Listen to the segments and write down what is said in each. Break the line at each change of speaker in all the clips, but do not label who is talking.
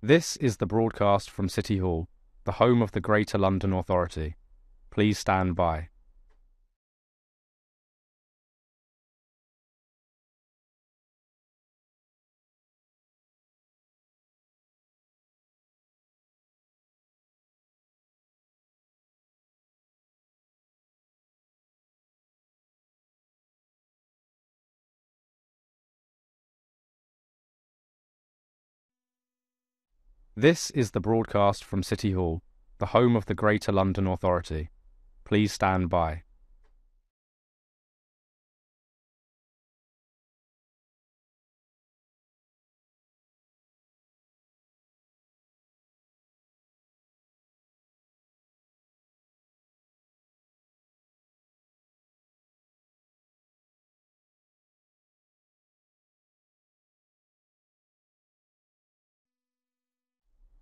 This is the broadcast from City Hall, the home of the Greater London Authority. Please stand by. This is the broadcast from City Hall, the home of the Greater London Authority. Please stand by.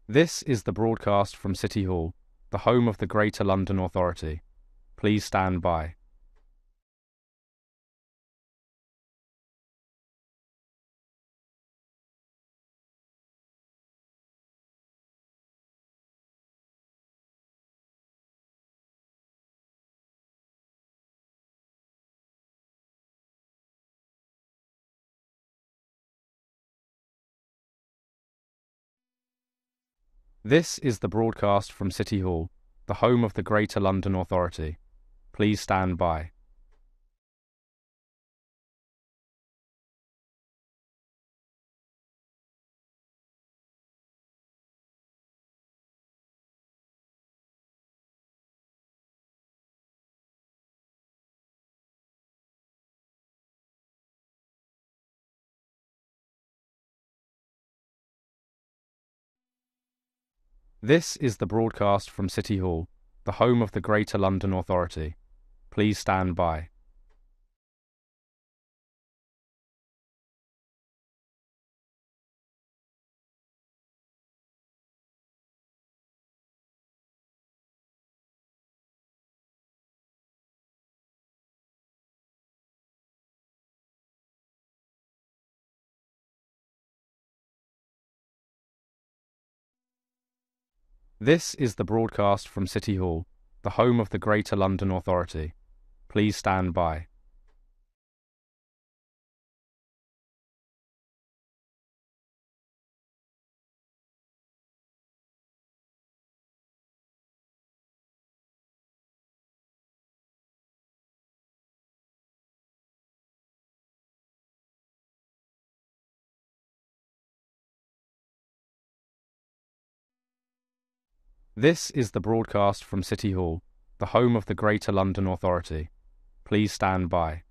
This is the broadcast from City Hall, the home of the Greater London Authority. Please stand by. This is the broadcast from City Hall, the home of the Greater London Authority. Please stand by. This is the broadcast from City Hall, the home of the Greater London Authority. Please stand by. This is the broadcast from City Hall, the home of the Greater London Authority. Please stand by. This is the broadcast from City Hall, the home of the Greater London Authority. Please stand by.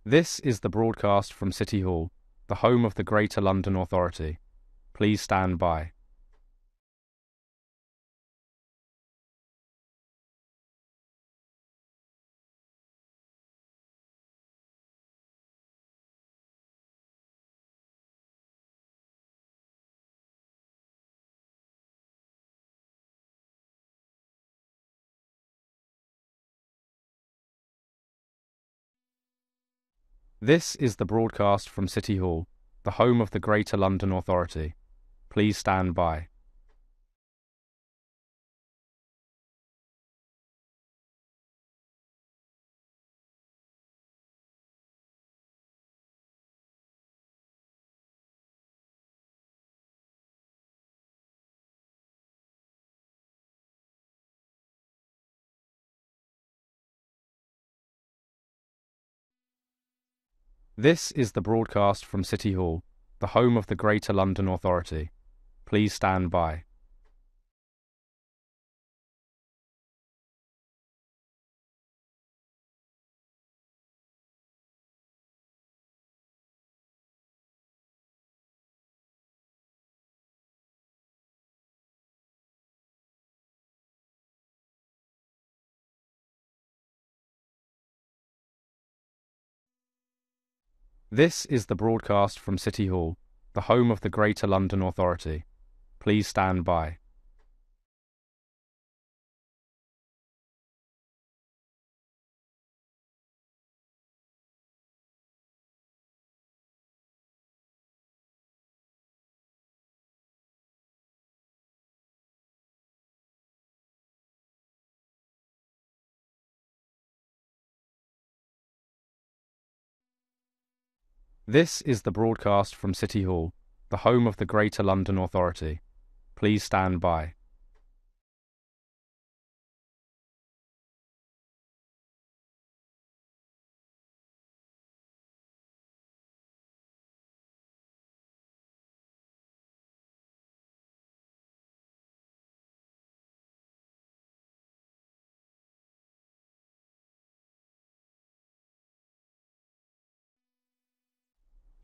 This is the broadcast from City Hall, the home of the Greater London Authority. Please stand by. This is the broadcast from City Hall, the home of the Greater London Authority. Please stand by. This is the broadcast from City Hall, the home of the Greater London Authority. Please stand by. This is the broadcast from City Hall, the home of the Greater London Authority. Please stand by. This is the broadcast from City Hall, the home of the Greater London Authority. Please stand by.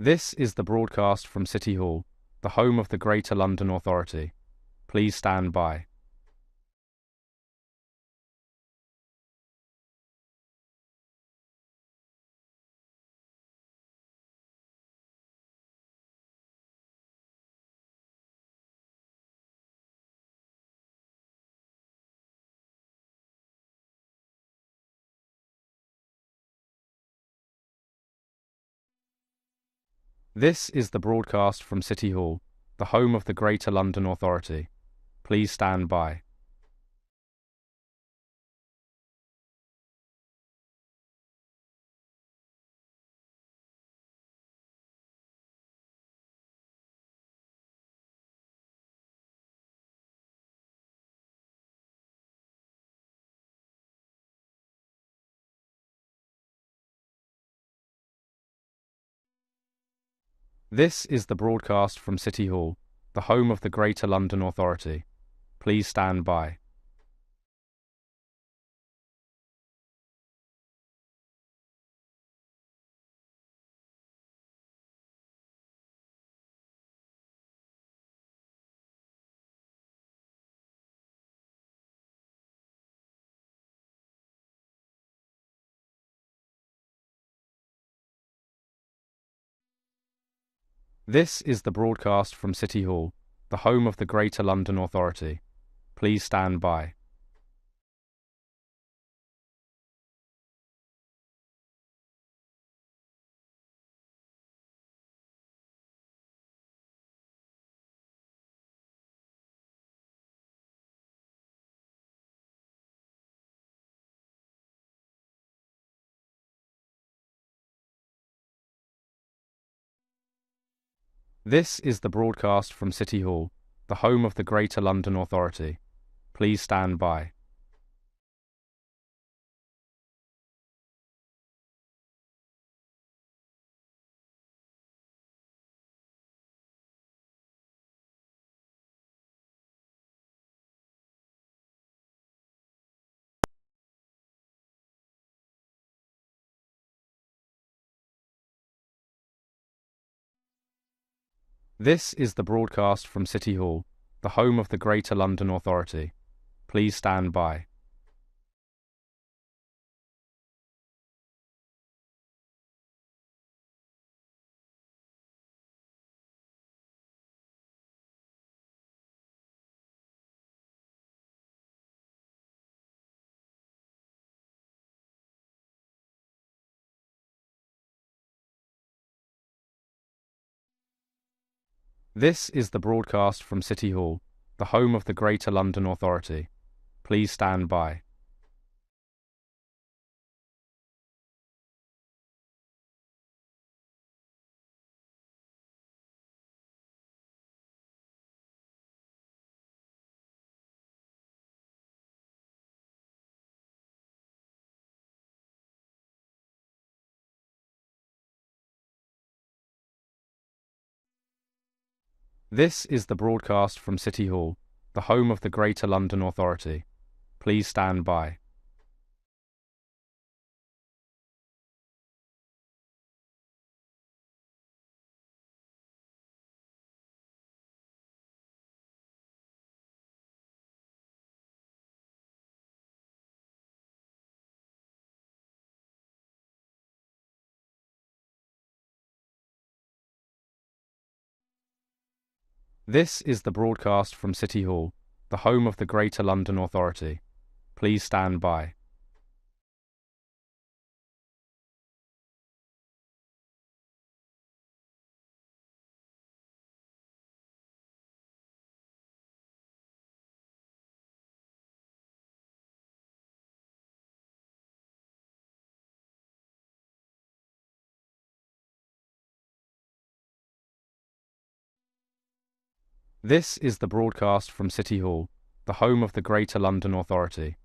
This is the broadcast from City Hall, the home of the Greater London Authority. Please stand by. This is the broadcast from City Hall, the home of the Greater London Authority. Please stand by. This is the broadcast from City Hall, the home of the Greater London Authority. Please stand by. This is the broadcast from City Hall, the home of the Greater London Authority. Please stand by. This is the broadcast from City Hall, the home of the Greater London Authority. Please stand by. This is the broadcast from City Hall, the home of the Greater London Authority. Please stand by. This is the broadcast from City Hall, the home of the Greater London Authority. Please stand by. This is the broadcast from City Hall, the home of the Greater London Authority. Please stand by. This is the broadcast from City Hall, the home of the Greater London Authority. Please stand by. This is the broadcast from City Hall, the home of the Greater London Authority.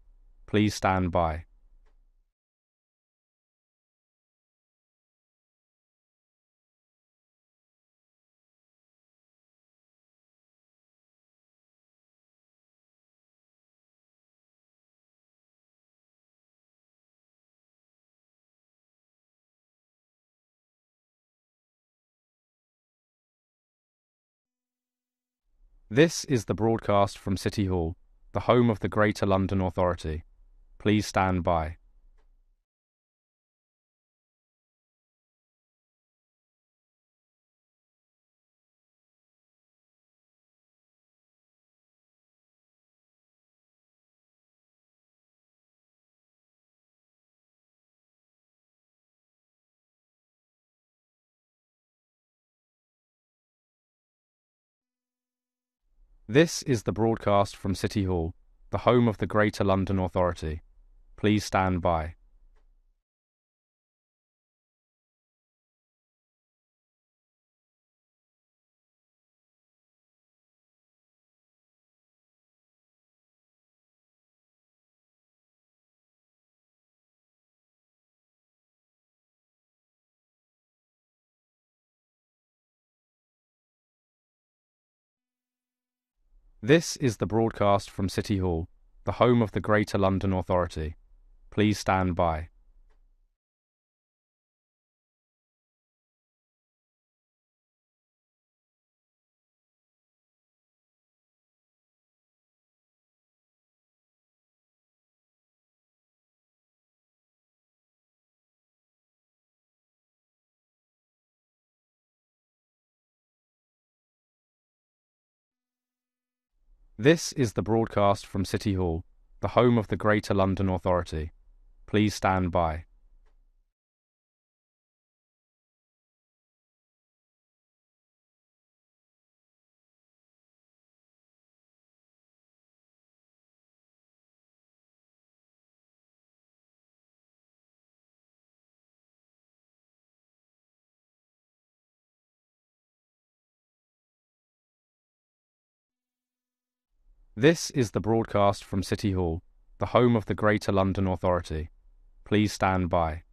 Please stand by. This is the broadcast from City Hall, the home of the Greater London Authority. Please stand by. This is the broadcast from City Hall, the home of the Greater London Authority. Please stand by. This is the broadcast from City Hall, the home of the Greater London Authority. Please stand by. This is the broadcast from City Hall, the home of the Greater London Authority. Please stand by. This is the broadcast from City Hall, the home of the Greater London Authority. Please stand by.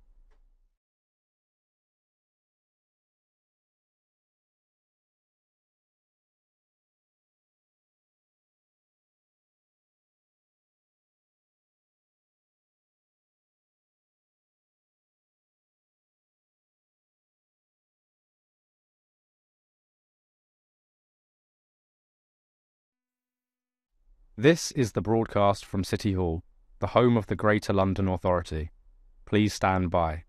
This is the broadcast from City Hall, the home of the Greater London Authority. Please stand by.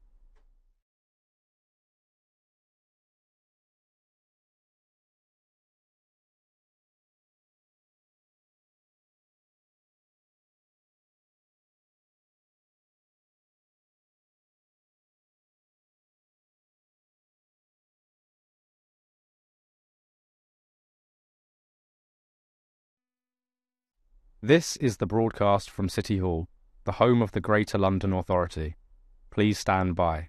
This is the broadcast from City Hall, the home of the Greater London Authority. Please stand by.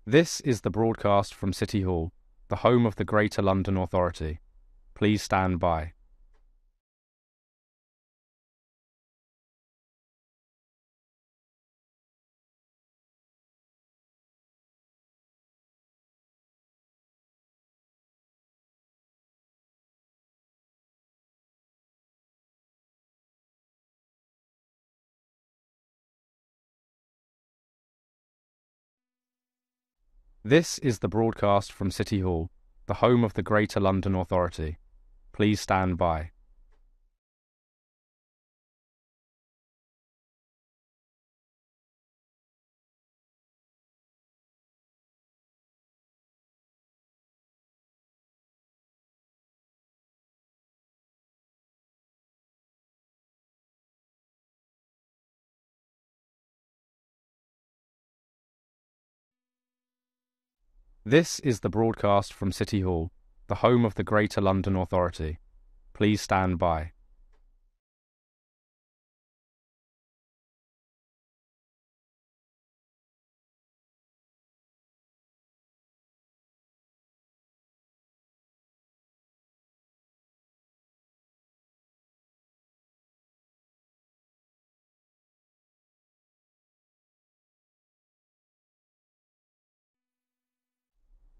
This is the broadcast from City Hall, the home of the Greater London Authority. Please stand by. This is the broadcast from City Hall, the home of the Greater London Authority. Please stand by. This is the broadcast from City Hall, the home of the Greater London Authority. Please stand by.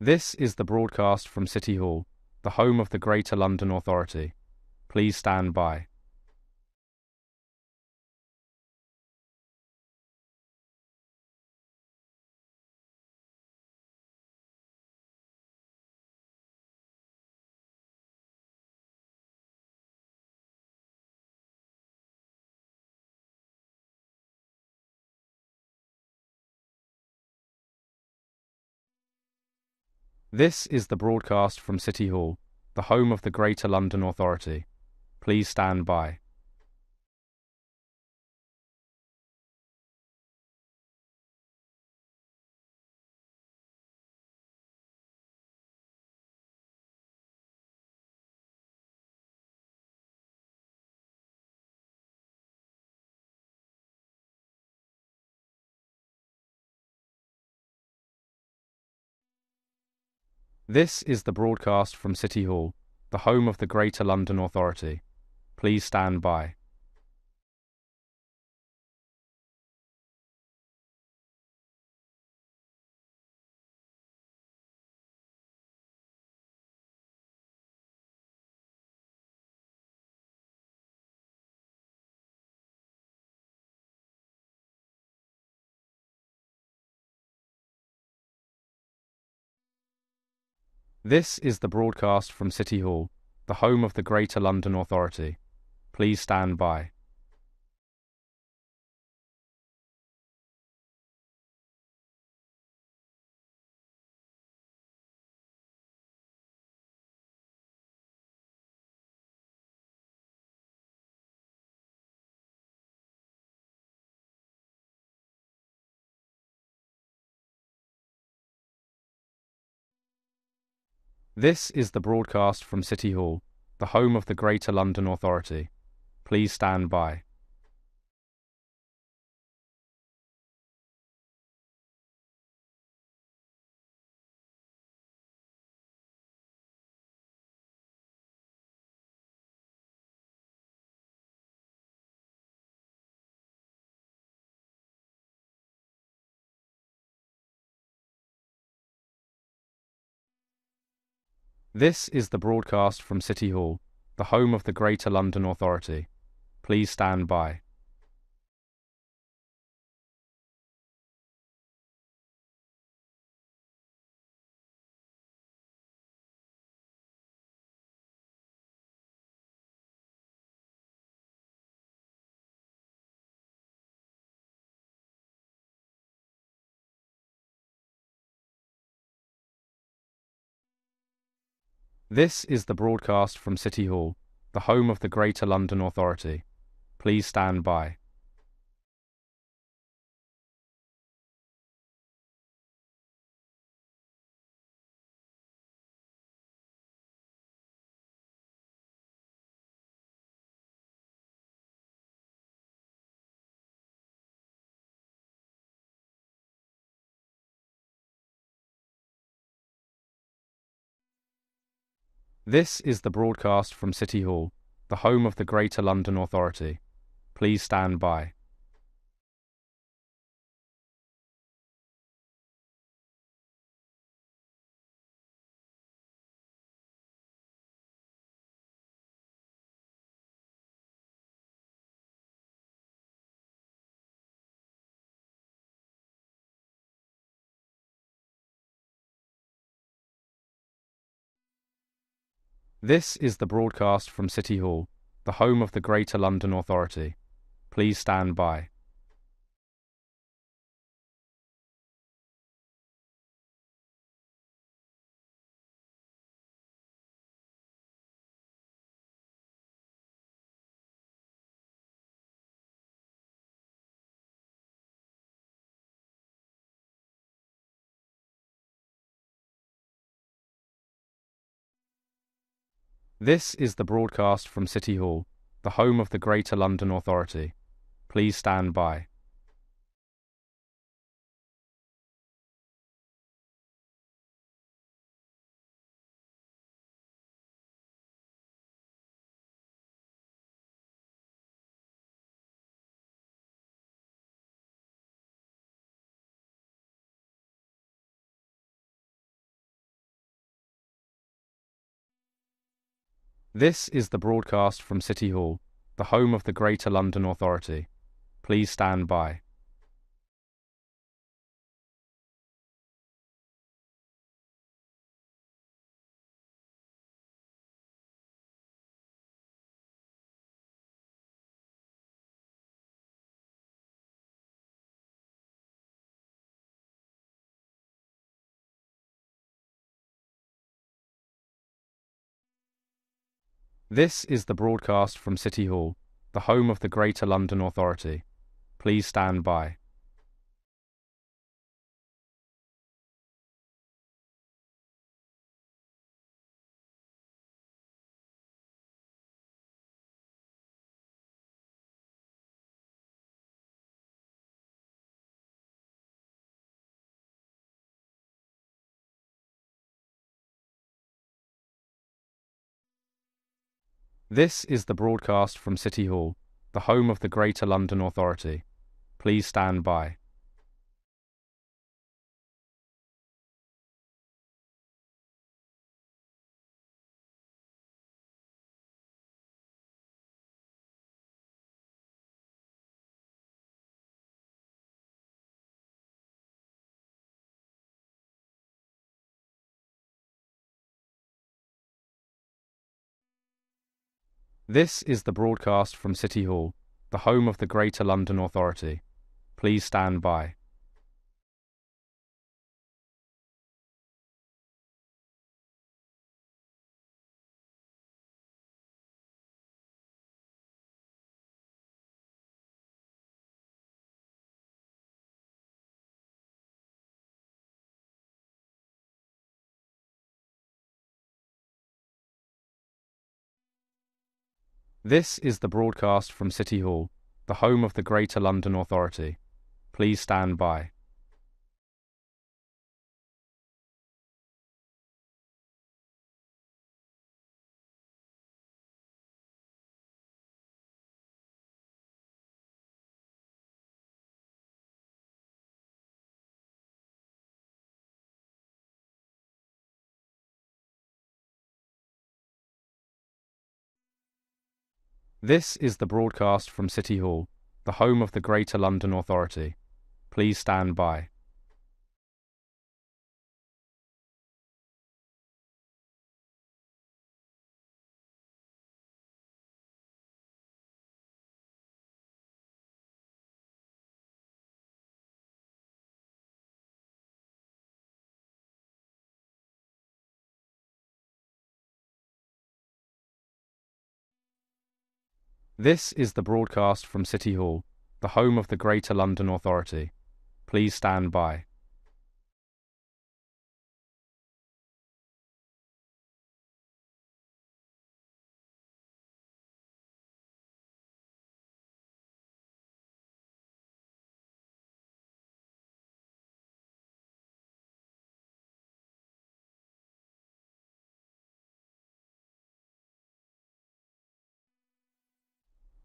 This is the broadcast from City Hall, the home of the Greater London Authority. Please stand by. This is the broadcast from City Hall, the home of the Greater London Authority. Please stand by. This is the broadcast from City Hall, the home of the Greater London Authority. Please stand by. This is the broadcast from City Hall, the home of the Greater London Authority. Please stand by. This is the broadcast from City Hall, the home of the Greater London Authority. Please stand by. This is the broadcast from City Hall, the home of the Greater London Authority. Please stand by. This is the broadcast from City Hall, the home of the Greater London Authority. Please stand by. This is the broadcast from City Hall, the home of the Greater London Authority. Please stand by. This is the broadcast from City Hall, the home of the Greater London Authority. Please stand by. This is the broadcast from City Hall, the home of the Greater London Authority. Please stand by. This is the broadcast from City Hall, the home of the Greater London Authority. Please stand by. This is the broadcast from City Hall, the home of the Greater London Authority. Please stand by. This is the broadcast from City Hall, the home of the Greater London Authority. Please stand by. This is the broadcast from City Hall, the home of the Greater London Authority. Please stand by. This is the broadcast from City Hall, the home of the Greater London Authority. Please stand by. This is the broadcast from City Hall, the home of the Greater London Authority. Please stand by. This is the broadcast from City Hall, the home of the Greater London Authority. Please stand by.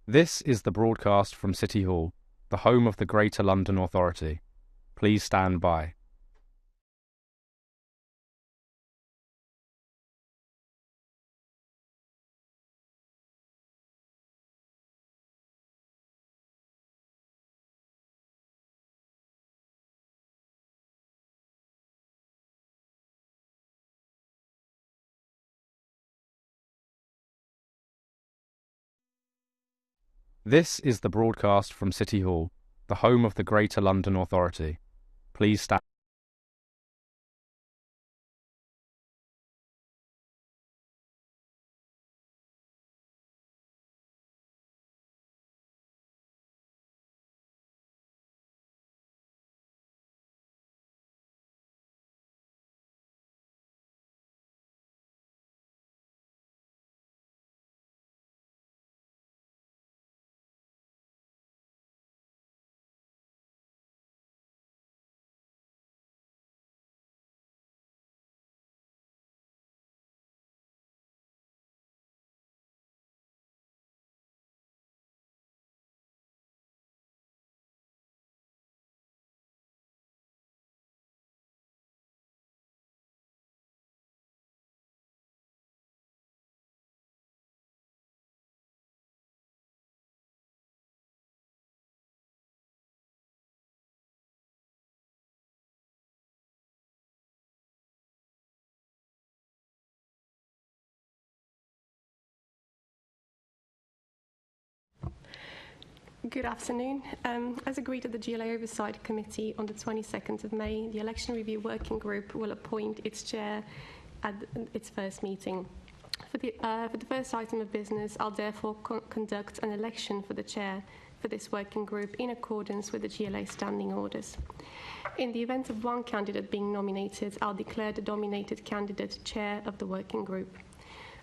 This is the broadcast from City Hall, the home of the Greater London Authority. Please stand by. This is the broadcast from City Hall, the home of the Greater London Authority. Please stand.
Good afternoon. As agreed at the GLA Oversight Committee on the 22nd of May, the Election Review Working Group will appoint its chair at its first meeting. For the first item of business, I'll therefore conduct an election for the chair for this working group in accordance with the GLA standing orders. In the event of one candidate being nominated, I'll declare the nominated candidate chair of the working group.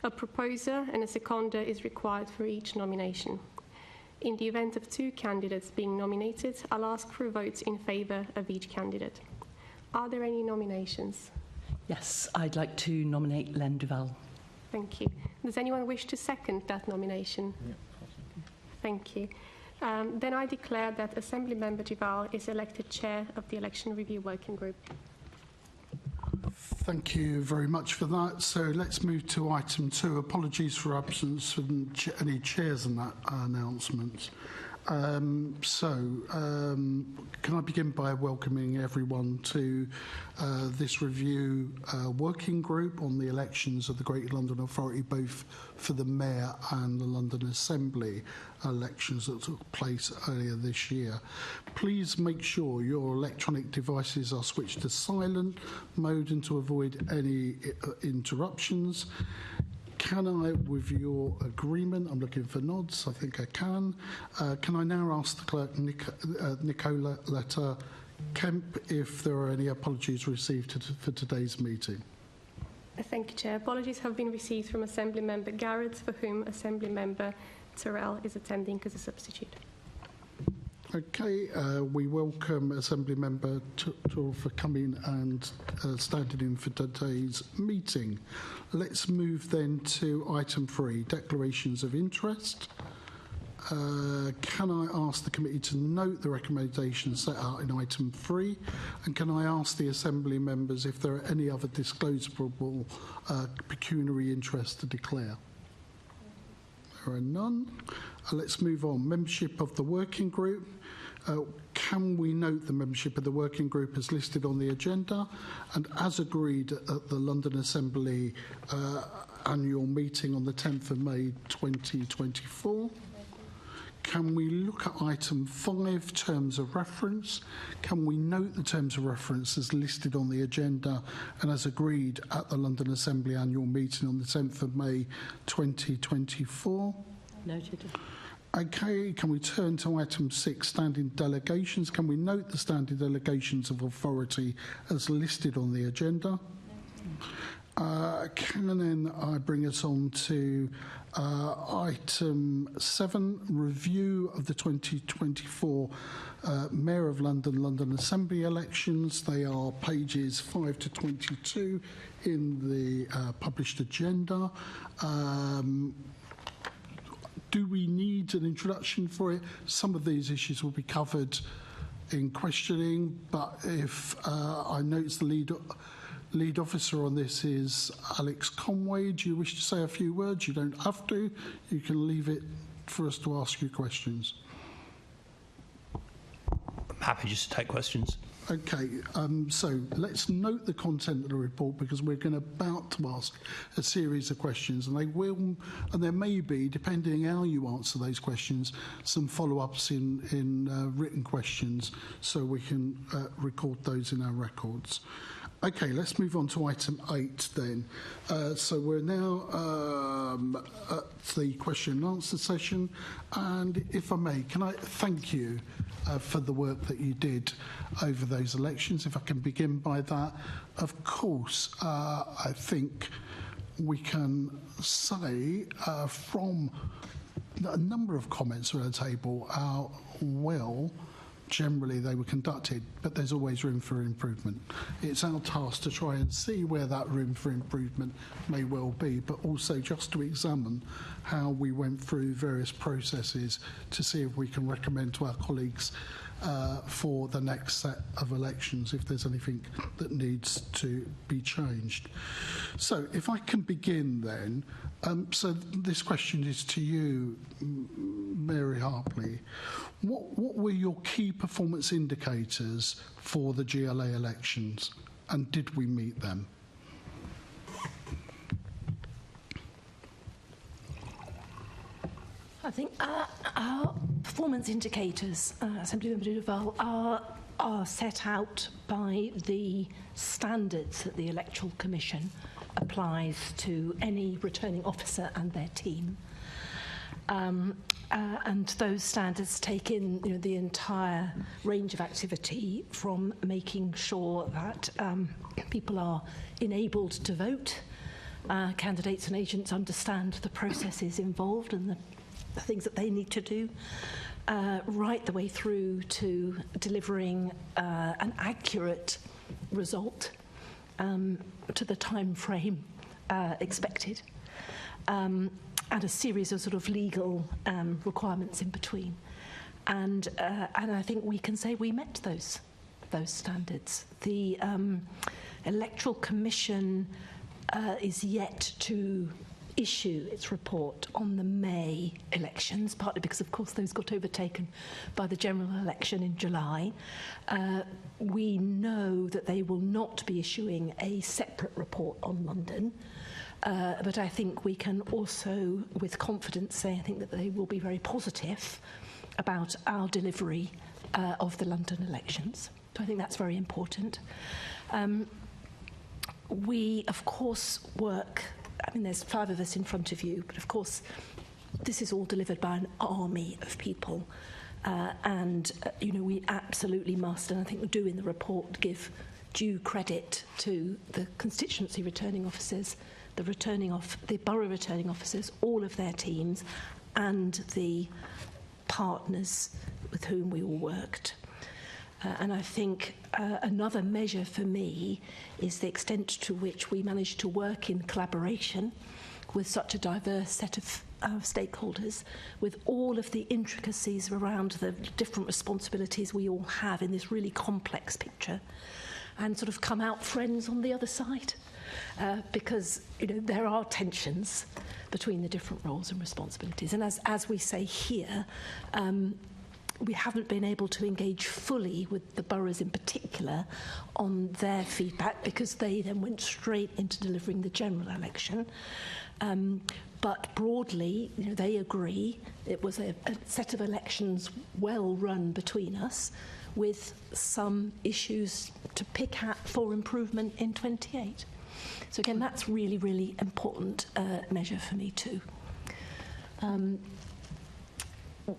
A proposer and a seconder is required for each nomination. In the event of two candidates being nominated, I'll ask for votes in favour of each candidate. Are there any nominations?
Yes, I'd like to nominate Len Duval.
Thank you. Does anyone wish to second that nomination? Yeah, thank you. Then I declare that Assembly Member Duval is elected Chair of the Election Review Working Group.
Thank you very much for that. So let's move to item 2. Apologies for absence from any chairs in that announcement. Can I begin by welcoming everyone to this review working group on the elections of the Greater London Authority, both for the Mayor and the London Assembly elections that took place earlier this year. Please make sure your electronic devices are switched to silent mode and to avoid any interruptions. Can I, with your agreement, I'm looking for nods, I think I can I now ask the clerk, Nicoletta Kemp, if there are any apologies received for today's meeting?
Thank you, Chair. Apologies have been received from Assembly Member Garrett, for whom Assembly Member Terrell is attending as a substitute.
Okay, we welcome Assembly Member Terrell for coming and standing in for today's meeting. Let's move then to item 3, declarations of interest. Can I ask the committee to note the recommendations set out in item 3, and can I ask the Assembly members if there are any other disclosable pecuniary interests to declare? There are none. Let's move on. Membership of the working group. Can we note the membership of the working group as listed on the agenda and as agreed at the London Assembly annual meeting on the 10th of May 2024? Can we look at item 5, terms of reference? Can we note the terms of reference as listed on the agenda and as agreed at the London Assembly annual meeting on the 10th of May 2024?
Noted.
Okay, can we turn to item 6, standing delegations? Can we note the standing delegations of authority as listed on the agenda? Can then I bring us on to item 7, review of the 2024 Mayor of London, London Assembly elections. They are pages 5 to 22 in the published agenda. Do we need an introduction for it? Some of these issues will be covered in questioning, but if I notice the lead officer on this is Alex Conway. Do you wish to say a few words? You don't have to. You can leave it for us to ask you questions.
I'm happy just to take questions.
Okay, so let's note the content of the report, because we're about to ask a series of questions, and there may be, depending how you answer those questions, some follow-ups in written questions, so we can record those in our records. Okay, let's move on to item 8 then. So we're now at the question and answer session, and if I may, can I thank you for the work that you did over those elections, if I can begin by that. Of course, I think we can say from a number of comments around the table how well generally they were conducted, but there's always room for improvement. It's our task to try and see where that room for improvement may well be, but also just to examine how we went through various processes to see if we can recommend to our colleagues for the next set of elections if there's anything that needs to be changed. So if I can begin then, so this question is to you, Mary Harpley. What were your key performance indicators for the GLA elections, and did we meet them?
I think our performance indicators, Assemblymember Duval, are set out by the standards that the Electoral Commission applies to any returning officer and their team. And those standards take in the entire range of activity, from making sure that people are enabled to vote, candidates and agents understand the processes involved and the things that they need to do, right the way through to delivering an accurate result to the time frame expected. And a series of sort of legal requirements in between, and I think we can say we met those standards. The Electoral Commission is yet to issue its report on the May elections, partly because, of course, those got overtaken by the general election in July. We know that they will not be issuing a separate report on London. But I think we can also, with confidence, say I think that they will be very positive about our delivery of the London elections. So I think that's very important. We, of course, work, I mean, there's 5 of us in front of you, but of course, this is all delivered by an army of people. We absolutely must, and I think we do in the report, give due credit to the constituency returning officers, the borough returning officers, all of their teams, and the partners with whom we all worked. And I think another measure for me is the extent to which we managed to work in collaboration with such a diverse set of stakeholders, with all of the intricacies around the different responsibilities we all have in this really complex picture, and sort of come out friends on the other side. Because there are tensions between the different roles and responsibilities, and as we say here, we haven't been able to engage fully with the boroughs in particular on their feedback, because they then went straight into delivering the general election. But broadly, they agree it was a set of elections well run between us, with some issues to pick at for improvement in 28. So again, that's really, really important measure for me too.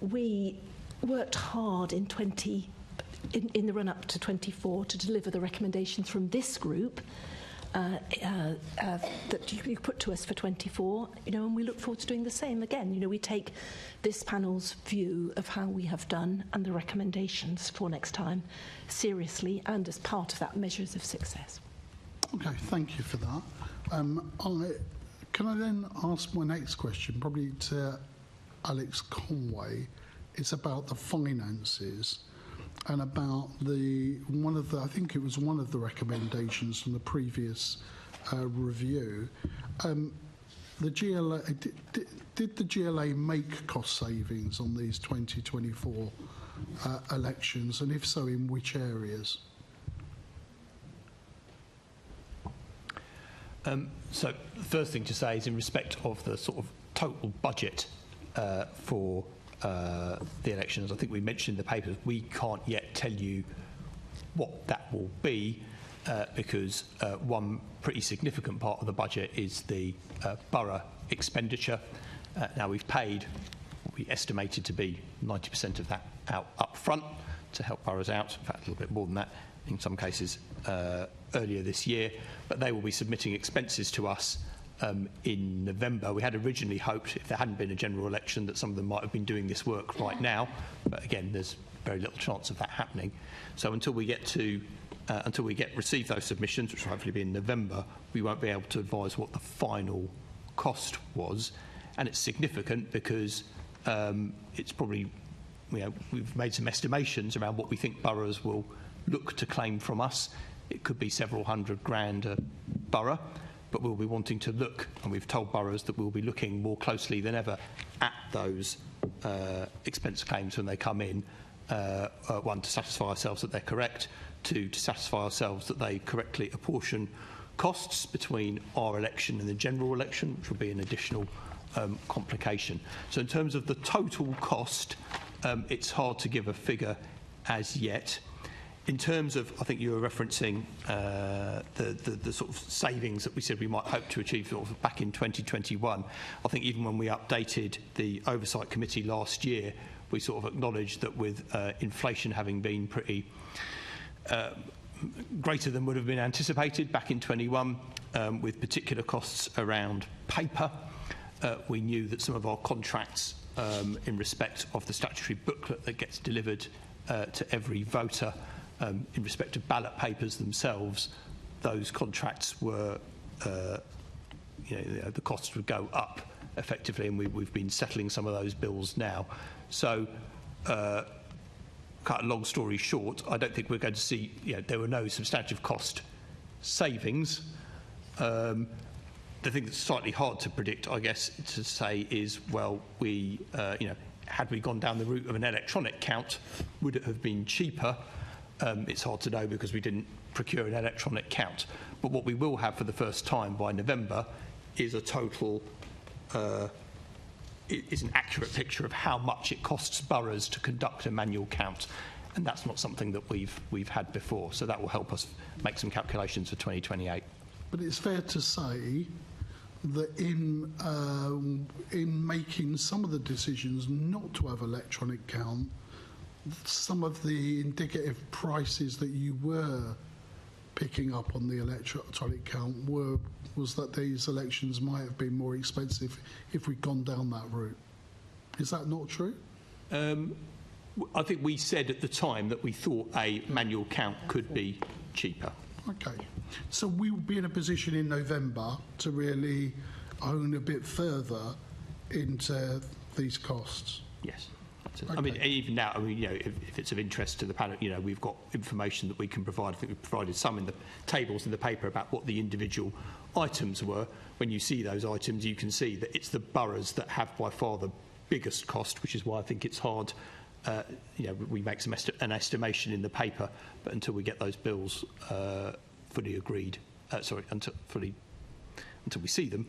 We worked hard in the run-up to 24 to deliver the recommendations from this group that you put to us for 24, and we look forward to doing the same again. We take this panel's view of how we have done and the recommendations for next time seriously, and as part of that, measures of success.
Okay, thank you for that. Can I then ask my next question, probably to Alex Conway? It's about the finances and about I think it was one of the recommendations from the previous review. The GLA, did the GLA make cost savings on these 2024 elections, and if so, in which areas?
So the first thing to say is in respect of the sort of total budget for the elections. I think we mentioned in the papers we can't yet tell you what that will be because one pretty significant part of the budget is the borough expenditure. Now we've paid what we estimated to be 90% of that out up front to help boroughs out, in fact a little bit more than that in some cases earlier this year, but they will be submitting expenses to us in November. We had originally hoped, if there hadn't been a general election, that some of them might have been doing this work right now, but again there's very little chance of that happening. So until we receive those submissions, which will hopefully be in November, we won't be able to advise what the final cost was. And it's significant because it's probably, we've made some estimations around what we think boroughs will look to claim from us. It could be several £100,000 a borough, but we'll be wanting to look, and we've told boroughs that we'll be looking more closely than ever at those expense claims when they come in. One, to satisfy ourselves that they're correct. Two, to satisfy ourselves that they correctly apportion costs between our election and the general election, which will be an additional complication. So in terms of the total cost, it's hard to give a figure as yet. In terms of, I think you were referencing the sort of savings that we said we might hope to achieve sort of back in 2021. I think even when we updated the Oversight Committee last year, we sort of acknowledged that with inflation having been pretty greater than would have been anticipated back in 21, with particular costs around paper, we knew that some of our contracts in respect of the statutory booklet that gets delivered to every voter in respect of ballot papers themselves, those contracts were, the costs would go up effectively, and we've been settling some of those bills now. So, cut a long story short, I don't think we're going to see, there were no substantive cost savings. The thing that's slightly hard to predict, I guess, to say is, well, we, had we gone down the route of an electronic count, would it have been cheaper? It's hard to know because we didn't procure an electronic count. But what we will have for the first time by November is a total, is an accurate picture of how much it costs boroughs to conduct a manual count. And that's not something that we've had before. So that will help us make some calculations for 2028.
But it's fair to say that in making some of the decisions not to have electronic count, some of the indicative prices that you were picking up on the electronic count was that these elections might have been more expensive if we'd gone down that route. Is that not true?
I think we said at the time that we thought a manual count could be cheaper.
Okay. So we will be in a position in November to really own a bit further into these costs?
Yes.
Okay.
I mean, even now, if it's of interest to the panel, we've got information that we can provide. I think we've provided some in the tables in the paper about what the individual items were. When you see those items, you can see that it's the boroughs that have by far the biggest cost, which is why I think it's hard. We make an estimation in the paper, but until we get those bills fully agreed, until we see them,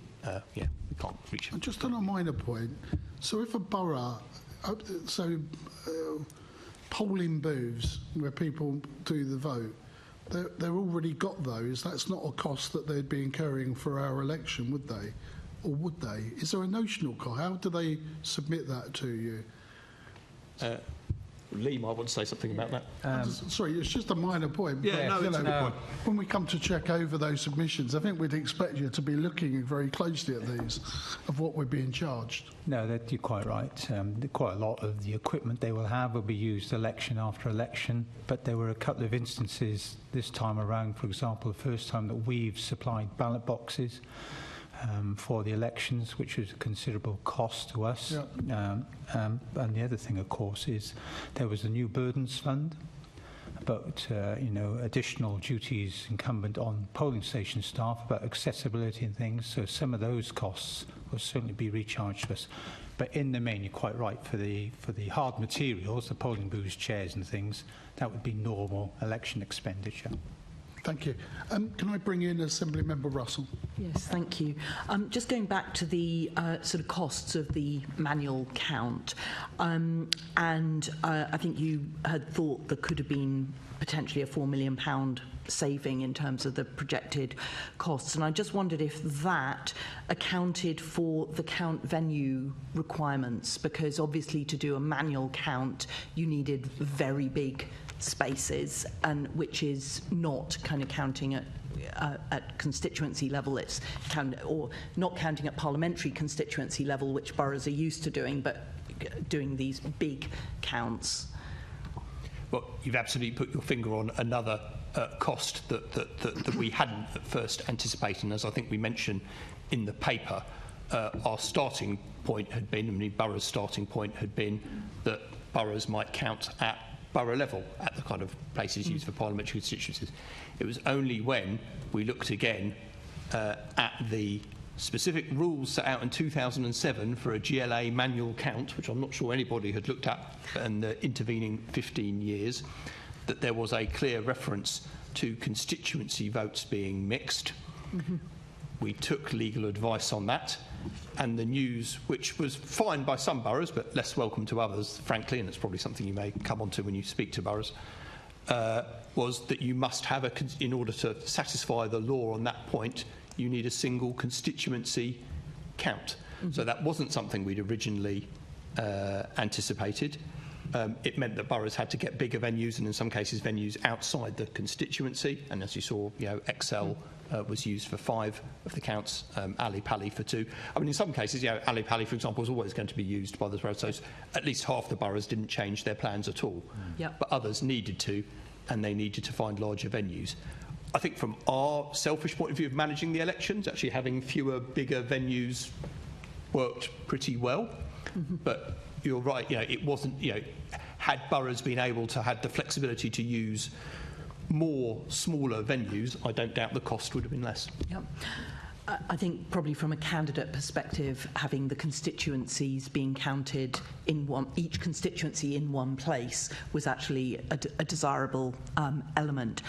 we can't reach them.
Just on a minor point, so if a borough, polling booths where people do the vote, they've already got those. That's not a cost that they'd be incurring for our election, would they? Or would they? Is there a notional cost? How do they submit that to you?
Lee might want to say something about that.
Sorry, it's just a minor point.
Yeah, no, it's a good point.
When we come to check over those submissions, I think we'd expect you to be looking very closely at these, of what we're being charged.
No, you're quite right. Quite a lot of the equipment they will have will be used election after election, but there were a couple of instances this time around, for example, the first time that we've supplied ballot boxes for the elections, which was a considerable cost to us. Yep. And the other thing, of course, is there was a new burdens fund, but additional duties incumbent on polling station staff about accessibility and things. So some of those costs will certainly be recharged to us. But in the main, you're quite right, for the hard materials, the polling booths, chairs and things, that would be normal election expenditure.
Thank you. Can I bring in Assembly Member Russell?
Yes, thank you. Just going back to the sort of costs of the manual count, and I think you had thought there could have been potentially a £4 million saving in terms of the projected costs, and I just wondered if that accounted for the count venue requirements, because obviously to do a manual count you needed very big spaces, and which is not kind of counting at constituency level. It's or not counting at parliamentary constituency level, which boroughs are used to doing, but doing these big counts.
Well, you've absolutely put your finger on another cost that we hadn't at first anticipated. And as I think we mentioned in the paper, our starting point had been, I mean, borough's starting point had been that boroughs might count at borough level at the kind of places used for parliamentary constituencies. It was only when we looked again at the specific rules set out in 2007 for a GLA manual count, which I'm not sure anybody had looked at in the intervening 15 years, that there was a clear reference to constituency votes being mixed. We took legal advice on that, and the news, which was fine by some boroughs but less welcome to others, frankly, and it's probably something you may come on to when you speak to boroughs, was that you must have in order to satisfy the law on that point, you need a single constituency count. So that wasn't something we'd originally anticipated. It meant that boroughs had to get bigger venues, and in some cases venues outside the constituency. And as you saw, Excel was used for 5 of the counts, Ali Pali for 2. I mean, in some cases, Ali Pali, for example, was always going to be used by the boroughs. So at least half the boroughs didn't change their plans at all. But others needed to, and they needed to find larger venues. I think from our selfish point of view of managing the elections, actually having fewer, bigger venues worked pretty well. But you're right, it wasn't, had boroughs been able to have the flexibility to use more smaller venues, I don't doubt the cost would have been less.
I think probably from a candidate perspective, having the constituencies being counted in each constituency in one place was actually a desirable element.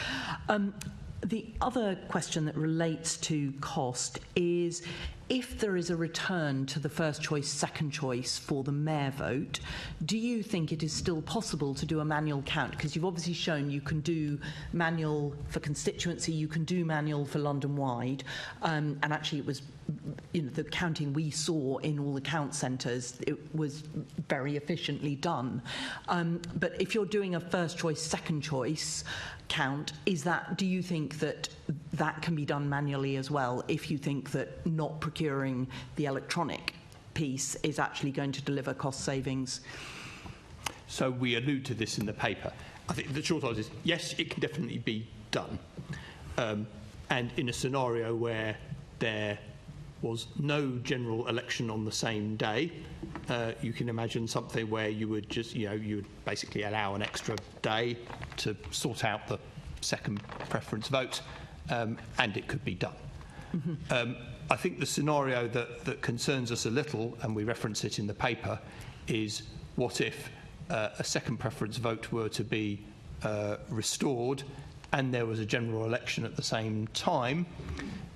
The other question that relates to cost is, if there is a return to the first choice, second choice for the mayor vote, do you think it is still possible to do a manual count? Because you've obviously shown you can do manual for constituency, you can do manual for London-wide, and actually it was, the counting we saw in all the count centres, it was very efficiently done. But if you're doing a first choice, second choice count, do you think that can be done manually as well, if you think that not procuring the electronic piece is actually going to deliver cost savings?
So we allude to this in the paper. I think the short answer is yes, it can definitely be done. And in a scenario where there was no general election on the same day, you can imagine something where you would just, you would basically allow an extra day to sort out the second preference vote, and it could be done. I think the scenario that concerns us a little, and we reference it in the paper, is what if a second preference vote were to be restored and there was a general election at the same time?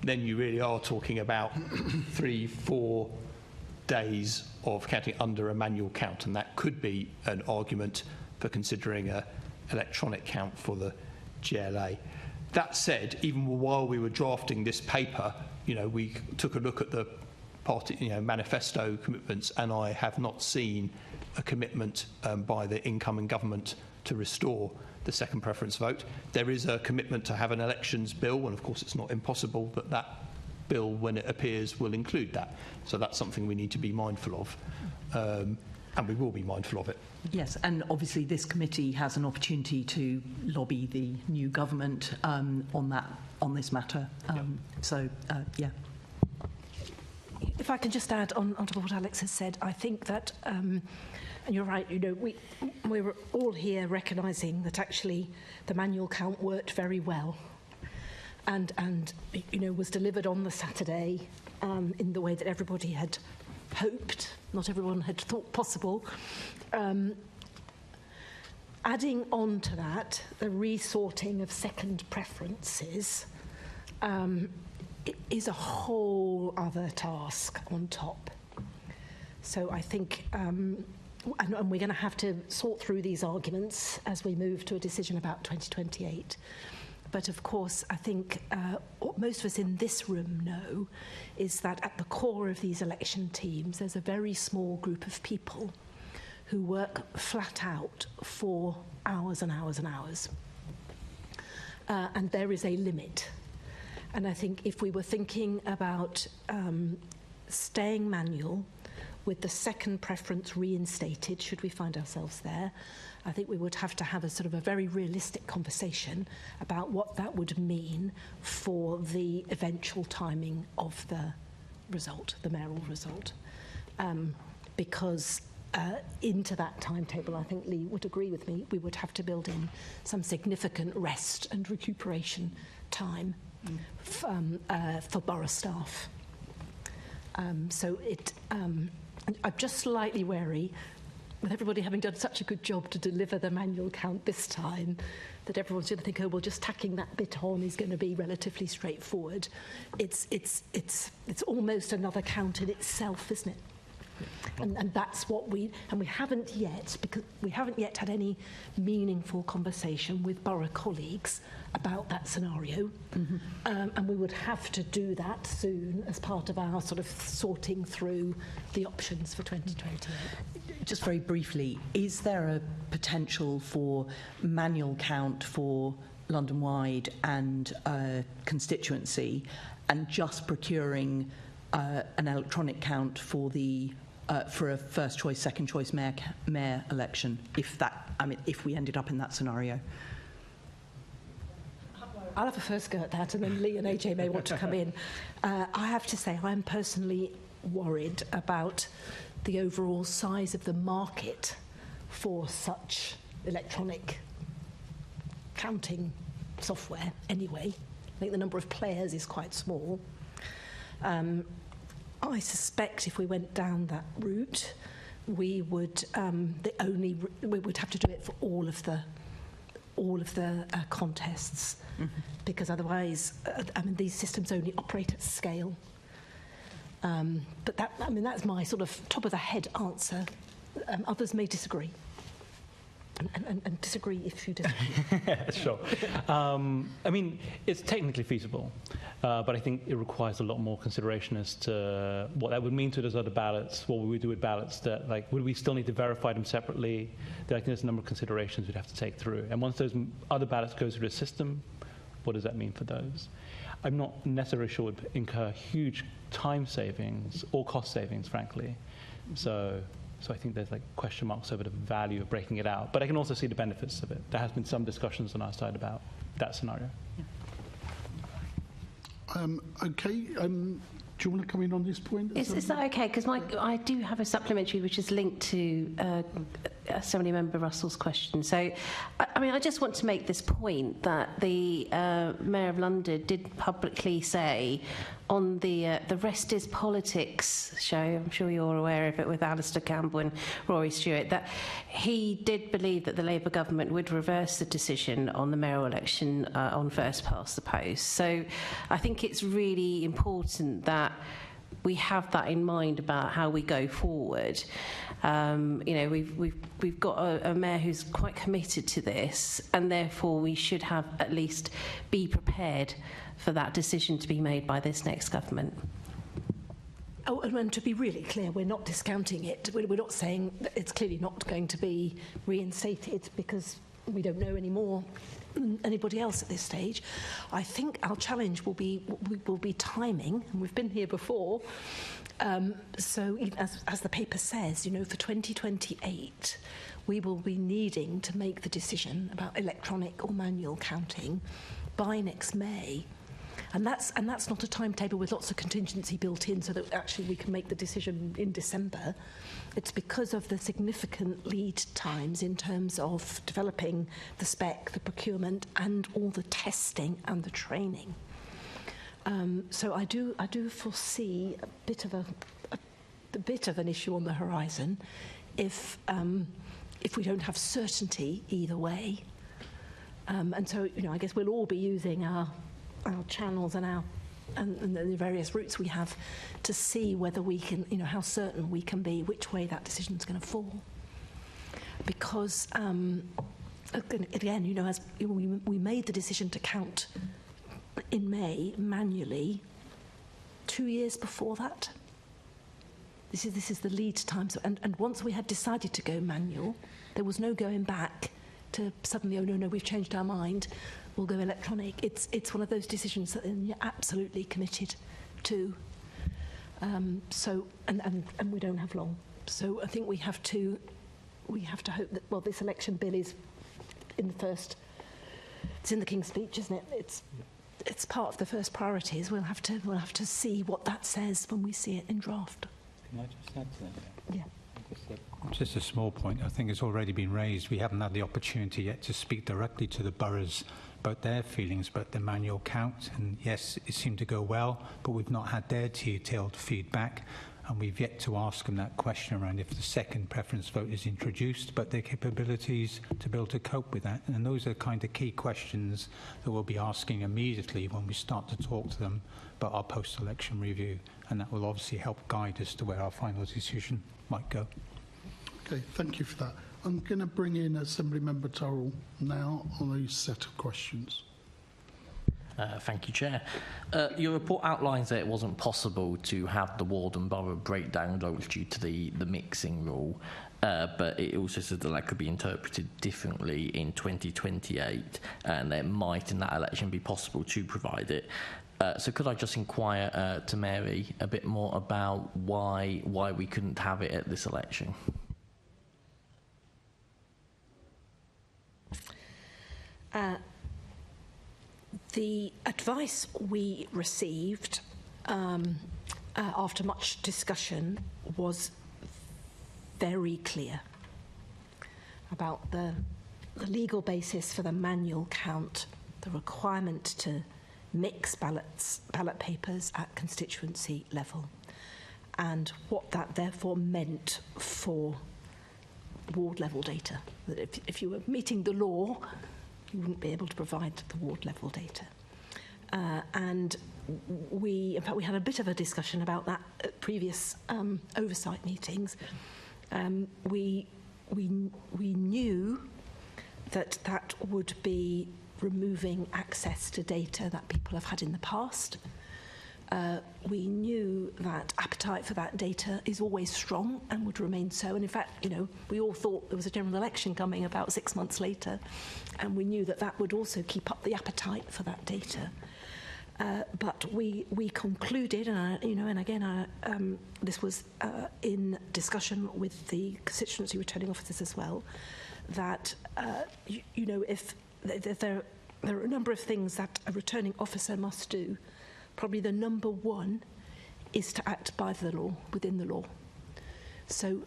Then you really are talking about 3-4 days of counting under a manual count, and that could be an argument for considering an electronic count for the GLA. That said, even while we were drafting this paper, we took a look at the party, manifesto commitments, and I have not seen a commitment by the incoming government to restore the second preference vote. There is a commitment to have an elections bill, and of course it's not impossible that that bill, when it appears, will include that. So that's something we need to be mindful of, and we will be mindful of it.
Yes, and obviously this committee has an opportunity to lobby the new government on this matter. Yeah.
If I can just add on top of what Alex has said, I think that, and you're right, we were all here recognising that actually the manual count worked very well, and was delivered on the Saturday in the way that everybody had hoped, not everyone had thought possible. Adding on to that, the resorting of second preferences is a whole other task on top. So I think, and we're going to have to sort through these arguments as we move to a decision about 2028. But of course, I think what most of us in this room know is that at the core of these election teams, there's a very small group of people who work flat out for hours and hours and hours. And there is a limit. And I think if we were thinking about staying manual with the second preference reinstated, should we find ourselves there, I think we would have to have a sort of a very realistic conversation about what that would mean for the eventual timing of the result, the mayoral result. Because into that timetable, I think Lee would agree with me, we would have to build in some significant rest and recuperation time for borough staff. I'm just slightly wary, with everybody having done such a good job to deliver the manual count this time, that everyone's going to think, oh, well, just tacking that bit on is going to be relatively straightforward. It's almost another count in itself, isn't it? And that's what we haven't yet, because we haven't yet had any meaningful conversation with borough colleagues about that scenario. Mm-hmm. And we would have to do that soon as part of our sort of sorting through the options for 2028.
Just very briefly, is there a potential for manual count for London-wide and constituency, and just procuring an electronic count for the for a first choice, second choice mayor election, if we ended up in that scenario?
I'll have a first go at that, and then Lee and AJ may want to come in. I have to say, I'm personally worried about the overall size of the market for such electronic counting software anyway. I think the number of players is quite small. I suspect if we went down that route, we would we would have to do it for all of the contests, mm-hmm. because otherwise, these systems only operate at scale. But that's my sort of top of the head answer. Others may disagree. And disagree if you disagree.
Sure. It's technically feasible, but I think it requires a lot more consideration as to what that would mean to those other ballots. What would we do with ballots that, would we still need to verify them separately? I think there's a number of considerations we'd have to take through. And once those other ballots go through the system, what does that mean for those? I'm not necessarily sure it would incur huge time savings or cost savings, frankly. So I think there's question marks over the value of breaking it out. But I can also see the benefits of it. There has been some discussions on our side about that scenario.
Yeah. Okay. Do you want to come in on this point?
Is that okay? Because I do have a supplementary which is linked to Assembly Member Russell's question. So, I just want to make this point that the Mayor of London did publicly say on the Rest is Politics show, I'm sure you're aware of it, with Alistair Campbell and Rory Stewart, that he did believe that the Labour government would reverse the decision on the mayoral election on first past the post. So I think it's really important that we have that in mind about how we go forward. We've got a mayor who's quite committed to this, and therefore we should have at least be prepared for that decision to be made by this next government.
Oh, and to be really clear, we're not discounting it. We're not saying that it's clearly not going to be reinstated, because we don't know any more than anybody else at this stage. I think our challenge will be timing, and we've been here before. So as the paper says, for 2028, we will be needing to make the decision about electronic or manual counting by next May. And that's not a timetable with lots of contingency built in so that actually we can make the decision in December. It's because of the significant lead times in terms of developing the spec, the procurement, and all the testing and the training. So I do foresee a bit of a the bit of an issue on the horizon if we don't have certainty either way. And so, I guess we'll all be using our channels and and the various routes we have to see whether we can, how certain we can be which way that decision's going to fall. Because, again, as we made the decision to count in May manually 2 years before that. This is the lead time. So, and once we had decided to go manual, there was no going back to suddenly, oh, no, we've changed our mind, we'll go electronic. It's one of those decisions that you're absolutely committed to. So, and we don't have long. So I think we have to hope that, well, this election bill is it's in the King's Speech, isn't it? It's part of the first priorities. We'll have to see what that says when we see it in draft.
Can I just add to that?
Yeah.
Just a small point. I think it's already been raised. We haven't had the opportunity yet to speak directly to the boroughs about their feelings about the manual count. And yes, it seemed to go well, but we've not had their detailed feedback. And we've yet to ask them that question around if the second preference vote is introduced, but their capabilities to be able to cope with that. And those are kind of key questions that we'll be asking immediately when we start to talk to them about our post-election review. And that will obviously help guide us to where our final decision might go.
Okay, thank you for that. I'm going to bring in Assembly Member Turrell now on a set of questions.
Thank you, Chair. Your report outlines that it wasn't possible to have the ward and borough breakdown votes due to the mixing rule, but it also says that could be interpreted differently in 2028, and that it might in that election be possible to provide it. So could I just inquire to Mary a bit more about why we couldn't have it at this election?
The advice we received after much discussion was very clear about the legal basis for the manual count, the requirement to mix ballot papers at constituency level, and what that therefore meant for ward level data. That if you were meeting the law, you wouldn't be able to provide the ward level data. And in fact, we had a bit of a discussion about that at previous oversight meetings. We knew that would be removing access to data that people have had in the past. We knew that appetite for that data is always strong and would remain so. And in fact, we all thought there was a general election coming about 6 months later, and we knew that would also keep up the appetite for that data. But we concluded, and again, this was in discussion with the constituency returning officers as well, that if there are a number of things that a returning officer must do. Probably the number one is to act by the law, within the law. So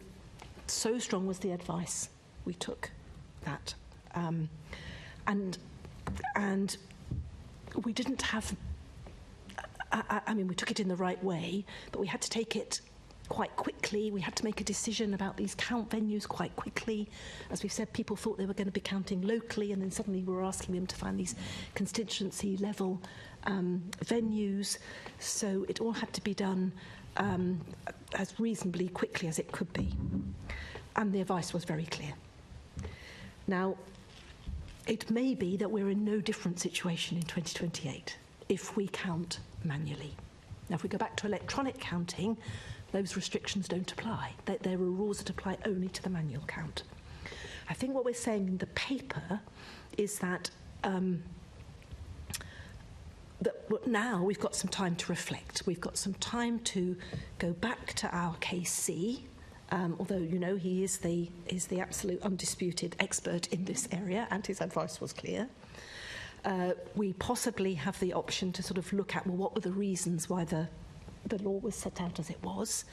strong was the advice we took that, and we didn't have. We took it in the right way, but we had to take it quite quickly. We had to make a decision about these count venues quite quickly. As we've said, people thought they were going to be counting locally, and then suddenly we were asking them to find these constituency level venues. So it all had to be done as reasonably quickly as it could be. And the advice was very clear. Now, it may be that we're in no different situation in 2028 if we count manually. Now, if we go back to electronic counting, those restrictions don't apply. There are rules that apply only to the manual count. I think what we're saying in the paper is that now we've got some time to reflect. We've got some time to go back to our KC, although, he is the absolute undisputed expert in this area, and his advice was clear. We possibly have the option to sort of look at, what were the reasons why the law was set out as it was.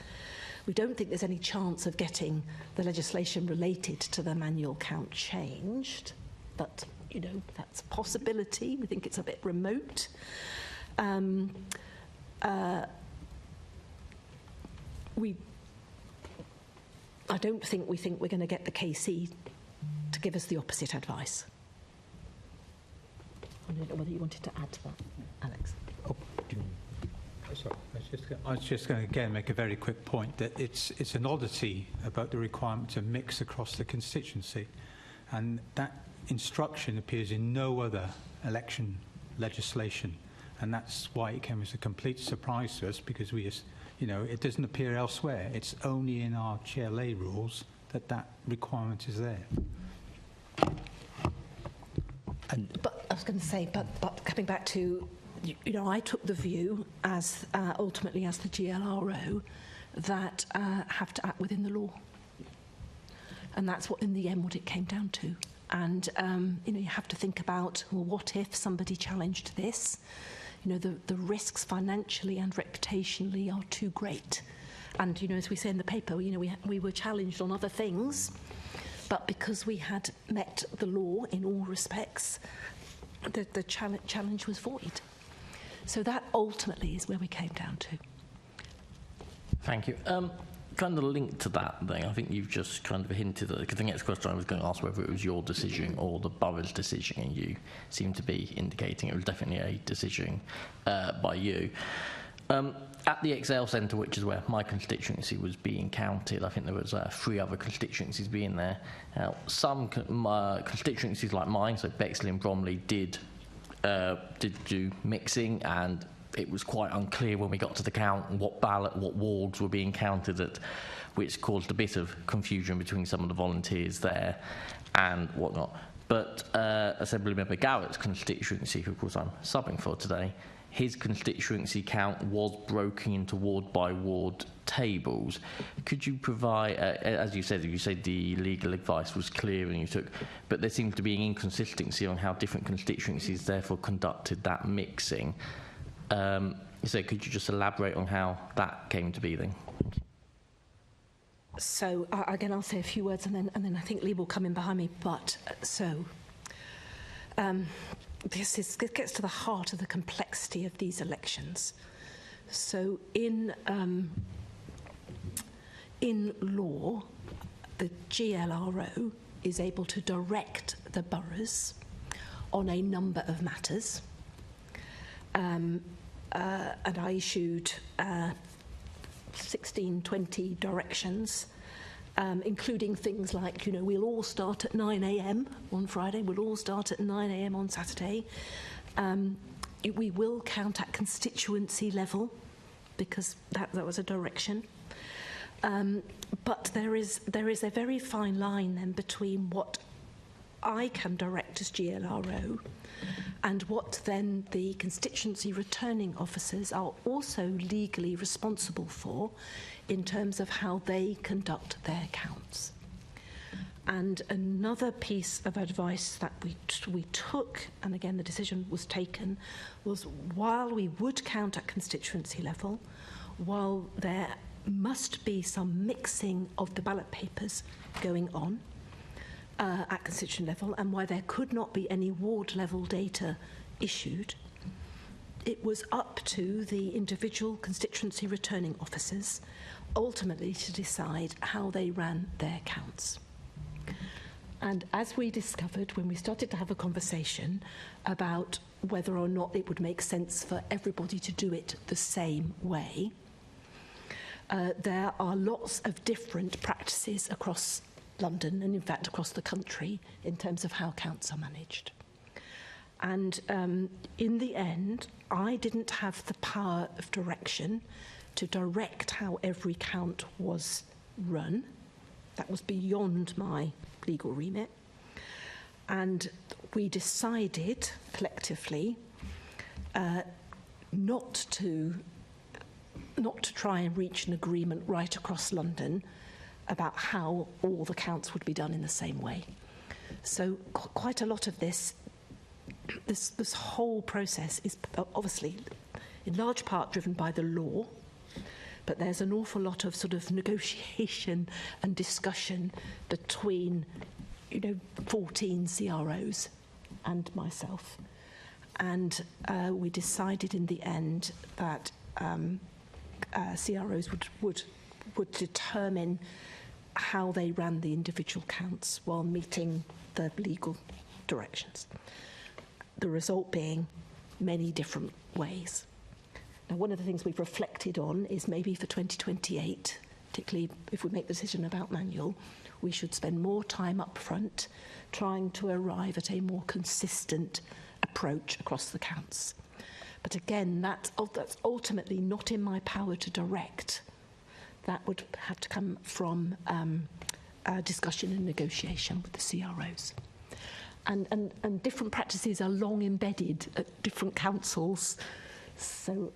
We don't think there's any chance of getting the legislation related to the manual count changed, but, that's a possibility. We think it's a bit remote. We I don't think we think we're going to get the KC to give us the opposite advice. I don't know whether you wanted to add to that, Alex.
Oh, sorry, I was just going to again make a very quick point that it's an oddity about the requirement to mix across the constituency, and that instruction appears in no other election legislation, and that's why it came as a complete surprise to us, because it doesn't appear elsewhere. It's only in our GLA rules that requirement is there.
But I was going to say, but coming back to, I took the view as ultimately as the GLRO that have to act within the law, and that's what in the end what it came down to. And you have to think about, well, what if somebody challenged this? The risks financially and reputationally are too great. And as we say in the paper, we were challenged on other things. But because we had met the law in all respects, the challenge was void. So that ultimately is where we came down to.
Thank you. Kind of linked to that thing, I think you've just kind of hinted at, because the next question I was going to ask whether it was your decision or the borough's decision, and you seem to be indicating it was definitely a decision by you. At the Excel Centre, which is where my constituency was being counted, I think there was 3 other constituencies being there. Now, some constituencies like mine, so Bexley and Bromley, did do mixing, and it was quite unclear when we got to the count what wards were being counted at, which caused a bit of confusion between some of the volunteers there and whatnot. But Assemblymember Garrett's constituency, who of course I'm subbing for today, his constituency count was broken into ward-by-ward tables. Could you provide, as you said the legal advice was clear and you took, but there seemed to be an inconsistency on how different constituencies therefore conducted that mixing. So could you just elaborate on how that came to be then? Thank you.
So again, I'll say a few words, and then I think Lee will come in behind me. But this gets to the heart of the complexity of these elections. So in law, the GLRO is able to direct the boroughs on a number of matters. And I issued 16, 20 directions, including things like, we'll all start at 9 a.m. on Friday, we'll all start at 9 a.m. on Saturday. We will count at constituency level, because that was a direction. But there is a very fine line then between what I can direct as GLRO and what then the constituency returning officers are also legally responsible for in terms of how they conduct their counts. And another piece of advice that we took, and again the decision was taken, was while we would count at constituency level, while there must be some mixing of the ballot papers going on, at constituent level, and why there could not be any ward level data issued, it was up to the individual constituency returning officers ultimately to decide how they ran their counts. And as we discovered when we started to have a conversation about whether or not it would make sense for everybody to do it the same way, there are lots of different practices across London and in fact across the country in terms of how counts are managed. And in the end, I didn't have the power of direction to direct how every count was run. That was beyond my legal remit. And we decided collectively not to try and reach an agreement right across London about how all the counts would be done in the same way. So quite a lot of this whole process is obviously in large part driven by the law, but there's an awful lot of sort of negotiation and discussion between 14 CROs and myself. And we decided in the end that CROs would determine how they ran the individual counts while meeting the legal directions. The result being many different ways. Now, one of the things we've reflected on is maybe for 2028, particularly if we make the decision about manual, we should spend more time up front trying to arrive at a more consistent approach across the counts. But again, that's ultimately not in my power to direct. That would have to come from discussion and negotiation with the CROs. And different practices are long embedded at different councils. So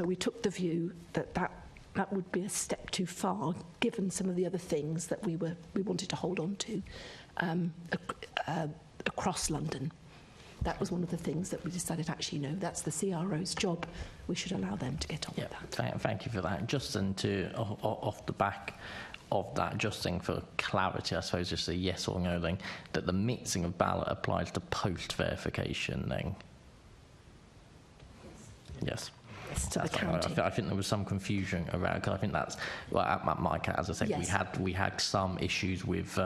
we took the view that would be a step too far, given some of the other things that we wanted to hold on to across London. That was one of the things that we decided, actually, no, that's the CRO's job. We should allow them to get on with that.
Thank you for that. Justin, off the back of that, Justin, for clarity, I suppose just a yes or no thing, that the mixing of ballot applies to post-verification then? Yes.
To the county.
I think there was some confusion around, because I think that's, well, at Mike, as I said, yes. we had some issues with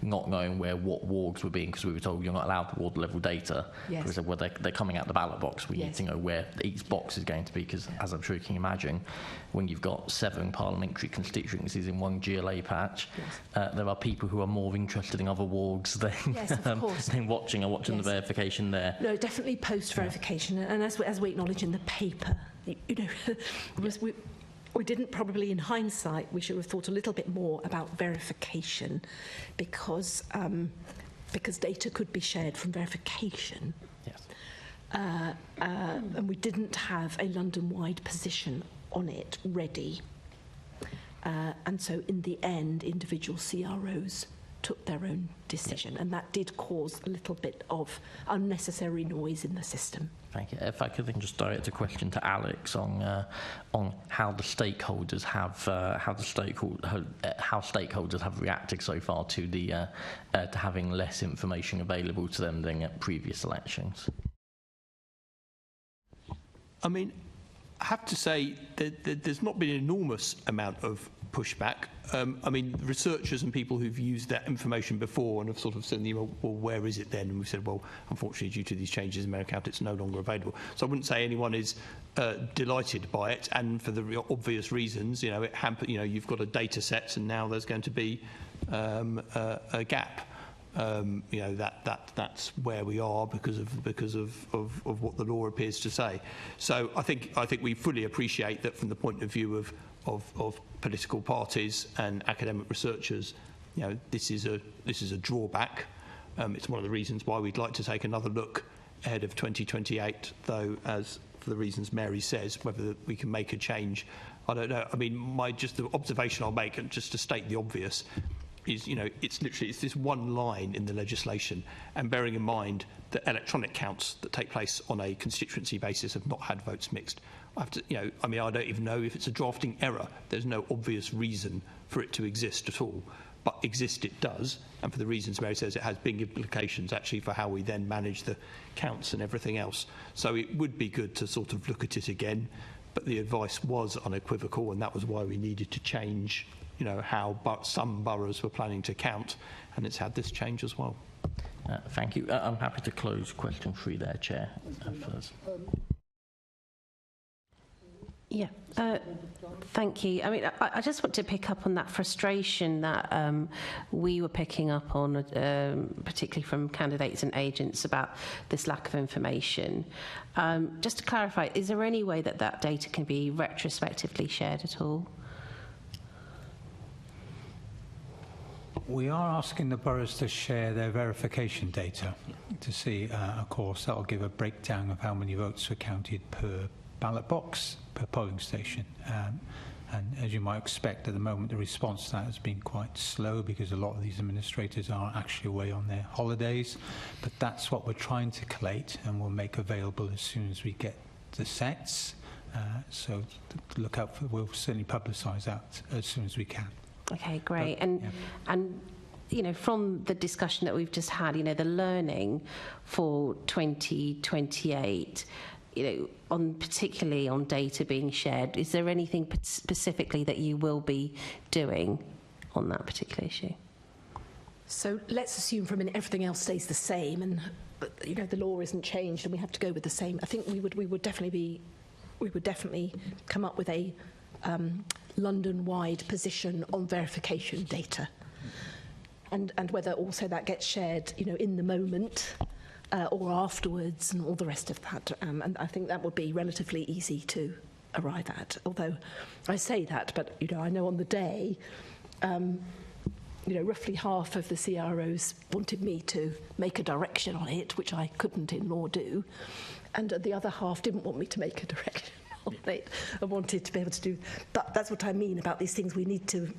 not knowing where what wards were being, because we were told you're not allowed to ward level data.
Yes.
We said, well, they're coming out the ballot box. We need to know where each box is going to be, because as I'm sure you can imagine, when you've got 7 parliamentary constituencies in one GLA patch, there are people who are more interested in other wards than, than watching the verification there.
No, definitely post-verification, and as we acknowledge in the paper, you know, we didn't probably, in hindsight, we should have thought a little bit more about verification, because data could be shared from verification.
Yes.
And we didn't have a London-wide position on it ready. And so in the end, individual CROs took their own decision, and that did cause a little bit of unnecessary noise in the system.
Thank you. If I could then just direct a question to Alex on how the stakeholders have reacted so far to the to having less information available to them than at previous elections.
I mean, I have to say that there's not been an enormous amount of pushback. I mean, researchers and people who've used that information before and have sort of said, well, where is it then? And we've said, well, unfortunately, due to these changes in American, it's no longer available. So I wouldn't say anyone is delighted by it, and for the obvious reasons, you know, you've got a data set, and now there's going to be a gap. You know, that's where we are because of what the law appears to say. So I think we fully appreciate that from the point of view of political parties and academic researchers, you know, this is a drawback. It's one of the reasons why we'd like to take another look ahead of 2028, though, as for the reasons Mary says, whether we can make a change, I don't know. I mean, the observation I'll make, and just to state the obvious, is, you know, it's this one line in the legislation, and bearing in mind that electronic counts that take place on a constituency basis have not had votes mixed. I don't even know if it's a drafting error. There's no obvious reason for it to exist at all, but exist it does, and for the reasons Mary says, it has big implications actually for how we then manage the counts and everything else. So it would be good to sort of look at it again, but the advice was unequivocal, and that was why we needed to change, you know, how some boroughs were planning to count, and it's had this change as well.
Thank you. I'm happy to close question 3 there, Chair. First.
Yeah, thank you. I mean, I just want to pick up on that frustration that we were picking up on, particularly from candidates and agents, about this lack of information. Just to clarify, is there any way that data can be retrospectively shared at all?
We are asking the boroughs to share their verification data to see, of course, that will give a breakdown of how many votes were counted per ballot box, per polling station. And as you might expect, at the moment, the response to that has been quite slow because a lot of these administrators are actually away on their holidays. But that's what we're trying to collate, and we'll make available as soon as we get the sets. So look out for, we'll certainly publicise that as soon as we can.
Okay, great. And you know, from the discussion that we've just had, you know, the learning for 2028, particularly on data being shared, is there anything specifically that you will be doing on that particular issue?
So let's assume for a minute everything else stays the same, and the law isn't changed, and we have to go with the same. I think we would definitely come up with a London-wide position on verification data, and whether also that gets shared, in the moment or afterwards, and all the rest of that. And I think that would be relatively easy to arrive at. Although I say that, but I know on the day. Roughly half of the CROs wanted me to make a direction on it, which I couldn't in law do, and the other half didn't want me to make a direction on it. I wanted to be able to do that. That's what I mean about these things. We need to.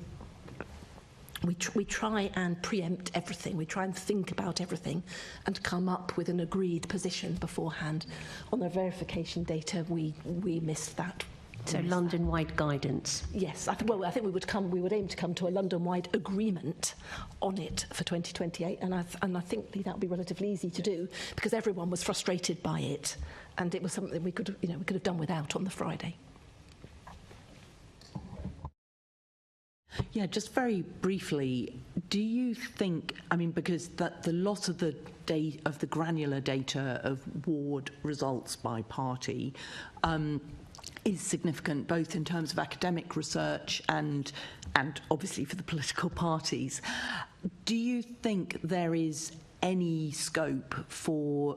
We try and preempt everything. We try and think about everything, and come up with an agreed position beforehand. On the verification data, we missed that.
So London-wide guidance.
Yes, I think we would aim to come to a London-wide agreement on it for 2028, and I think that would be relatively easy to do, because everyone was frustrated by it, and it was something we could have done without on the Friday.
Yeah, just very briefly, do you think, because the lot of the granular data of ward results by party is significant, both in terms of academic research and obviously for the political parties. Do you think there is any scope for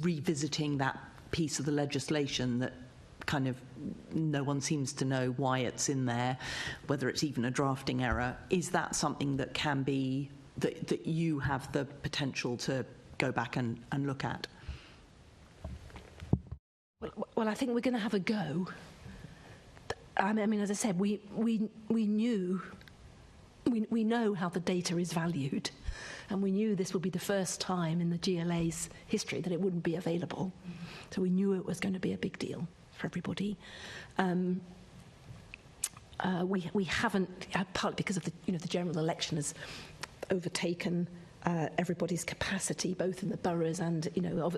revisiting that piece of the legislation that kind of no one seems to know why it's in there, whether it's even a drafting error? Is that something that can be, that you have the potential to go back and look at?
Well, I think we're going to have a go. As I said, we know how the data is valued, and we knew this would be the first time in the GLA's history that it wouldn't be available. So we knew it was going to be a big deal for everybody. We haven't, partly because of the general election has overtaken everybody's capacity, both in the boroughs and,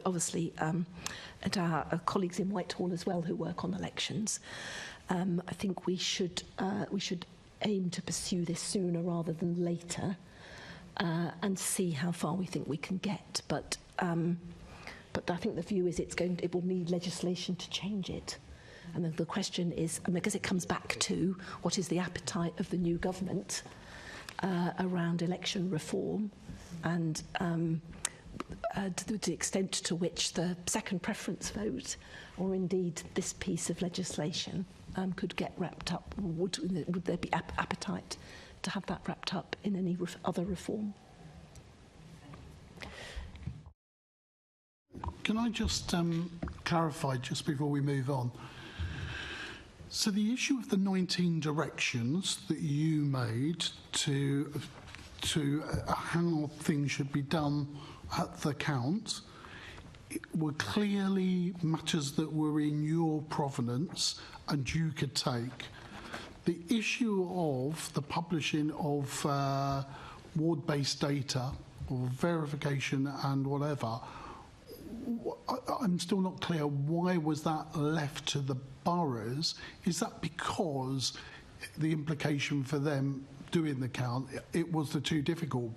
obviously at our colleagues in Whitehall as well who work on elections. I think we should aim to pursue this sooner rather than later, and see how far we think we can get. But I think the view is it will need legislation to change it. And the question is, because it comes back to what is the appetite of the new government around election reform, and to the extent to which the second preference vote, or indeed this piece of legislation, could get wrapped up. Would there be appetite to have that wrapped up in any other reform?
Can I just clarify just before we move on? So the issue of the 19 directions that you made to how things should be done at the count were clearly matters that were in your provenance and you could take. The issue of the publishing of ward-based data or verification and whatever, I'm still not clear, why was that left to the boroughs? Is that because the implication for them doing the count, it was the too difficult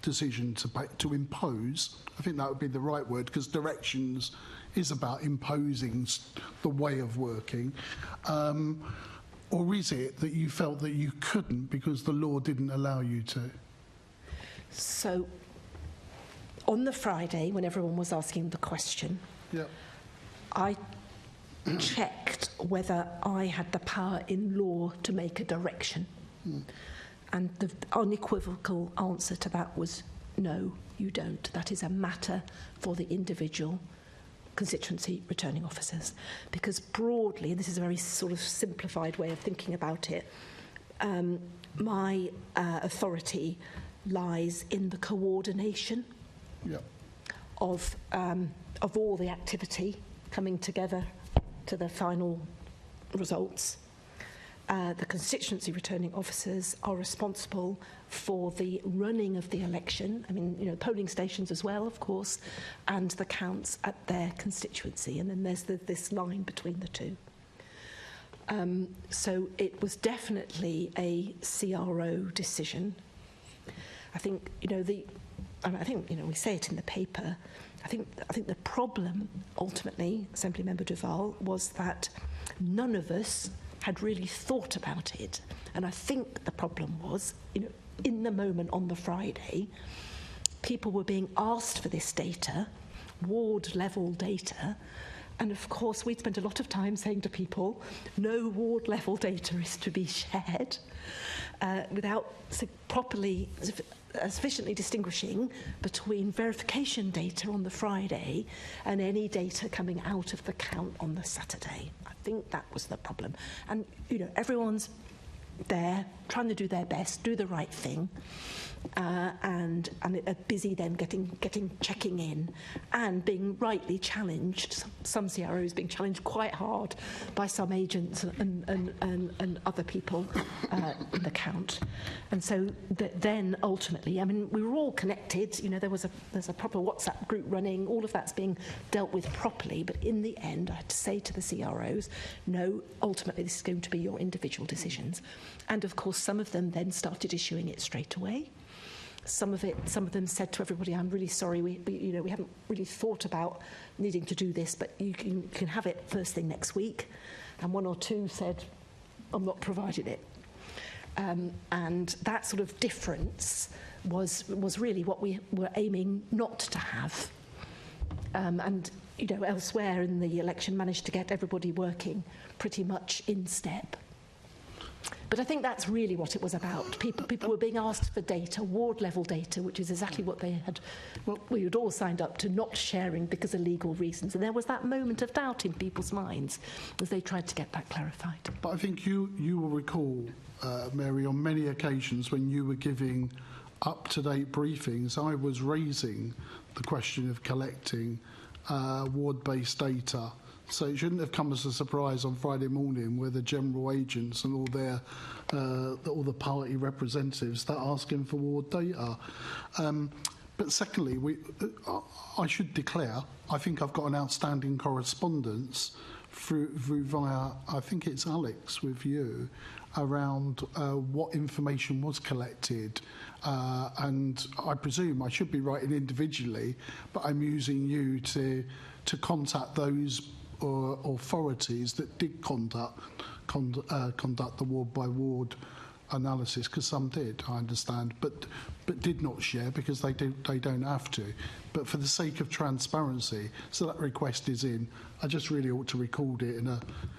decision to impose? I think that would be the right word, because directions is about imposing the way of working. Or is it that you felt that you couldn't because the law didn't allow you to?
So, on the Friday, when everyone was asking the question, I checked whether I had the power in law to make a direction. And the unequivocal answer to that was, no, you don't. That is a matter for the individual constituency returning officers. Because broadly, and this is a very sort of simplified way of thinking about it, my authority lies in the coordination of all the activity coming together to the final results. the constituency returning officers are responsible for the running of the election. I mean, polling stations as well, of course, and the counts at their constituency. And then there's this line between the two. So it was definitely a CRO decision. I think, we say it in the paper. I think the problem, ultimately, Assemblymember Duval, was that none of us had really thought about it. And I think the problem was, in the moment on the Friday, people were being asked for this data, ward-level data, and of course we'd spent a lot of time saying to people, no ward-level data is to be shared, without sufficiently distinguishing between verification data on the Friday and any data coming out of the count on the Saturday. I think that was the problem. And, everyone's there trying to do their best, do the right thing, and are busy then checking in and being rightly challenged. Some CROs being challenged quite hard by some agents and other people in the count. And so then ultimately, we were all connected. There's a proper WhatsApp group running. All of that's being dealt with properly. But in the end, I had to say to the CROs, no, ultimately this is going to be your individual decisions. And of course, some of them then started issuing it straight away. Some of them said to everybody, I'm really sorry, we haven't really thought about needing to do this, but you can have it first thing next week. And one or two said, I'm not providing it. And that sort of difference was really what we were aiming not to have. And elsewhere in the election managed to get everybody working pretty much in step. But I think that's really what it was about. People were being asked for data, ward-level data, which is exactly what we had all signed up to not sharing because of legal reasons. And there was that moment of doubt in people's minds as they tried to get that clarified.
But I think you will recall, Mary, on many occasions when you were giving up-to-date briefings, I was raising the question of collecting ward-based data. So it shouldn't have come as a surprise on Friday morning where the general agents and all the party representatives start asking for ward data. But secondly, I should declare, I think I've got an outstanding correspondence through via, I think it's Alex with you, around what information was collected. And I presume I should be writing individually, but I'm using you to contact those authorities that did conduct the ward by ward analysis, because some did, I understand, but did not share because they don't have to. But for the sake of transparency, so that request is in. I just really ought to record it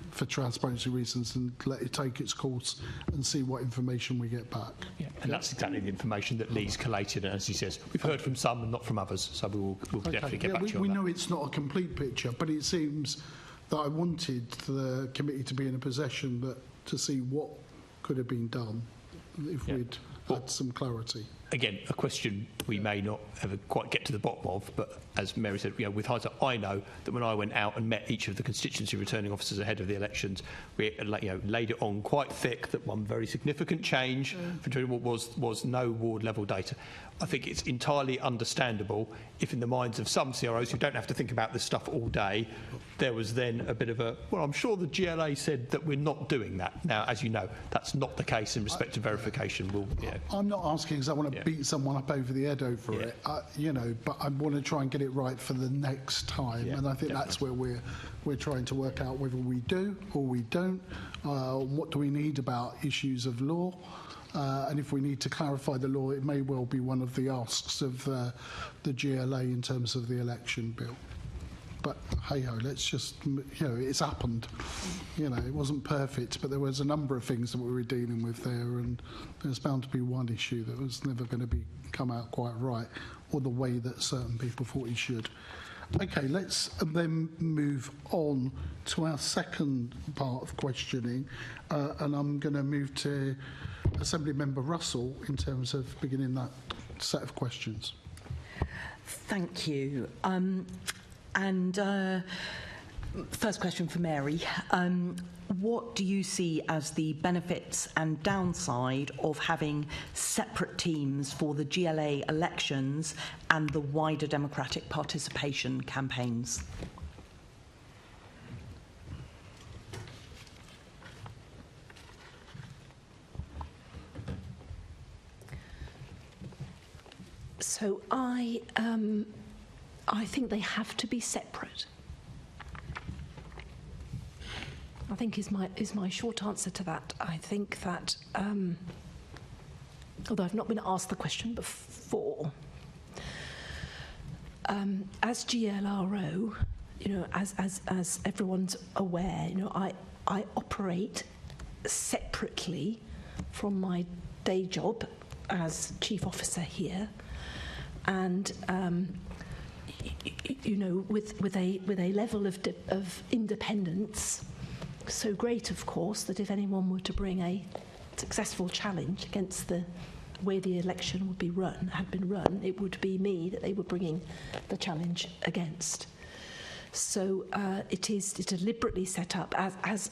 for transparency reasons and let it take its course and see what information we get back.
Yeah, and that's exactly the information that Lee's collated. And as he says, we've heard from some and not from others, so we'll definitely get back to you on
we
that.
know it's not a complete picture, but it seems that I wanted the committee to be in a position to see what could have been done if we'd had some clarity.
Again, a question we may not ever quite get to the bottom of, but as Mary said, with hindsight, I know that when I went out and met each of the constituency returning officers ahead of the elections, we laid it on quite thick that one very significant change for was no ward level data. I think it's entirely understandable if in the minds of some CROs who don't have to think about this stuff all day, there was then a bit of I'm sure the GLA said that we're not doing that. Now, as you know, that's not the case in respect to verification.
I'm not asking because I want to beat someone up over the head over it, but I want to try and get it right for the next time, and I think that's where we're trying to work out whether we do or we don't. What do we need about issues of law? And if we need to clarify the law, it may well be one of the asks of the GLA in terms of the election bill. But hey-ho, let's just, it's happened. It wasn't perfect, but there was a number of things that we were dealing with there, and there's bound to be one issue that was never going to come out quite right, or the way that certain people thought it should. Okay, let's then move on to our second part of questioning, and I'm going to move to Assemblymember Russell in terms of beginning that set of questions.
Thank you. First question for Mary. What do you see as the benefits and downside of having separate teams for the GLA elections and the wider democratic participation campaigns?
So I think they have to be separate. I think is my short answer to that. I think that, although I've not been asked the question before, as GLRO, as everyone's aware, I operate separately from my day job as chief officer here, and with a level of independence so great, of course, that if anyone were to bring a successful challenge against the way the election had been run, it would be me that they were bringing the challenge against. So it is deliberately set up as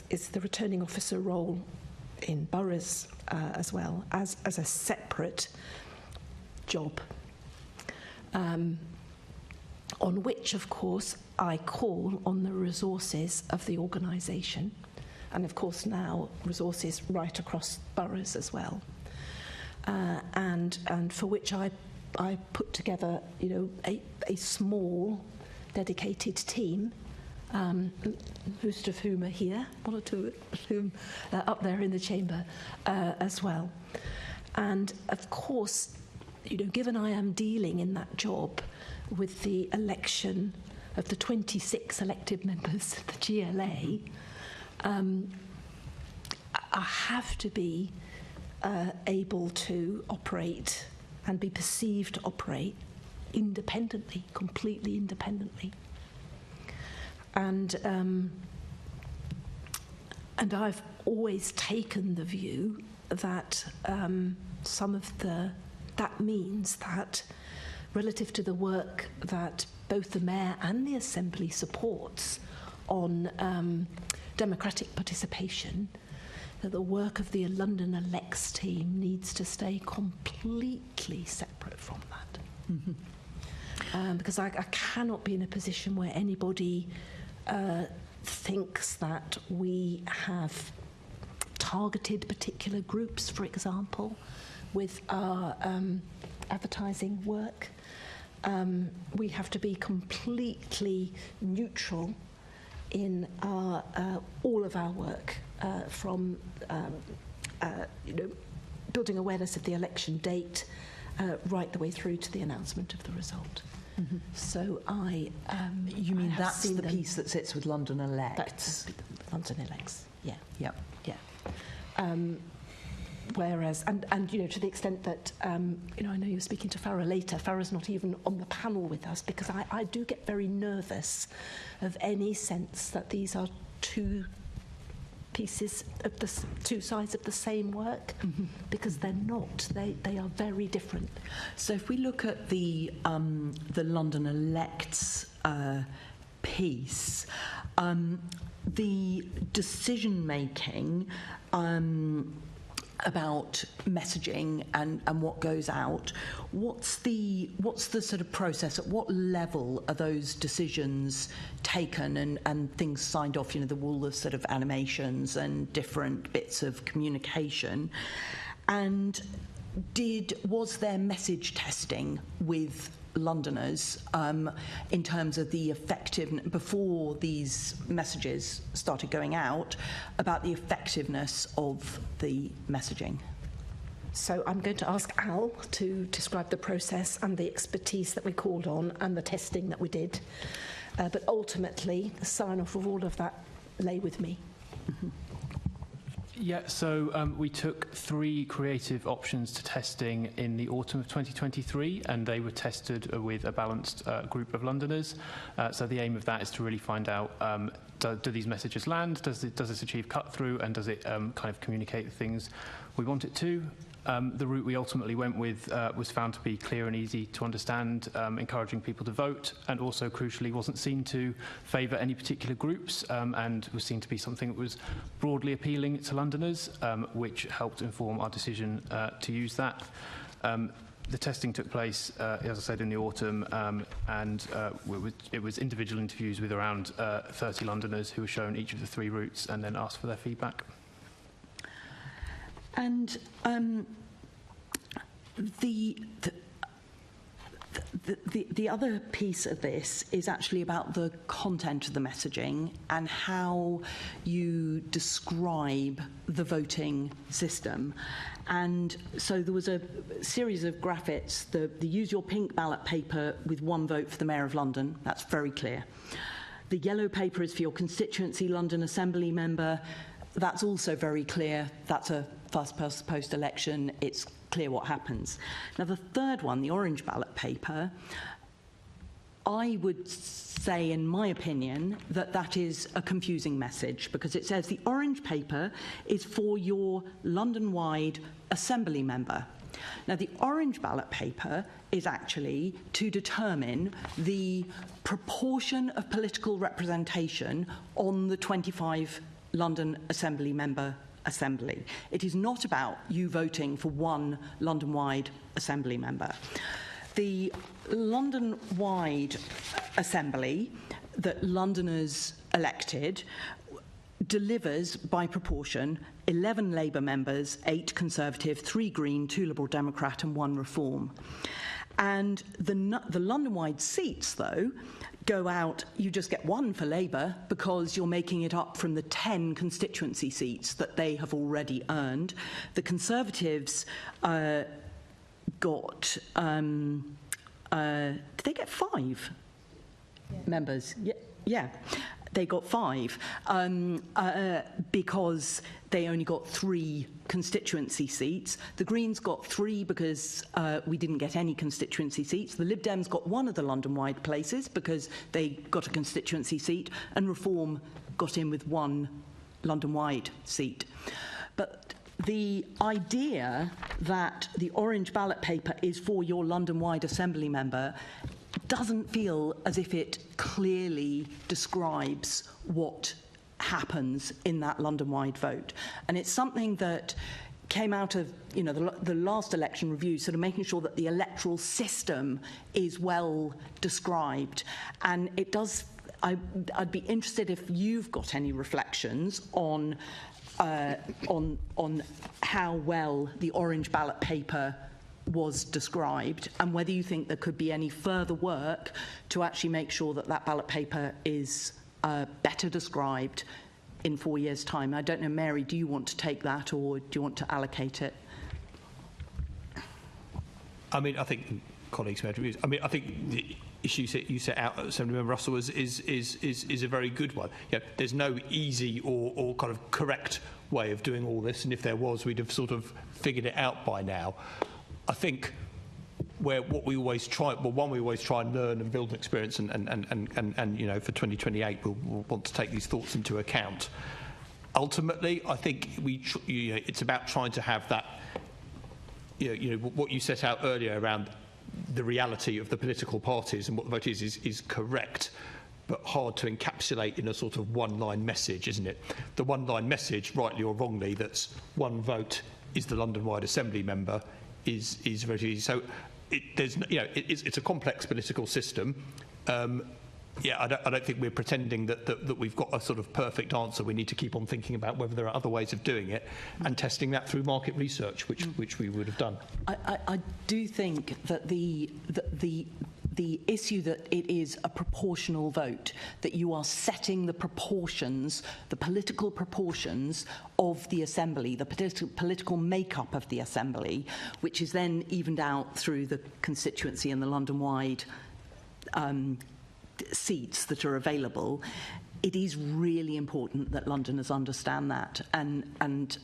is the returning officer role in boroughs as well as a separate job. On which, of course, I call on the resources of the organisation, and of course now resources right across boroughs as well, and for which I put together, a small dedicated team, most of whom are here, one or two of whom are up there in the chamber as well, and of course, given I am dealing in that job with the election of the 26 elected members of the GLA, I have to be able to operate and be perceived to operate independently, completely independently. And I've always taken the view that that means that relative to the work that both the Mayor and the Assembly supports on democratic participation, that the work of the London Elects team needs to stay completely separate from that. Mm-hmm. Because I cannot be in a position where anybody thinks that we have targeted particular groups, for example, with our advertising work. We have to be completely neutral in all of our work, from building awareness of the election date right the way through to the announcement of the result. Mm-hmm. So
you mean that's the piece that sits with London Elects?
London Elects, yeah.
Yep.
Yeah. Whereas, and to the extent that, I know you're speaking to Farah later, Farah's not even on the panel with us, because I do get very nervous of any sense that these are two pieces of the two sides of the same work, mm-hmm. because they're not. They are very different.
So if we look at the London Elects piece, the decision making about messaging and what goes out, what's the sort of process? At what level are those decisions taken and things signed off? The wall of sort of animations and different bits of communication. And was there message testing with Londoners in terms of the effectiveness, before these messages started going out, about the effectiveness of the messaging?
So I'm going to ask Al to describe the process and the expertise that we called on and the testing that we did. But ultimately, the sign-off of all of that lay with me. Mm-hmm.
Yeah, so we took 3 creative options to testing in the autumn of 2023, and they were tested with a balanced group of Londoners. So the aim of that is to really find out, do these messages land, does this achieve cut-through, and does it kind of communicate the things we want it to? The route we ultimately went with was found to be clear and easy to understand, encouraging people to vote, and also crucially wasn't seen to favour any particular groups, and was seen to be something that was broadly appealing to Londoners, which helped inform our decision to use that. The testing took place, as I said, in the autumn, and it was individual interviews with around 30 Londoners who were shown each of the 3 routes and then asked for their feedback.
And the other piece of this is actually about the content of the messaging and how you describe the voting system. And so there was a series of graphics. The use your pink ballot paper with 1 vote for the Mayor of London. That's very clear. The yellow paper is for your constituency London Assembly member. That's also very clear. That's a first past post election. It's clear what happens. Now, the third one, the orange ballot paper, I would say, in my opinion, that is a confusing message, because it says the orange paper is for your London-wide assembly member. Now, the orange ballot paper is actually to determine the proportion of political representation on the 25 London Assembly member assembly. It is not about you voting for 1 London-wide assembly member. The London-wide assembly that Londoners elected delivers, by proportion, 11 Labour members, 8 Conservative, 3 Green, 2 Liberal Democrat and 1 Reform. And the London-wide seats, though, go out, you just get 1 for Labour because you're making it up from the 10 constituency seats that they have already earned. The Conservatives got, did they get 5 members? Yeah. They got 5 because they only got 3 constituency seats. The Greens got 3 because we didn't get any constituency seats. The Lib Dems got 1 of the London-wide places because they got a constituency seat, and Reform got in with 1 London-wide seat. But the idea that the orange ballot paper is for your London-wide assembly member doesn't feel as if it clearly describes what happens in that London-wide vote. And it's something that came out of, the last election review, sort of making sure that the electoral system is well described. And it does, I'd be interested if you've got any reflections on how well the orange ballot paper was described, and whether you think there could be any further work to actually make sure that that ballot paper is better described in 4 years' time. I don't know, Mary, do you want to take that, or do you want to allocate it?
I mean, I think colleagues may have views. I mean, I think the issue you set out, Assemblymember Russell, is a very good one. There's no easy or kind of correct way of doing all this, and if there was, we'd have sort of figured it out by now. I think what we always try, we always try and learn and build an experience, and for 2028 we'll want to take these thoughts into account. Ultimately, I think it's about trying to have that, what you set out earlier around the reality of the political parties and what the vote is correct, but hard to encapsulate in a sort of one-line message, isn't it? The one-line message, rightly or wrongly, that's 1 vote is the London-wide assembly member is very easy. So it's a complex political system. I don't think we're pretending that we've got a sort of perfect answer. We need to keep on thinking about whether there are other ways of doing it and testing that through market research, which we would have done.
I do think that the issue that it is a proportional vote, that you are setting the proportions, the political proportions of the Assembly, the political makeup of the Assembly, which is then evened out through the constituency and the London-wide seats that are available. It is really important that Londoners understand that, and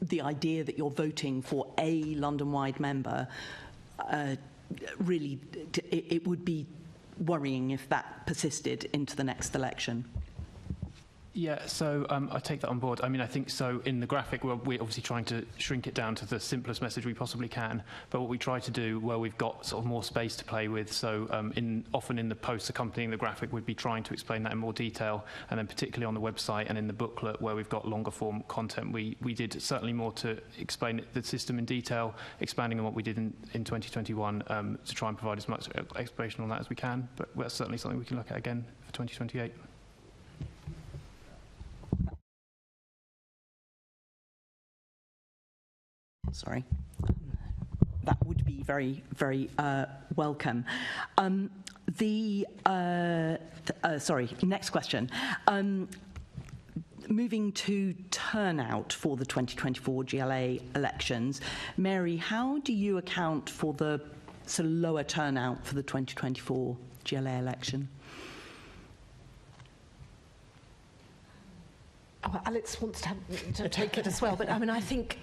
the idea that you're voting for a London-wide member, really, it would be worrying if that persisted into the next election.
Yeah, so I take that on board. I mean, I think so in the graphic, we're obviously trying to shrink it down to the simplest message we possibly can. But what we try to do, where we've got sort of more space to play with, so often in the posts accompanying the graphic, we'd be trying to explain that in more detail. And then particularly on the website and in the booklet, where we've got longer form content, we did certainly more to explain the system in detail, expanding on what we did in 2021 to try and provide as much explanation on that as we can. But that's certainly something we can look at again for 2028.
Sorry. That would be very, very welcome. Sorry, next question. Moving to turnout for the 2024 GLA elections, Mary, how do you account for the sort of lower turnout for the 2024 GLA election?
Oh, Alex wants to take it as well, but I mean, I think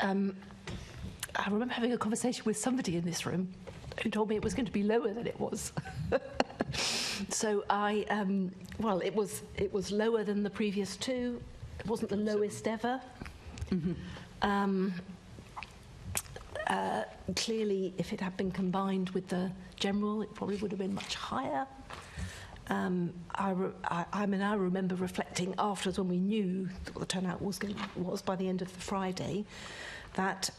I remember having a conversation with somebody in this room who told me it was going to be lower than it was. So well, it was lower than the previous two. It wasn't the lowest ever. Mm-hmm. Clearly, if it had been combined with the general, it probably would have been much higher. I mean, I remember reflecting afterwards when we knew what the turnout was by the end of the Friday, that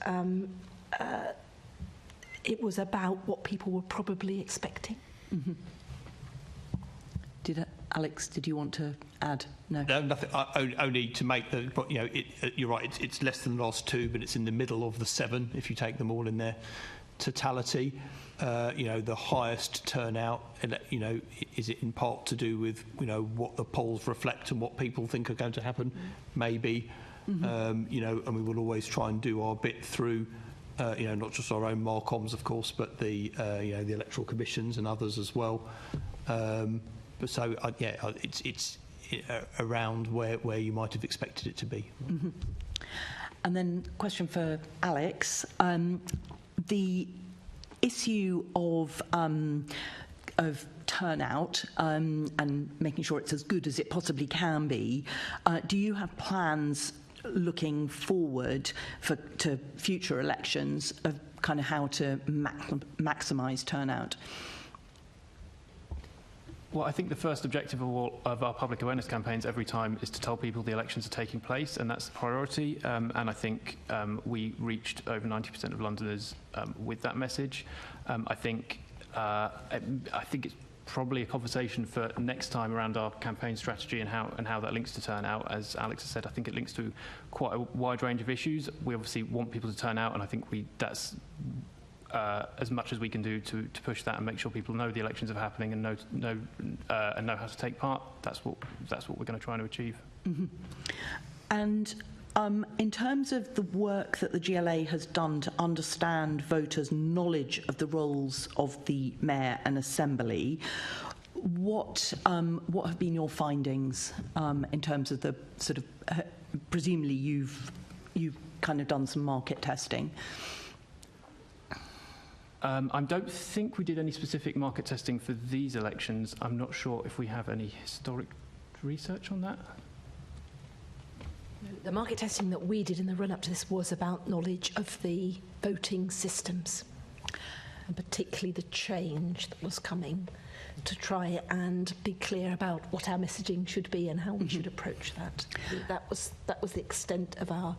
it was about what people were probably expecting.
Mm-hmm. Alex, did you want to add? No,
nothing. Only to make the. But you know, you're right. It's less than the last two, but it's in the middle of the 7 if you take them all in their totality. You know, the highest turnout. You know, is it in part to do with what the polls reflect and what people think are going to happen? Maybe. Mm-hmm. You know, and we will always try and do our bit through. Not just our own Marcoms, of course, but the the electoral commissions and others as well. But so it's around where you might have expected it to be.
Mm-hmm. And then question for Alex: the issue of turnout and making sure it's as good as it possibly can be. Do you have plans looking forward to future elections of kind of how to maximise turnout?
Well, I think the first objective of our public awareness campaigns every time is to tell people the elections are taking place, and that's the priority. And I think we reached over 90% of Londoners with that message. I think it's probably a conversation for next time around our campaign strategy and how that links to turnout. As Alex has said, I think it links to quite a wide range of issues. We obviously want people to turn out, and I think that's as much as we can do to push that and make sure people know the elections are happening and know how to take part. That's what we're going to try to achieve.
Mm-hmm. And in terms of the work that the GLA has done to understand voters' knowledge of the roles of the Mayor and Assembly, what have been your findings in terms of the sort of presumably you've kind of done some market testing?
I don't think we did any specific market testing for these elections. I'm not sure if we have any historic research on that.
The market testing that we did in the run-up to this was about knowledge of the voting systems, and particularly the change that was coming, to try and be clear about what our messaging should be and how we should approach that. That was the extent of our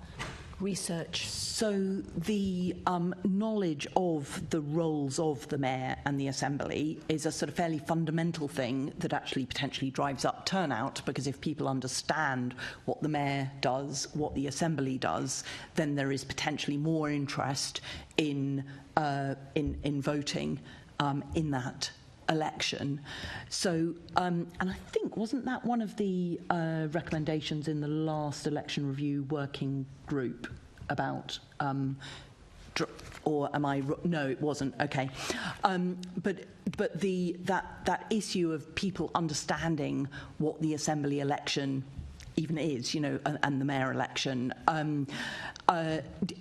research.
So the knowledge of the roles of the Mayor and the Assembly is a sort of fairly fundamental thing that actually potentially drives up turnout, because if people understand what the Mayor does, what the Assembly does, then there is potentially more interest in voting in that election. So, and I think, wasn't that one of the recommendations in the last election review working group about, or am I, no, it wasn't, okay. But that issue of people understanding what the Assembly election even is, and the Mayor election,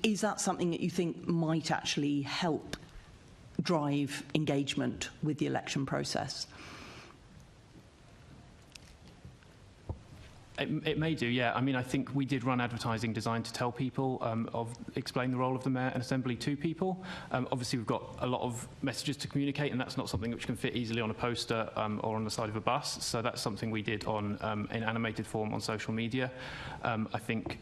is that something that you think might actually help drive engagement with the election process?
It may do, yeah. I mean, I think we did run advertising designed to tell people, explain the role of the Mayor and Assembly to people. Obviously, we've got a lot of messages to communicate, and that's not something which can fit easily on a poster or on the side of a bus. So that's something we did in animated form on social media. I think,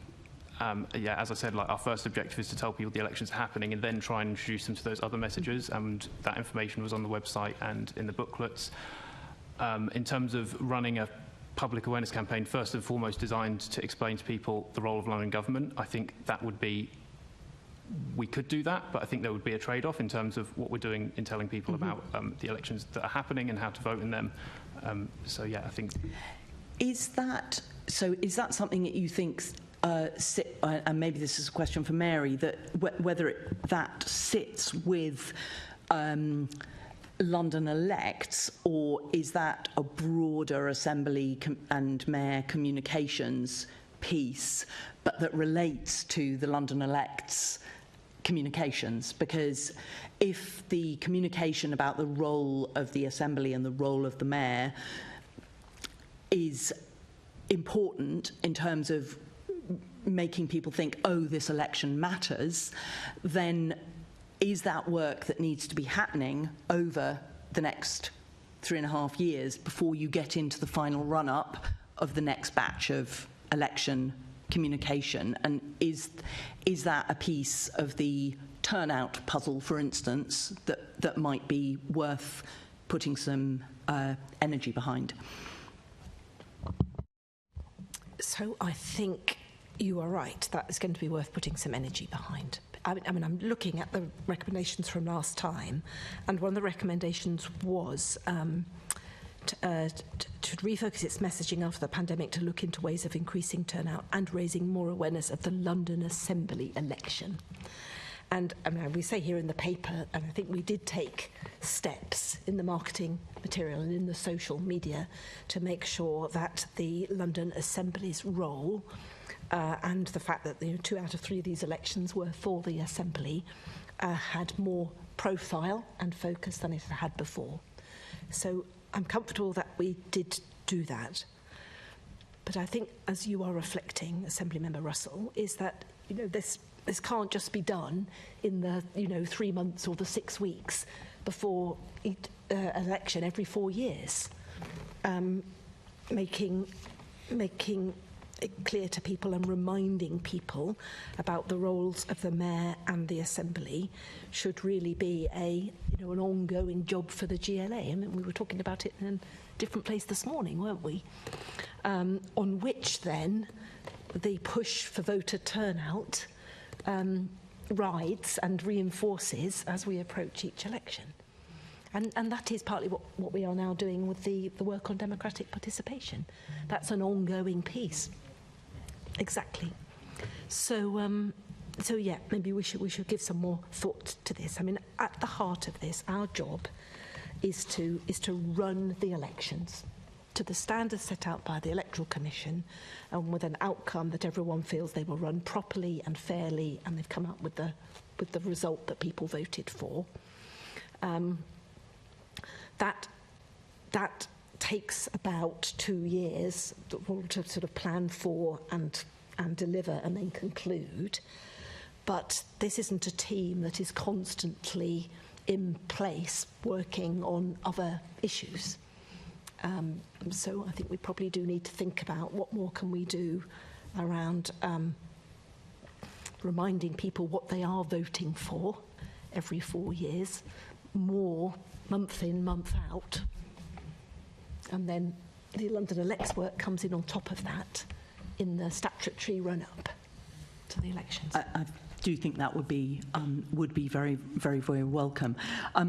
as I said, like, our first objective is to tell people the elections are happening and then try and introduce them to those other messages, and that information was on the website and in the booklets. In terms of running a public awareness campaign, first and foremost designed to explain to people the role of London government, I think that would be, we could do that, but I think there would be a trade-off in terms of what we're doing in telling people about the elections that are happening and how to vote in them. So yeah, I think. Is that
something that you think, and maybe this is a question for Mary, that whether that sits with London elects, or is that a broader Assembly and Mayor communications piece, but that relates to the London elects communications? Because if the communication about the role of the Assembly and the role of the Mayor is important in terms of making people think, oh, this election matters, then is that work that needs to be happening over the next 3.5 years before you get into the final run-up of the next batch of election communication? And is that a piece of the turnout puzzle, for instance, that might be worth putting some energy behind?
So I think you are right. That is going to be worth putting some energy behind. I mean, I'm looking at the recommendations from last time, and one of the recommendations was to refocus its messaging after the pandemic to look into ways of increasing turnout and raising more awareness of the London Assembly election. And I mean, we say here in the paper, and I think we did take steps in the marketing material and in the social media to make sure that the London Assembly's role and the fact that 2 out of 3 of these elections were for the Assembly had more profile and focus than it had before. So I'm comfortable that we did do that. But I think, as you are reflecting, Assemblymember Russell, is that this can't just be done in the 3 months or the 6 weeks before election every 4 years. Making it clear to people and reminding people about the roles of the Mayor and the Assembly should really be an ongoing job for the GLA. I mean, we were talking about it in a different place this morning, weren't we? On which then the push for voter turnout rides and reinforces as we approach each election. And that is partly what we are now doing with the work on democratic participation. That's an ongoing piece. Exactly. So yeah, maybe we should give some more thought to this. I mean, at the heart of this, our job is to run the elections to the standards set out by the Electoral Commission, and with an outcome that everyone feels they will run properly and fairly, and they've come up with the result that people voted for. That takes about 2 years to sort of plan for and deliver and then conclude. But this isn't a team that is constantly in place working on other issues. So I think we probably do need to think about what more can we do around reminding people what they are voting for every 4 years, more month in, month out. And then the London Elects work comes in on top of that in the statutory run-up to the elections.
I do think that would be very, very, very welcome.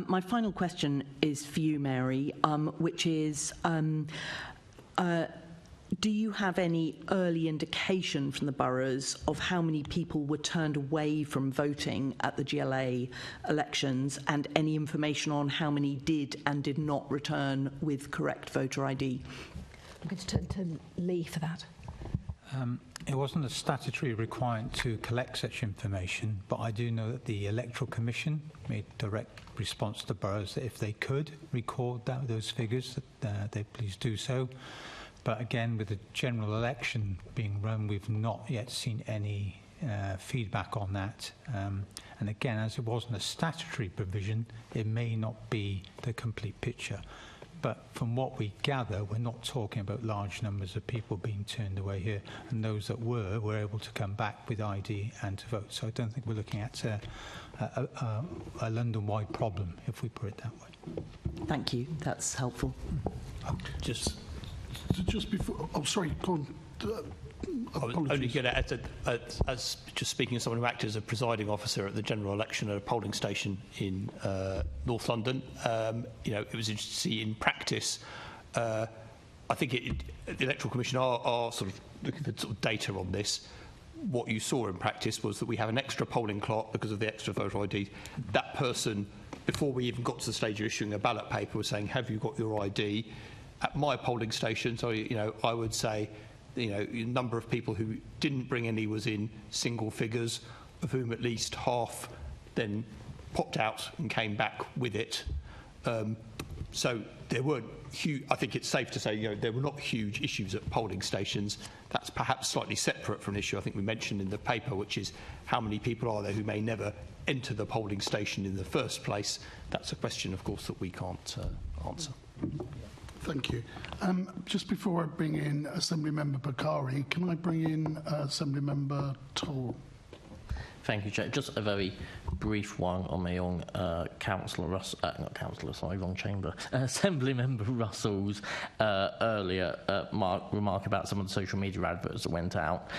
My final question is for you, Mary, which is, do you have any early indication from the boroughs of how many people were turned away from voting at the GLA elections, and any information on how many did and did not return with correct voter ID?
I'm going to turn to Lee for that.
It wasn't a statutory requirement to collect such information, but I do know that the Electoral Commission made direct response to boroughs that if they could record those figures, that they please do so. But again, with the general election being run, we've not yet seen any feedback on that. And again, as it wasn't a statutory provision, it may not be the complete picture. But from what we gather, we're not talking about large numbers of people being turned away here. And those that were able to come back with ID and to vote. So I don't think we're looking at a London-wide problem, if we put it that way.
Thank you. That's helpful.
Just before... Oh, sorry, go on.
I was only going to add, as just speaking as someone who acted as a presiding officer at the general election at a polling station in North London, it was interesting to see in practice. I think the Electoral Commission are sort of looking for sort of data on this. What you saw in practice was that we have an extra polling clerk because of the extra voter ID. That person, before we even got to the stage of issuing a ballot paper, was saying, "Have you got your ID?" At my polling station, so I would say, the number of people who didn't bring any was in single figures, of whom at least half then popped out and came back with it. So there weren't huge. I think it's safe to say, there were not huge issues at polling stations. That's perhaps slightly separate from an issue I think we mentioned in the paper, which is how many people are there who may never enter the polling station in the first place. That's a question, of course, that we can't answer.
Thank you. Just before I bring in Assemblymember Bakari, can I bring in Assemblymember Toll?
Thank you, Chair. Just a very brief one on my own. Councillor Russell, not Councillor, sorry, wrong chamber. Assemblymember Russell's earlier remark about some of the social media adverts that went out.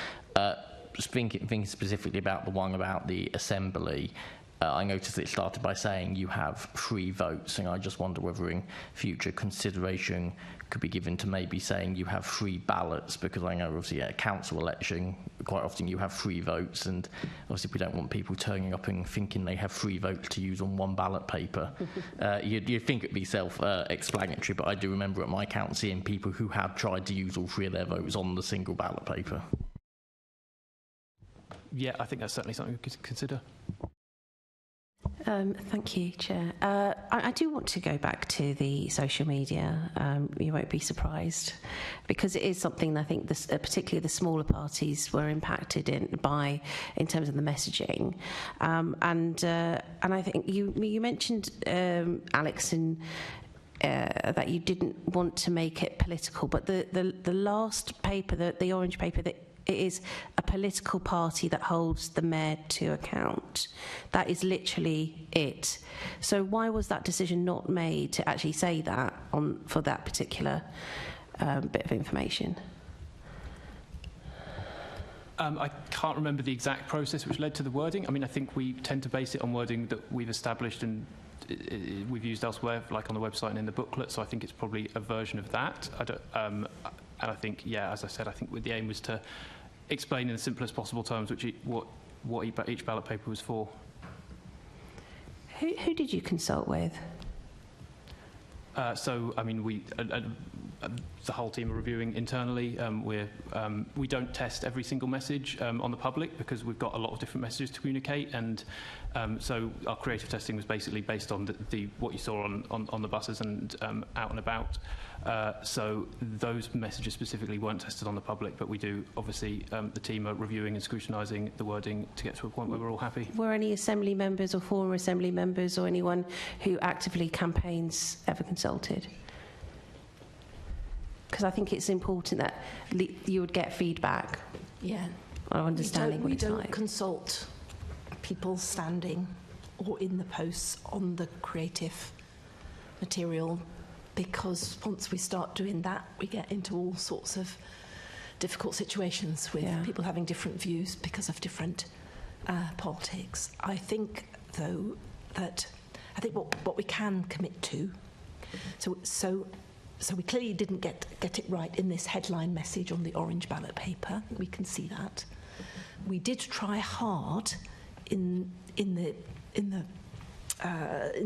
Just thinking specifically about the one about the Assembly. I noticed it started by saying you have 3 votes, and I just wonder whether in future consideration could be given to maybe saying you have 3 ballots, because I know obviously at a council election quite often you have 3 votes, and obviously we don't want people turning up and thinking they have 3 votes to use on one ballot paper. You'd think it'd be self-explanatory, but I do remember at my count seeing people who have tried to use all 3 of their votes on the single ballot paper.
Yeah, I think that's certainly something we could consider.
Thank you, Chair. I do want to go back to the social media. You won't be surprised, because it is something I think particularly the smaller parties were impacted in terms of the messaging. And I think you mentioned, Alex, that you didn't want to make it political, but the last paper, the orange paper, that it is a political party that holds the mayor to account. That is literally it. So why was that decision not made to actually say that for that particular bit of information?
I can't remember the exact process which led to the wording. I mean, I think we tend to base it on wording that we've established and we've used elsewhere, like on the website and in the booklet, so I think it's probably a version of that. And I think, as I said, I think the aim was to explain in the simplest possible terms what each ballot paper was for.
Who did you consult with?
So, I mean, the whole team are reviewing internally. We don't test every single message on the public because we've got a lot of different messages to communicate, and so our creative testing was basically based on what you saw on the buses and out and about. So those messages specifically weren't tested on the public, but we do, obviously, the team are reviewing and scrutinising the wording to get to a point where we're all happy.
Were any Assembly members or former Assembly members or anyone who actively campaigns ever consulted? Because I think it's important that you would get feedback.
Yeah.
On understanding what it's like.
We don't consult people standing or in the posts on the creative material, because once we start doing that, we get into all sorts of difficult situations with people having different views because of different politics. I think, though, that what we can commit to, so we clearly didn't get it right in this headline message on the orange ballot paper. We can see that. We did try hard in the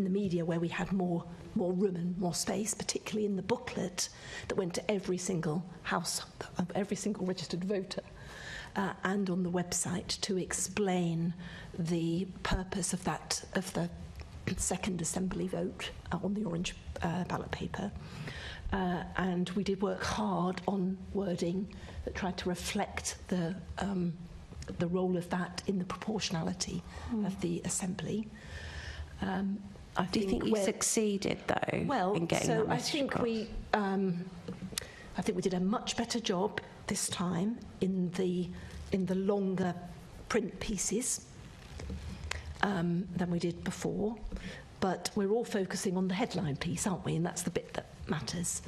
media where we had more room and more space, particularly in the booklet that went to every single house, every single registered voter, and on the website, to explain the purpose of the second Assembly vote on the orange ballot paper. and we did work hard on wording that tried to reflect the role of that in the proportionality of the Assembly.
Do you think you succeeded, though, in getting that message across?
I think we did a much better job this time in the longer print pieces than we did before. But we're all focusing on the headline piece, aren't we? And that's the bit that matters.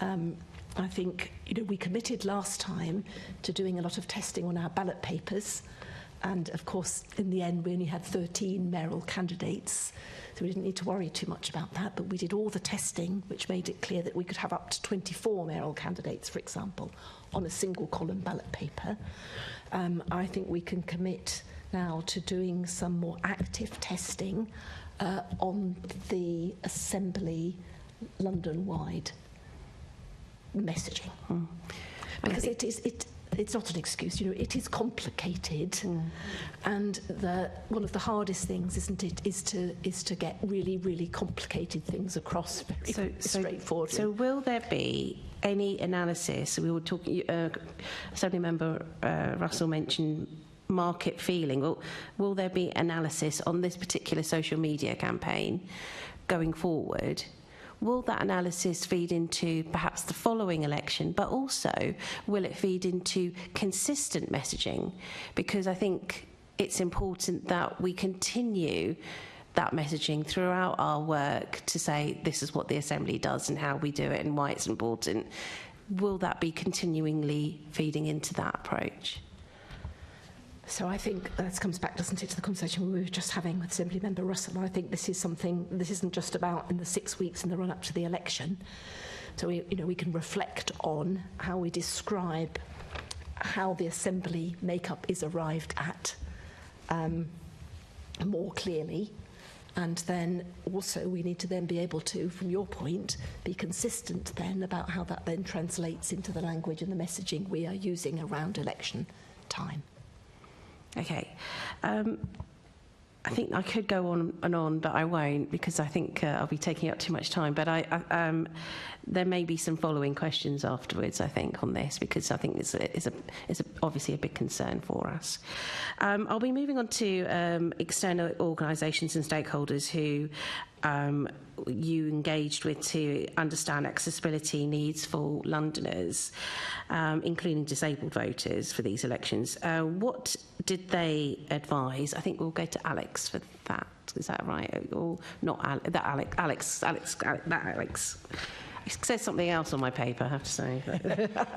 I think we committed last time to doing a lot of testing on our ballot papers. And, of course, in the end, we only had 13 mayoral candidates, so we didn't need to worry too much about that. But we did all the testing, which made it clear that we could have up to 24 mayoral candidates, for example, on a single-column ballot paper. I think we can commit now to doing some more active testing on the Assembly London-wide messaging. Because it's not an excuse, it is complicated, and one of the hardest things, isn't it, is to get really, really complicated things across very straightforwardly.
So will there be any analysis? We were talking, Assembly Member Russell mentioned market feeling. Will there be analysis on this particular social media campaign going forward? Will that analysis feed into perhaps the following election, but also will it feed into consistent messaging? Because I think it's important that we continue that messaging throughout our work to say this is what the Assembly does and how we do it and why it's important. Will that be continually feeding into that approach?
So I think that comes back, doesn't it, to the conversation we were just having with Assembly Member Russell. I think this isn't just about in the 6 weeks in the run-up to the election. So we can reflect on how we describe how the Assembly makeup is arrived at more clearly. And then also we need to then be able to, from your point, be consistent then about how that then translates into the language and the messaging we are using around election time.
Okay. I think I could go on and on, but I won't because I think I'll be taking up too much time. But there may be some following questions afterwards, I think, on this because I think it's obviously a big concern for us. I'll be moving on to external organisations and stakeholders who you engaged with to understand accessibility needs for Londoners, including disabled voters for these elections. What did they advise? I think we'll go to Alex for that. Is that right? Or not Alex? Alex. It says something else on my paper, I have to say.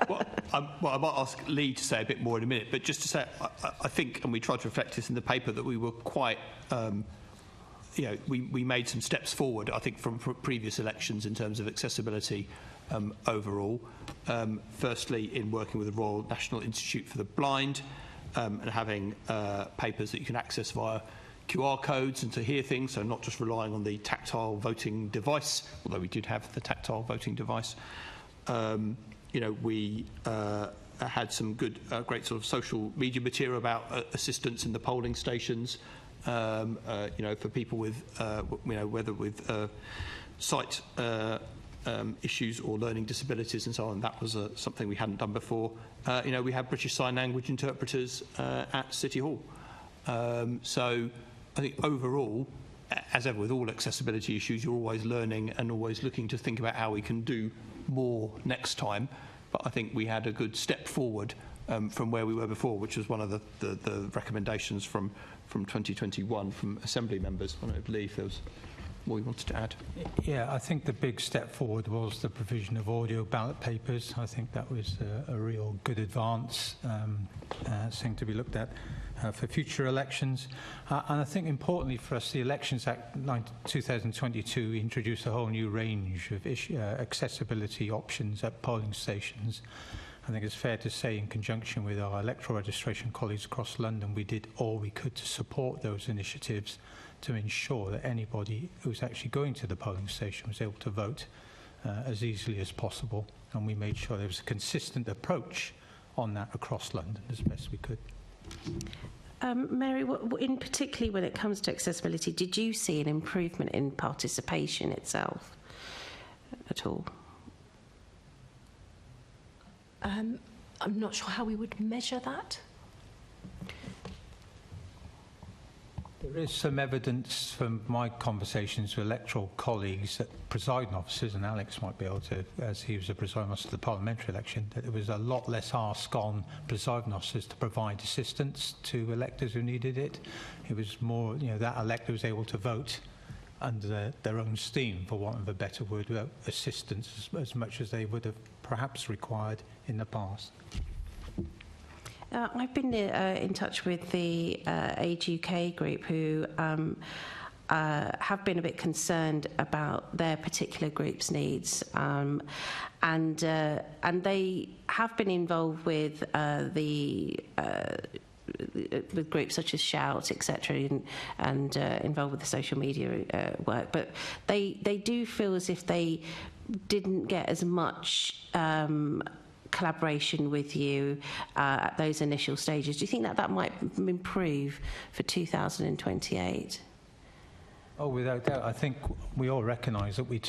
Well, I might ask Lee to say a bit more in a minute, but just to say, I think, and we tried to reflect this in the paper, that we were quite... we made some steps forward, I think, from previous elections in terms of accessibility overall. Firstly, in working with the Royal National Institute for the Blind and having papers that you can access via QR codes and to hear things, so not just relying on the tactile voting device, although we did have the tactile voting device. We had some great sort of social media material about assistance in the polling stations. For people with, whether with sight issues or learning disabilities and so on. That was something we hadn't done before. We had British Sign Language interpreters at City Hall. So I think overall, as ever with all accessibility issues, you're always learning and always looking to think about how we can do more next time. But I think we had a good step forward from where we were before, which was one of the recommendations from 2021 from Assembly members. I don't believe there was more you wanted to add.
Yeah, I think the big step forward was the provision of audio ballot papers. I think that was a real good advance thing to be looked at for future elections. And I think importantly for us, the Elections Act 2022 introduced a whole new range of accessibility options at polling stations. I think it's fair to say, in conjunction with our electoral registration colleagues across London, we did all we could to support those initiatives to ensure that anybody who's actually going to the polling station was able to vote as easily as possible. And we made sure there was a consistent approach on that across London as best we could.
Mary, in particularly when it comes to accessibility, did you see an improvement in participation itself at all?
I'm not sure how we would measure that.
There is some evidence from my conversations with electoral colleagues that presiding officers, and Alex might be able to, as he was a presiding officer of the parliamentary election, that there was a lot less ask on presiding officers to provide assistance to electors who needed it. It was more, that elector was able to vote under their own steam, for want of a better word, without assistance as much as they would have perhaps required in the past.
I've been in touch with the Age UK group, who have been a bit concerned about their particular group's needs, and they have been involved with with groups such as Shout, etc., and involved with the social media work. But they do feel as if they didn't get as much collaboration with you at those initial stages. Do you think that might improve for 2028?
Oh, without doubt. I think we all recognise that we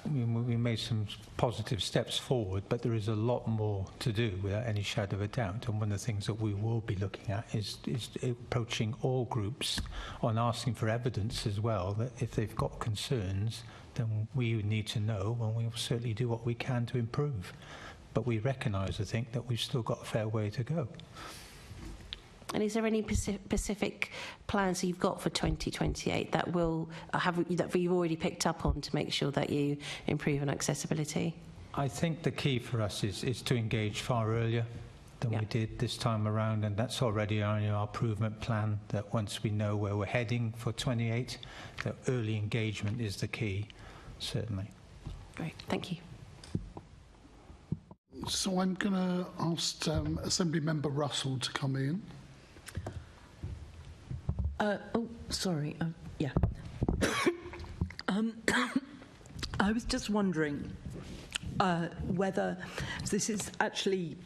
made some positive steps forward, but there is a lot more to do, without any shadow of a doubt. And one of the things that we will be looking at is approaching all groups on asking for evidence as well, that if they've got concerns, then we need to know, and we will certainly do what we can to improve. But we recognise, I think, that we've still got a fair way to go.
And is there any specific plans you've got for 2028 that you've already picked up on to make sure that you improve on accessibility?
I think the key for us is to engage far earlier than we did this time around, and that's already on our improvement plan, that once we know where we're heading for 28, that early engagement is the key, certainly.
Great, thank you.
So I'm going to ask Assembly Member Russell to come in.
Sorry. Yeah. I was just wondering whether this is actually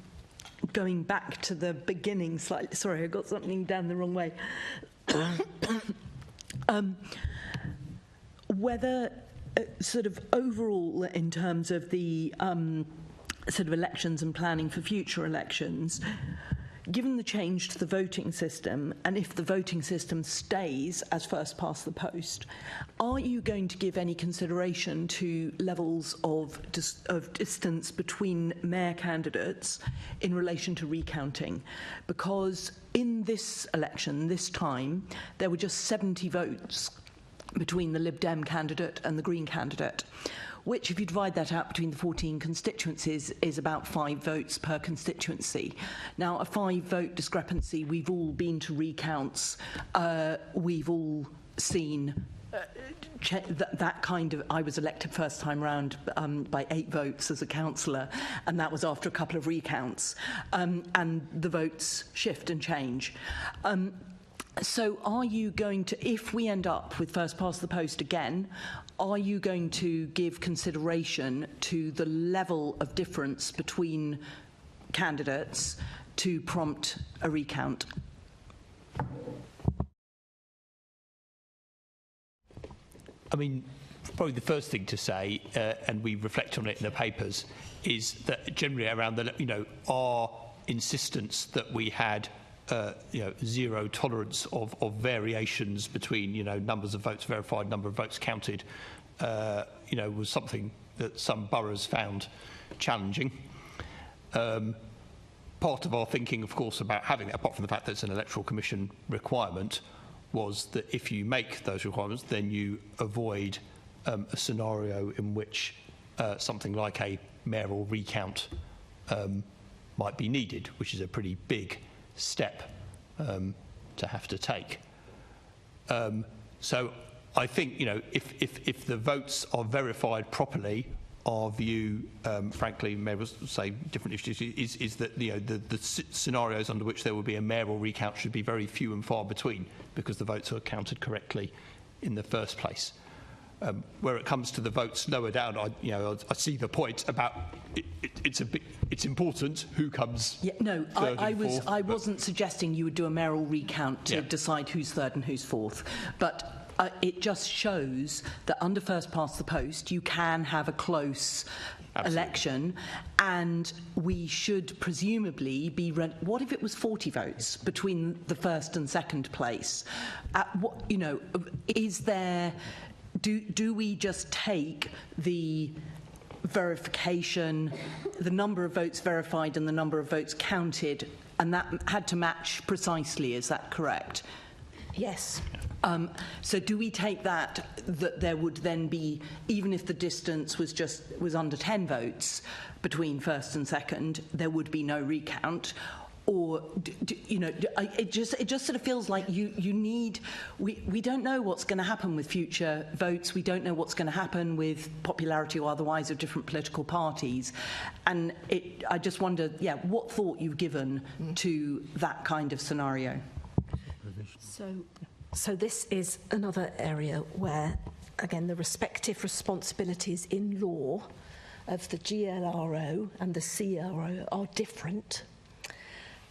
going back to the beginning slightly. Sorry, I got something down the wrong way. Whether sort of overall, in terms of the sort of elections and planning for future elections, given the change to the voting system, and if the voting system stays as first past the post, are you going to give any consideration to levels of distance between mayor candidates in relation to recounting? Because in this election, this time, there were just 70 votes between the Lib Dem candidate and the Green candidate, which, if you divide that out between the 14 constituencies, is about 5 votes per constituency. Now, a 5-vote discrepancy, we've all been to recounts, we've all seen that kind of... I was elected first time round by 8 votes as a councillor, and that was after a couple of recounts, and the votes shift and change. So are you going to, if we end up with first past the post again, are you going to give consideration to the level of difference between candidates to prompt a recount?
I mean, probably the first thing to say, and we reflect on it in the papers, is that generally around our insistence that we had zero tolerance of variations between, numbers of votes verified, number of votes counted, was something that some boroughs found challenging. Part of our thinking, of course, about having it, apart from the fact that it's an electoral commission requirement, was that if you make those requirements, then you avoid a scenario in which something like a mayoral recount might be needed, which is a pretty big step to have to take. So I think, if the votes are verified properly, our view, frankly, maybe say different issues, is that the scenarios under which there will be a mayoral recount should be very few and far between, because the votes are counted correctly in the first place. Where it comes to the votes lower down, I see the point about it's important who comes. Yeah, no,
I wasn't suggesting you would do a mayoral recount to decide who's third and who's fourth, but it just shows that under first past the post, you can have a close election, and we should presumably be... what if it was 40 votes between the first and second place? Is there... Do we just take the verification, the number of votes verified and the number of votes counted, and that had to match precisely, is that correct?
Yes.
So do we take that there would then be, even if the distance was under 10 votes between first and second, there would be no recount? Or, it just sort of feels like you need... We don't know what's going to happen with future votes. We don't know what's going to happen with popularity or otherwise of different political parties. And I just wonder, what thought you've given to that kind of scenario?
So this is another area where, again, the respective responsibilities in law of the GLRO and the CRO are different.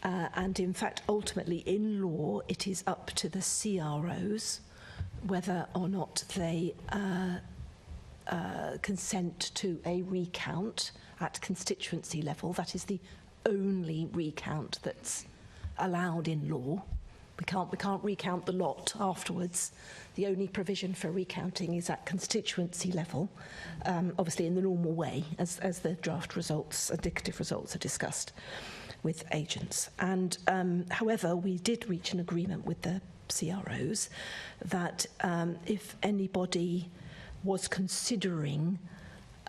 And in fact, ultimately, in law, it is up to the CROs whether or not they consent to a recount at constituency level. That is the only recount that's allowed in law. We can't recount the lot afterwards. The only provision for recounting is at constituency level, obviously in the normal way, as the draft results, indicative results, are discussed with agents. And however, we did reach an agreement with the CROs that if anybody was considering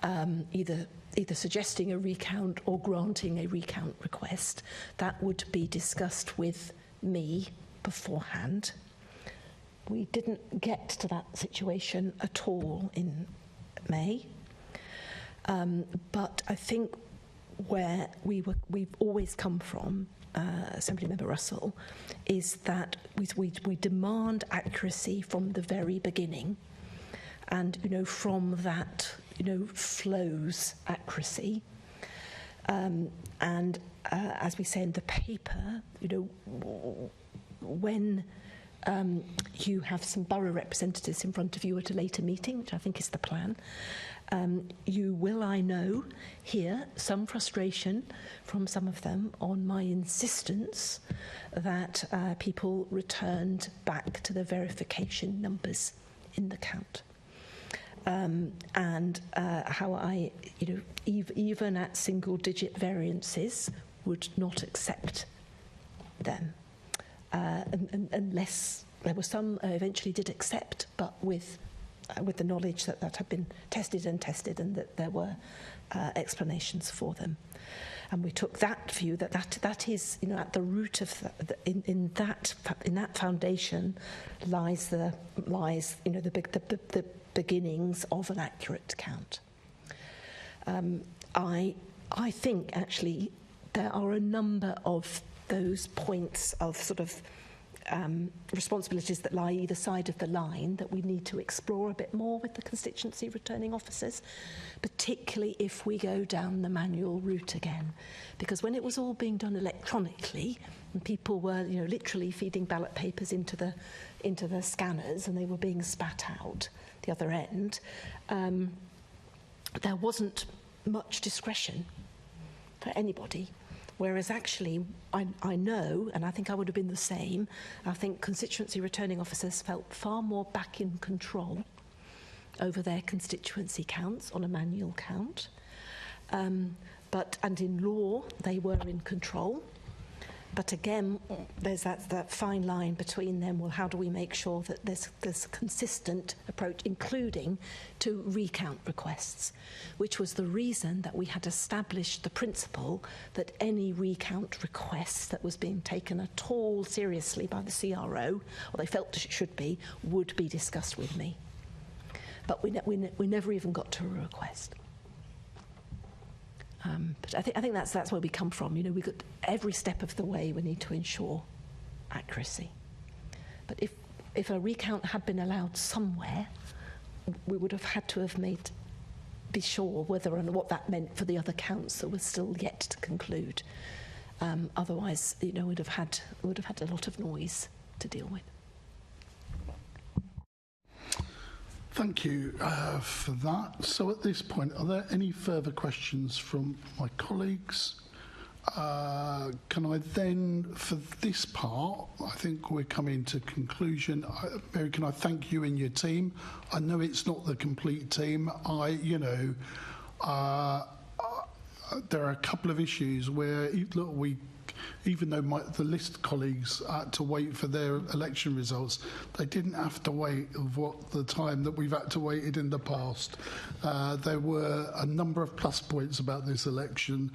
either suggesting a recount or granting a recount request, that would be discussed with me beforehand. We didn't get to that situation at all in May, but I think where we've always come from, Assemblymember Russell, is that we demand accuracy from the very beginning, and from that flows accuracy, and as we say in the paper, when you have some borough representatives in front of you at a later meeting, which I think is the plan, you will, I know, hear some frustration from some of them on my insistence that people returned back to the verification numbers in the count. And how I, even at single-digit variances, would not accept them. Unless there were some I eventually did accept, but with the knowledge that had been tested and that there were explanations for them. And we took that view that is, at the root of in that foundation lies the beginnings of an accurate count. I think actually there are a number of those points of sort of responsibilities that lie either side of the line that we need to explore a bit more with the constituency returning officers, particularly if we go down the manual route again. Because when it was all being done electronically, and people were literally feeding ballot papers into the scanners and they were being spat out the other end, there wasn't much discretion for anybody. Whereas actually, I know, and I think I would have been the same, I think constituency returning officers felt far more back in control over their constituency counts on a manual count. And in law, they were in control. But again, there's that fine line between them. Well, how do we make sure that there's a consistent approach, including to recount requests, which was the reason that we had established the principle that any recount request that was being taken at all seriously by the CRO, or they felt it should be, would be discussed with me. But we never even got to a request. But I think that's where we come from. We got every step of the way we need to ensure accuracy. But if a recount had been allowed somewhere, we would have had to have be sure whether or not what that meant for the other counts that were still yet to conclude. Otherwise, would have had a lot of noise to deal with.
Thank you for that. So at this point, are there any further questions from my colleagues? Can I then, for this part, I think we're coming to conclusion. Mary, can I thank you and your team? I know it's not the complete team. There are a couple of issues where, look, even though the list colleagues had to wait for their election results, they didn't have to wait of what the time that we've had to wait in the past. There were a number of plus points about this election,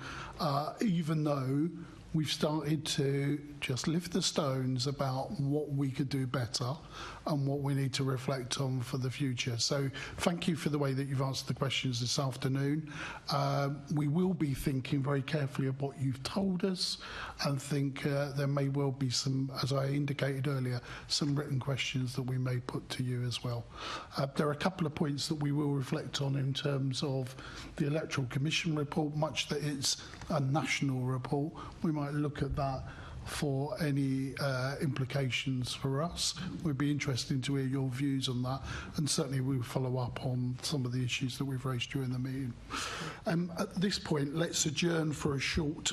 even though we've started to just lift the stones about what we could do better and what we need to reflect on for the future. So thank you for the way that you've answered the questions this afternoon. We will be thinking very carefully of what you've told us and think there may well be some, as I indicated earlier, some written questions that we may put to you as well. There are a couple of points that we will reflect on in terms of the Electoral Commission report, much that it's a national report. We might look at that for any implications for us. We'd be interested to hear your views on that, and certainly we'll follow up on some of the issues that we've raised during the meeting. At this point, let's adjourn for a short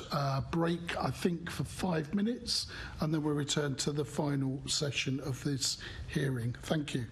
break, I think for 5 minutes, and then we'll return to the final session of this hearing. Thank you.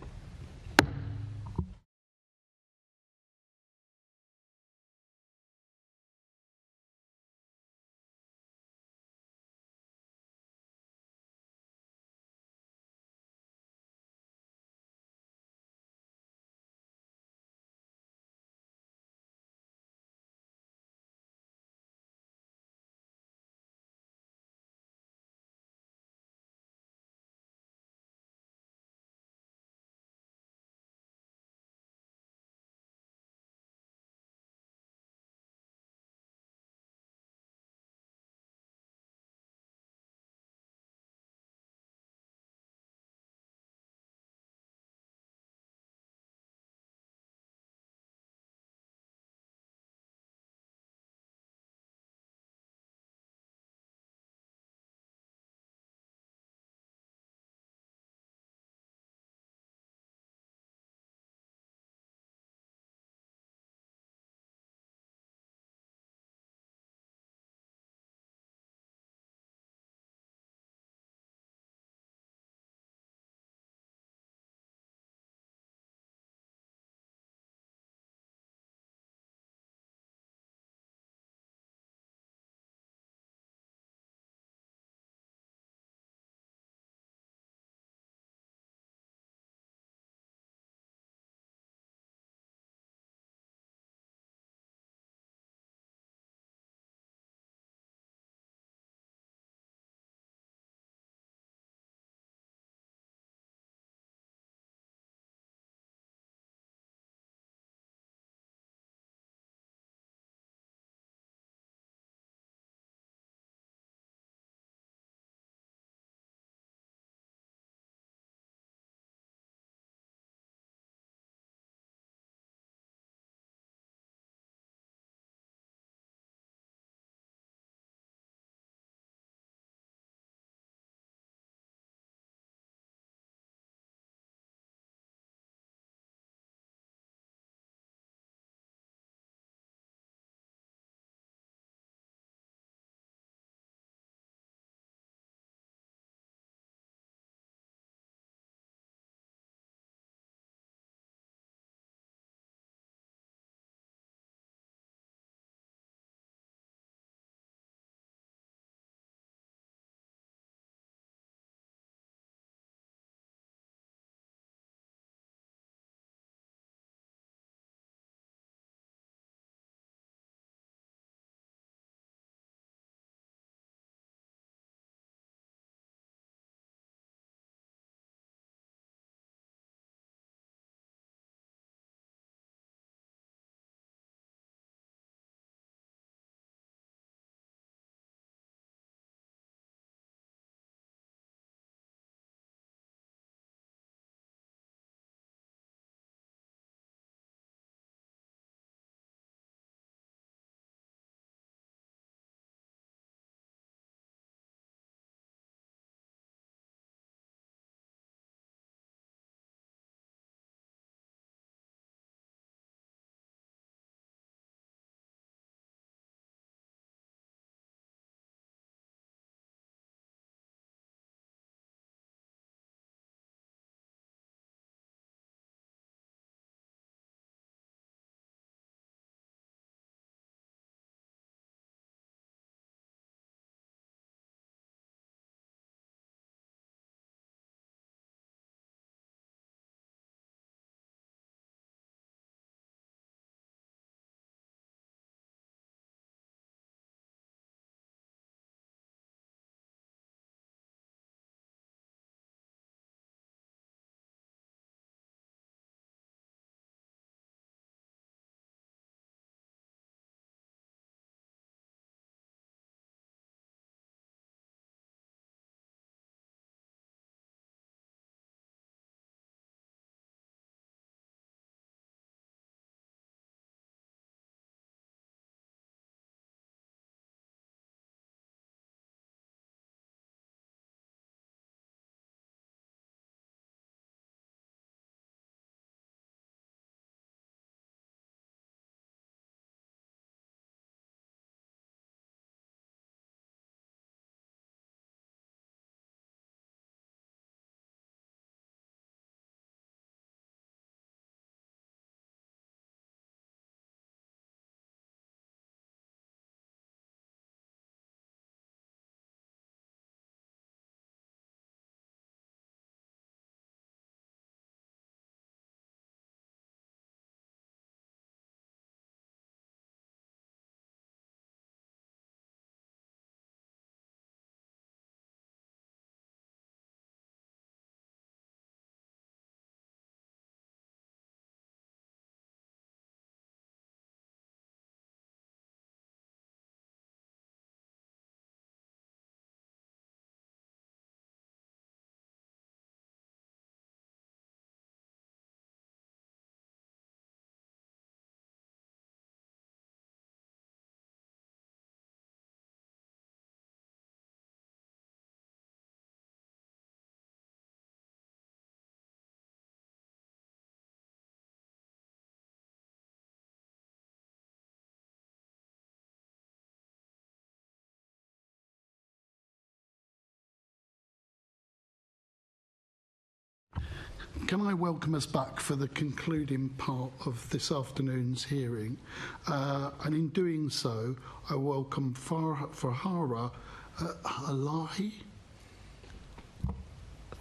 can I welcome us back for the concluding part of this afternoon's hearing? And in doing so, I welcome Farhara Elahi.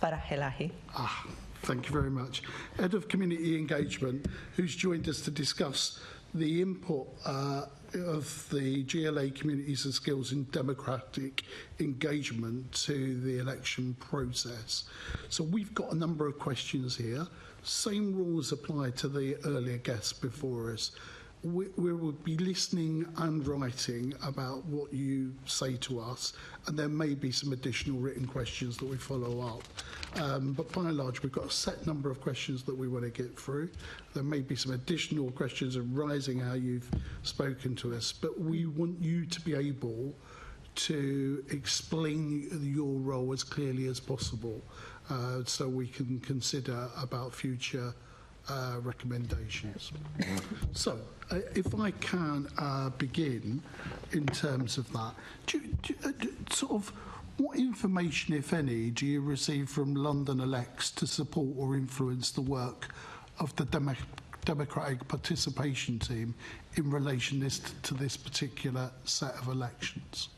Farah Elahi.
Thank you very much. Head of Community Engagement, who's joined us to discuss the input of the GLA Communities and Skills in Democratic Engagement to the election process. So we've got a number of questions here. Same rules apply to the earlier guests before us. We will be listening and writing about what you say to us, and there may be some additional written questions that we follow up. But by and large, we've got a set number of questions that we want to get through. There may be some additional questions arising how you've spoken to us, but we want you to be able to explain your role as clearly as possible, so we can consider about future recommendations. So, if I can begin in terms of that, what information, if any, do you receive from London Elects to support or influence the work of the Democratic Participation Team in relation to this particular set of elections?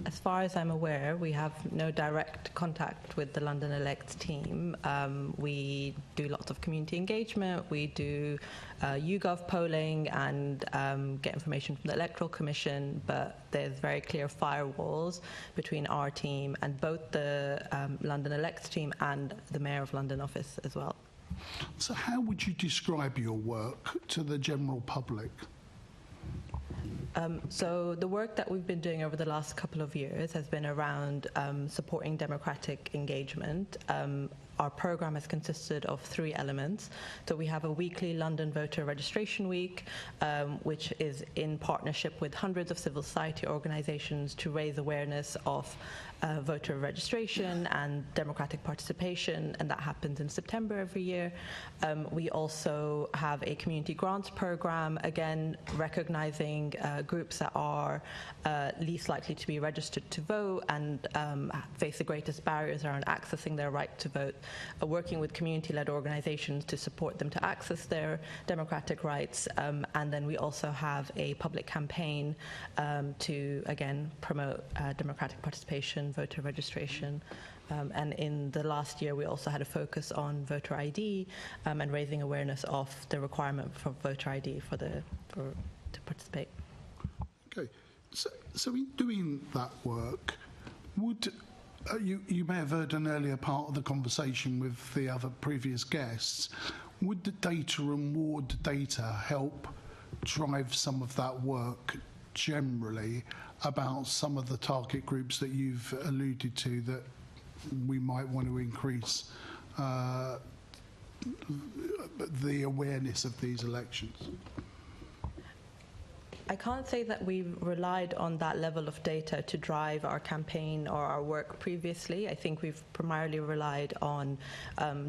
As far as I'm aware, we have no direct contact with the London Elects team. We do lots of community engagement. We do YouGov polling and get information from the Electoral Commission, but there's very clear firewalls between our team and both the London Elects team and the Mayor of London office as well.
So how would you describe your work to the general public?
So the work that we've been doing over the last couple of years has been around supporting democratic engagement. Our programme has consisted of 3 elements. So we have a weekly London Voter Registration Week, which is in partnership with hundreds of civil society organisations to raise awareness of voter registration and democratic participation, and that happens in September every year. We also have a community grants programme, again recognising groups that are least likely to be registered to vote and face the greatest barriers around accessing their right to vote, working with community-led organisations to support them to access their democratic rights, and then we also have a public campaign to again promote democratic participation, voter registration, and in the last year we also had a focus on voter ID and raising awareness of the requirement for voter ID to participate.
Okay, so in doing that work, would you may have heard an earlier part of the conversation with the other previous guests, would the data and ward data help drive some of that work generally about some of the target groups that you've alluded to that we might want to increase the awareness of these elections?
I can't say that we've relied on that level of data to drive our campaign or our work previously. I think we've primarily relied on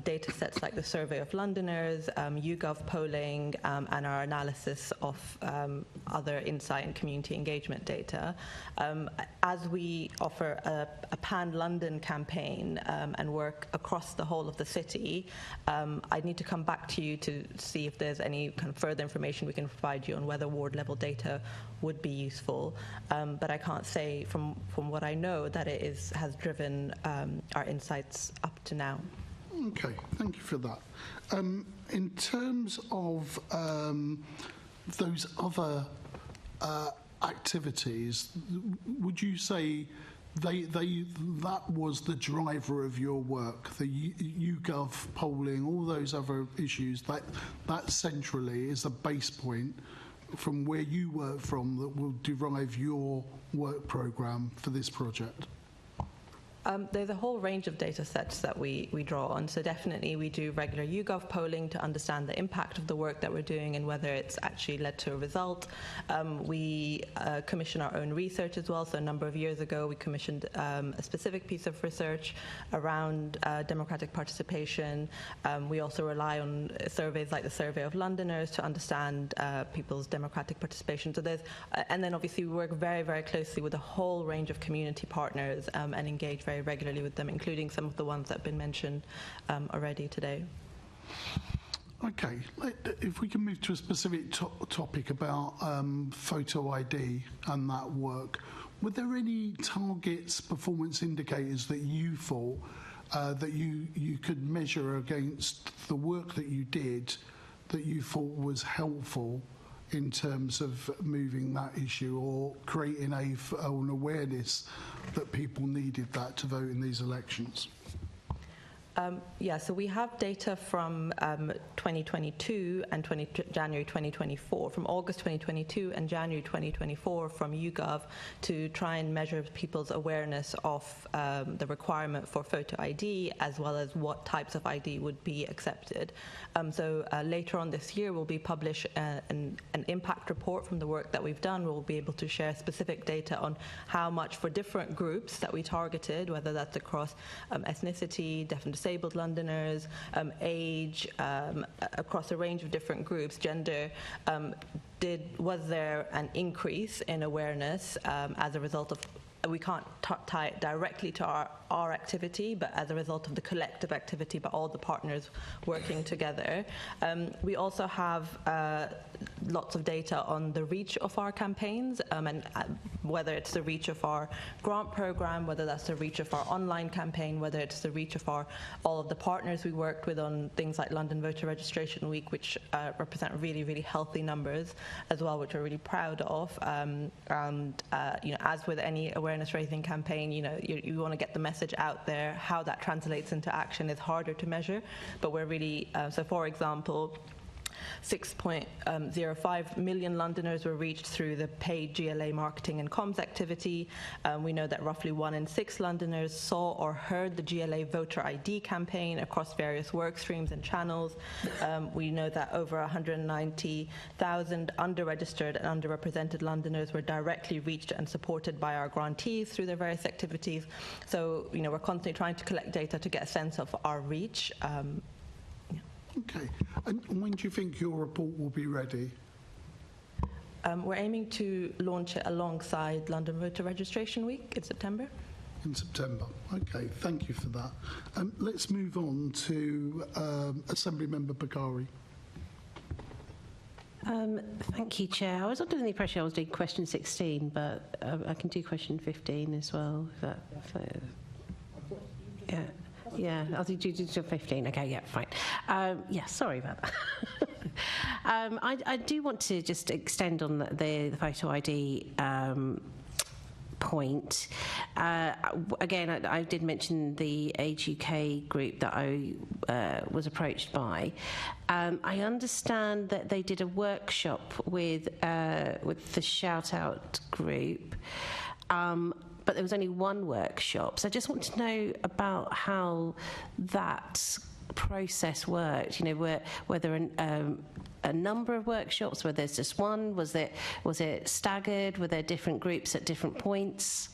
data sets like the Survey of Londoners, YouGov polling, and our analysis of other insight and community engagement data. As we offer a pan-London campaign and work across the whole of the city, I need to come back to you to see if there's any kind of further information we can provide you on whether ward-level data would be useful, but I can't say from what I know that it has driven our insights up to now.
Okay, thank you for that. In terms of those other activities, would you say that was the driver of your work, the YouGov polling, all those other issues, that centrally is a base point from where you work from that will derive your work programme for this project?
There's a whole range of data sets that we draw on. So definitely we do regular YouGov polling to understand the impact of the work that we're doing and whether it's actually led to a result. We commission our own research as well. So a number of years ago we commissioned a specific piece of research around democratic participation. We also rely on surveys like the Survey of Londoners to understand people's democratic participation. So there's, and then obviously we work very, very closely with a whole range of community partners and engage very regularly with them, including some of the ones that have been mentioned already today.
Okay, if we can move to a specific topic about photo ID and that work, were there any targets, performance indicators that you thought that you could measure against the work that you did that you thought was helpful in terms of moving that issue or creating an awareness that people needed that to vote in these elections?
So we have data from 2022 and January 2024, from August 2022 and January 2024 from YouGov to try and measure people's awareness of the requirement for photo ID as well as what types of ID would be accepted. Later on this year we'll be publish an impact report from the work that we've done. We'll be able to share specific data on how much for different groups that we targeted, whether that's across ethnicity, deaf and disabled Londoners, age, across a range of different groups, gender. Was there an increase in awareness as a result of, we can't tie it directly to our activity, but as a result of the collective activity by all the partners working together. We also have lots of data on the reach of our campaigns, and whether it's the reach of our grant program, whether that's the reach of our online campaign, whether it's the reach of all of the partners we worked with on things like London Voter Registration Week, which represent really, really healthy numbers as well, which we're really proud of. As with any awareness raising campaign, you want to get the message out there. How that translates into action is harder to measure, but we're really, so for example, 6.05 million Londoners were reached through the paid GLA marketing and comms activity. We know that roughly 1 in 6 Londoners saw or heard the GLA voter ID campaign across various work streams and channels. We know that over 190,000 under-registered and underrepresented Londoners were directly reached and supported by our grantees through their various activities. So, we're constantly trying to collect data to get a sense of our reach.
Okay. And when do you think your report will be ready?
We're aiming to launch it alongside London Voter Registration Week in September.
In September. Okay, thank you for that. Let's move on to Assemblymember Bakari.
Thank you, Chair. I was under the impression I was doing question 16, but I can do question 15 as well. Yeah, I'll do 15. Okay, yeah, fine. Sorry about that. I do want to just extend on the photo ID point. Again, I did mention the Age UK group that I was approached by. I understand that they did a workshop with the Shout Out group. But there was only one workshop. So I just want to know about how that process worked. Were there a number of workshops? Were there just one? Was it staggered? Were there different groups at different points?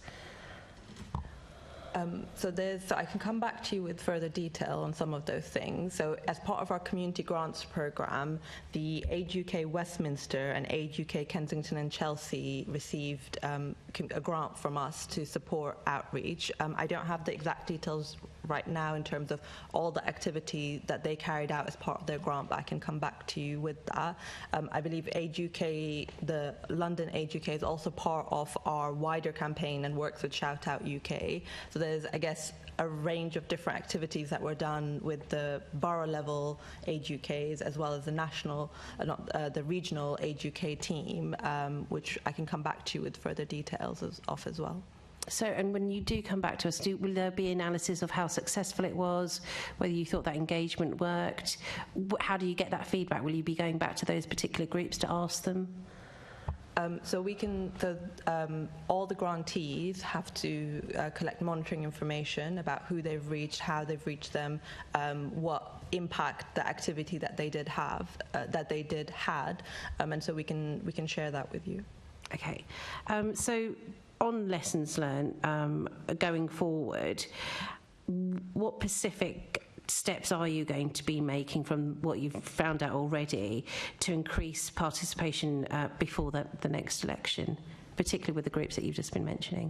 So I can come back to you with further detail on some of those things. So as part of our community grants programme, the Age UK Westminster and Age UK Kensington and Chelsea received a grant from us to support outreach. I don't have the exact details right now in terms of all the activity that they carried out as part of their grant, but I can come back to you with that. I believe Age UK, the London Age UK, is also part of our wider campaign and works with Shout Out UK. So there's, I guess, a range of different activities that were done with the borough level Age UKs as well as the national, the regional Age UK team, which I can come back to you with further details as well.
So, and when you do come back to us, will there be analysis of how successful it was, whether you thought that engagement worked? How do you get that feedback? Will you be going back to those particular groups to ask them?
All the grantees have to collect monitoring information about who they've reached, how they've reached them, what impact the activity that they did had, and so we can share that with you.
Okay, so on lessons learned going forward, what specific steps are you going to be making from what you've found out already to increase participation before the next election, particularly with the groups that you've just been mentioning?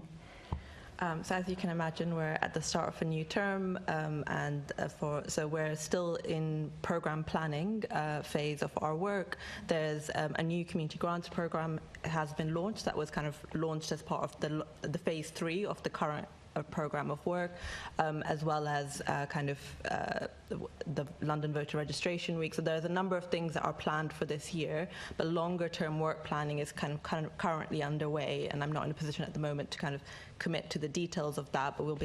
So as you can imagine, we're at the start of a new term, so we're still in program planning phase of our work. There's a new community grants program has been launched that was kind of launched as part of the phase 3 of the current program of work, as well as the London Voter Registration Week. So there's a number of things that are planned for this year, but longer term work planning is kind of currently underway, and I'm not in a position at the moment to kind of commit to the details of that, but we'll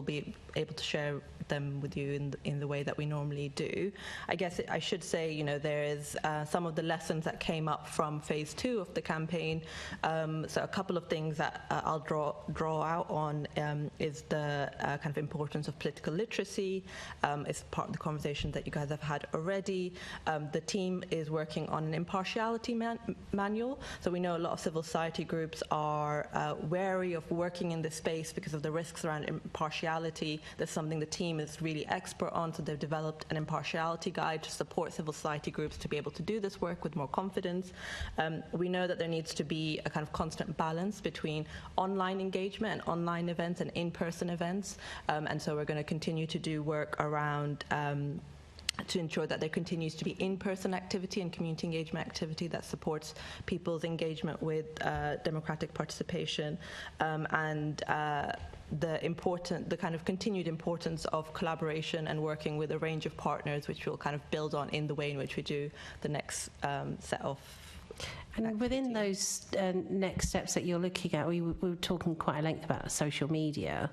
be able to share them with you in the way that we normally do. I guess I should say, there is some of the lessons that came up from phase 2 of the campaign. So a couple of things that I'll draw out on is the kind of importance of political literacy. It's part of the conversation that you guys have had already. The team is working on an impartiality manual. So we know a lot of civil society groups are wary of working in this space because of the risks around impartiality. That's something the team is really expert on, so they've developed an impartiality guide to support civil society groups to be able to do this work with more confidence. We know that there needs to be a kind of constant balance between online engagement and online events and in-person events, and so we're going to continue to do work around to ensure that there continues to be in-person activity and community engagement activity that supports people's engagement with democratic participation, and the kind of continued importance of collaboration and working with a range of partners, which we'll kind of build on in the way in which we do the next set of.
And within those next steps that you're looking at, we were talking quite at length about social media.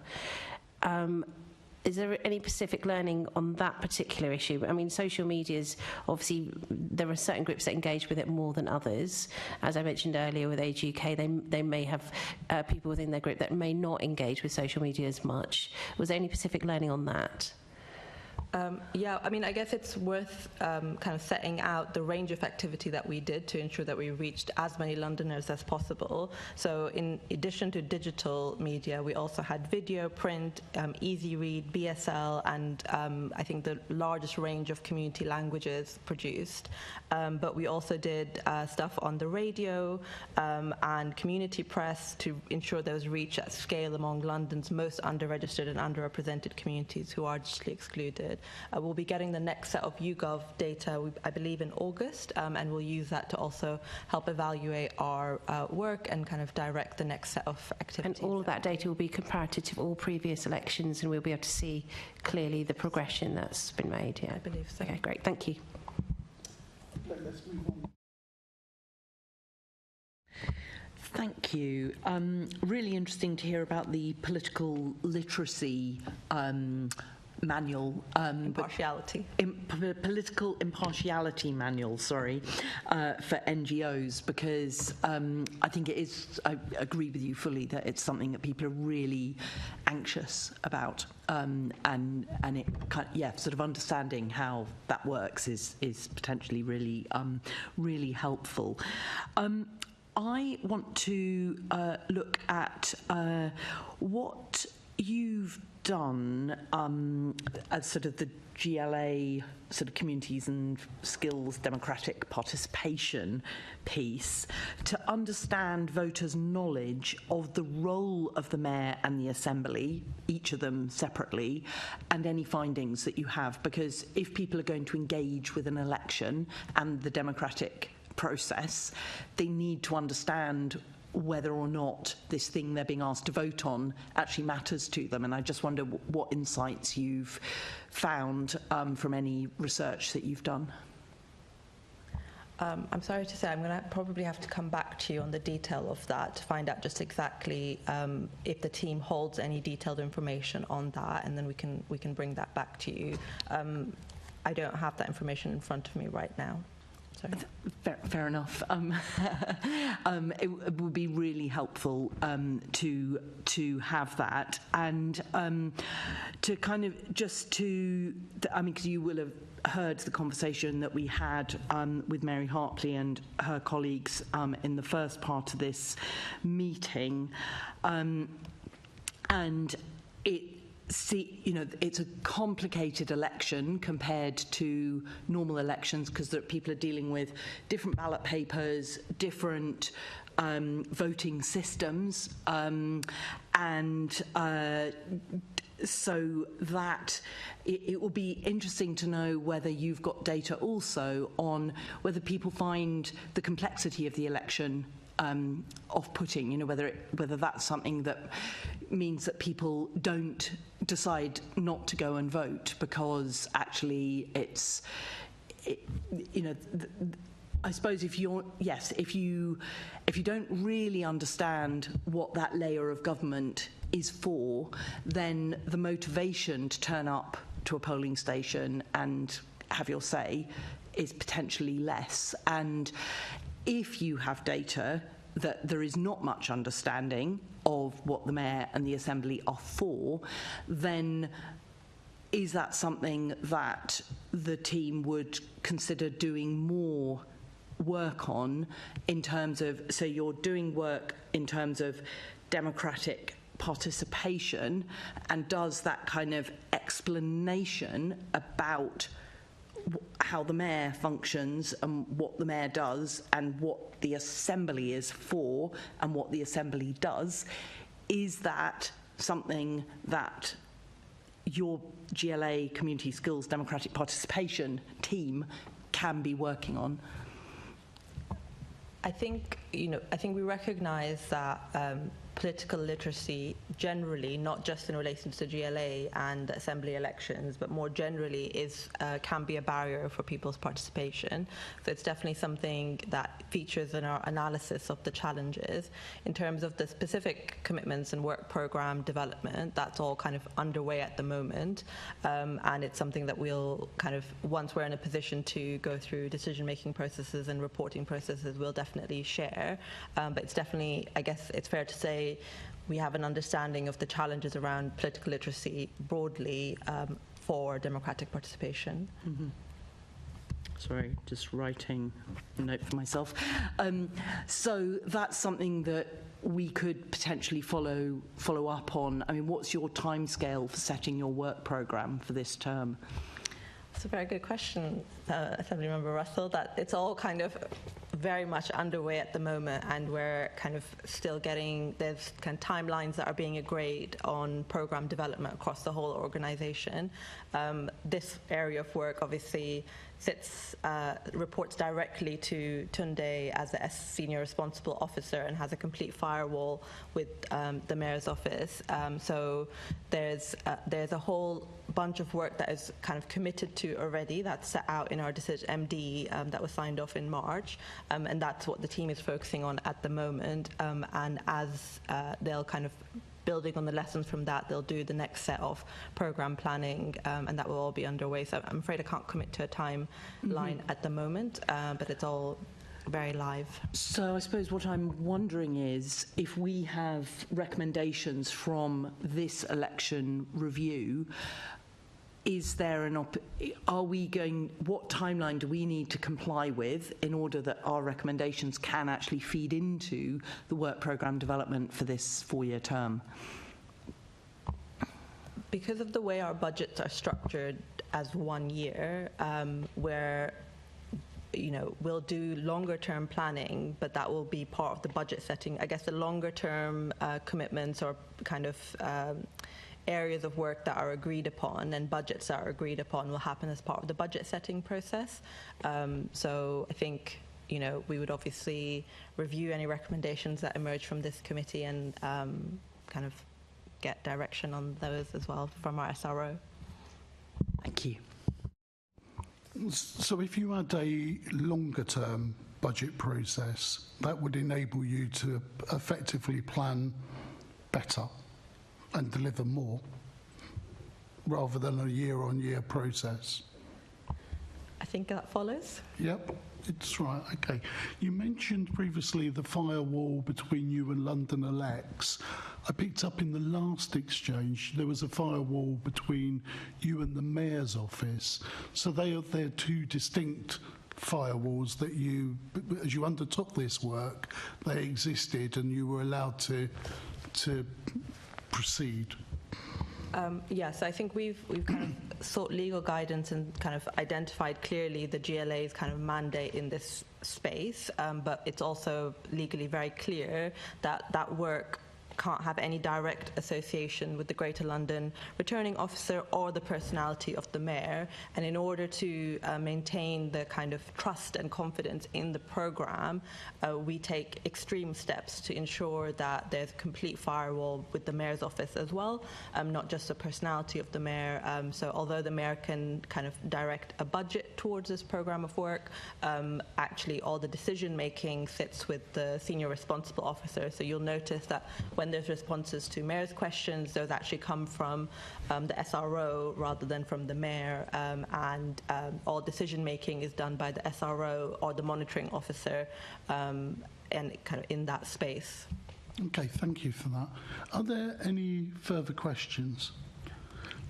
Is there any specific learning on that particular issue? I mean, social media is obviously, there are certain groups that engage with it more than others. As I mentioned earlier with Age UK, they may have people within their group that may not engage with social media as much. Was there any specific learning on that?
Yeah, I mean, I guess it's worth kind of setting out the range of activity that we did to ensure that we reached as many Londoners as possible. So in addition to digital media, we also had video, print, Easy Read, BSL, and I think the largest range of community languages produced. But we also did stuff on the radio and community press to ensure there was reach at scale among London's most underregistered and underrepresented communities who are digitally excluded. We'll be getting the next set of YouGov data, I believe, in August, and we'll use that to also help evaluate our work and kind of direct the next set of activities.
And all of that data will be comparative to all previous elections, and we'll be able to see clearly the progression that's been made. Yeah,
I believe so.
Okay, great. Thank you.
Let's move on.
Thank you. Really interesting to hear about the political literacy manual.
Impartiality.
Political impartiality manual, sorry, for NGOs, because I think it is, I agree with you fully that it's something that people are really anxious about, and it sort of understanding how that works is potentially really really helpful. I want to look at what you've done as sort of the GLA sort of communities and skills democratic participation piece to understand voters' knowledge of the role of the mayor and the assembly, each of them separately, and any findings that you have, because if people are going to engage with an election and the democratic process, they need to understand whether or not this thing they're being asked to vote on actually matters to them. And I just wonder what insights you've found from any research that you've done.
I'm sorry to say, I'm going to probably have to come back to you on the detail of that to find out just exactly if the team holds any detailed information on that, and then we can bring that back to you. I don't have that information in front of me right now.
Fair enough. It would be really helpful to have that, and to kind of just to, I mean, because you will have heard the conversation that we had with Mary Hartley and her colleagues in the first part of this meeting, and it see, you know, it's a complicated election compared to normal elections because people are dealing with different ballot papers, different voting systems, so that it will be interesting to know whether you've got data also on whether people find the complexity of the election off-putting, you know, whether that's something that means that people don't decide not to go and vote because actually I suppose if you don't really understand what that layer of government is for, then the motivation to turn up to a polling station and have your say is potentially less. And if you have data that there is not much understanding of what the Mayor and the Assembly are for, then is that something that the team would consider doing more work on in terms of, so you're doing work in terms of democratic participation, and does that kind of explanation about how the Mayor functions and what the Mayor does and what the Assembly is for and what the Assembly does, is that something that your GLA Community Skills Democratic Participation team can be working on?
I think we recognise that political literacy generally, not just in relation to GLA and assembly elections, but more generally can be a barrier for people's participation. So it's definitely something that features in our analysis of the challenges. In terms of the specific commitments and work programme development, that's all kind of underway at the moment, and it's something that we'll kind of, once we're in a position to go through decision-making processes and reporting processes, we'll definitely share. But it's definitely, I guess it's fair to say, we have an understanding of the challenges around political literacy broadly for democratic participation.
Mm-hmm. Sorry, just writing a note for myself. So that's something that we could potentially follow up on. I mean, what's your timescale for setting your work programme for this term?
That's a very good question, Assemblymember Russell. That it's all kind of very much underway at the moment, and we're kind of still there's kind of timelines that are being agreed on programme development across the whole organisation. This area of work obviously reports directly to Tunde as the senior responsible officer and has a complete firewall with the Mayor's office. So there's a whole bunch of work that is kind of committed to already, that's set out in our decision MD that was signed off in March, and that's what the team is focusing on at the moment. And as they'll kind of building on the lessons from that, they'll do the next set of programme planning, and that will all be underway. So I'm afraid I can't commit to a timeline at the moment, but it's all very live.
So I suppose what I'm wondering is, if we have recommendations from this election review, is there what timeline do we need to comply with in order that our recommendations can actually feed into the work programme development for this 4-year term?
Because of the way our budgets are structured as 1 year, where we'll do longer term planning, but that will be part of the budget setting. I guess the longer term commitments or kind of areas of work that are agreed upon and budgets that are agreed upon will happen as part of the budget setting process. So I think we would obviously review any recommendations that emerge from this committee and kind of get direction on those as well from our SRO.
Thank you.
So if you had a longer term budget process, that would enable you to effectively plan better and deliver more, rather than a year-on-year process.
I think that follows.
Yep, it's right. Okay. You mentioned previously the firewall between you and London Elects. I picked up in the last exchange there was a firewall between you and the Mayor's office. So they're two distinct firewalls that as you undertook this work, they existed and you were allowed to proceed.
Yes, I think we've kind of sought legal guidance and kind of identified clearly the GLA's kind of mandate in this space, but it's also legally very clear that that work can't have any direct association with the Greater London Returning Officer or the personality of the Mayor. And in order to maintain the kind of trust and confidence in the programme, we take extreme steps to ensure that there's complete firewall with the Mayor's office as well, not just the personality of the Mayor. So although the Mayor can kind of direct a budget towards this programme of work, actually all the decision making sits with the Senior Responsible Officer. So you'll notice that when there's responses to Mayor's questions, those actually come from the SRO rather than from the Mayor, and all decision making is done by the SRO or the monitoring officer, and kind of in that space.
Okay, thank you for that. Are there any further questions?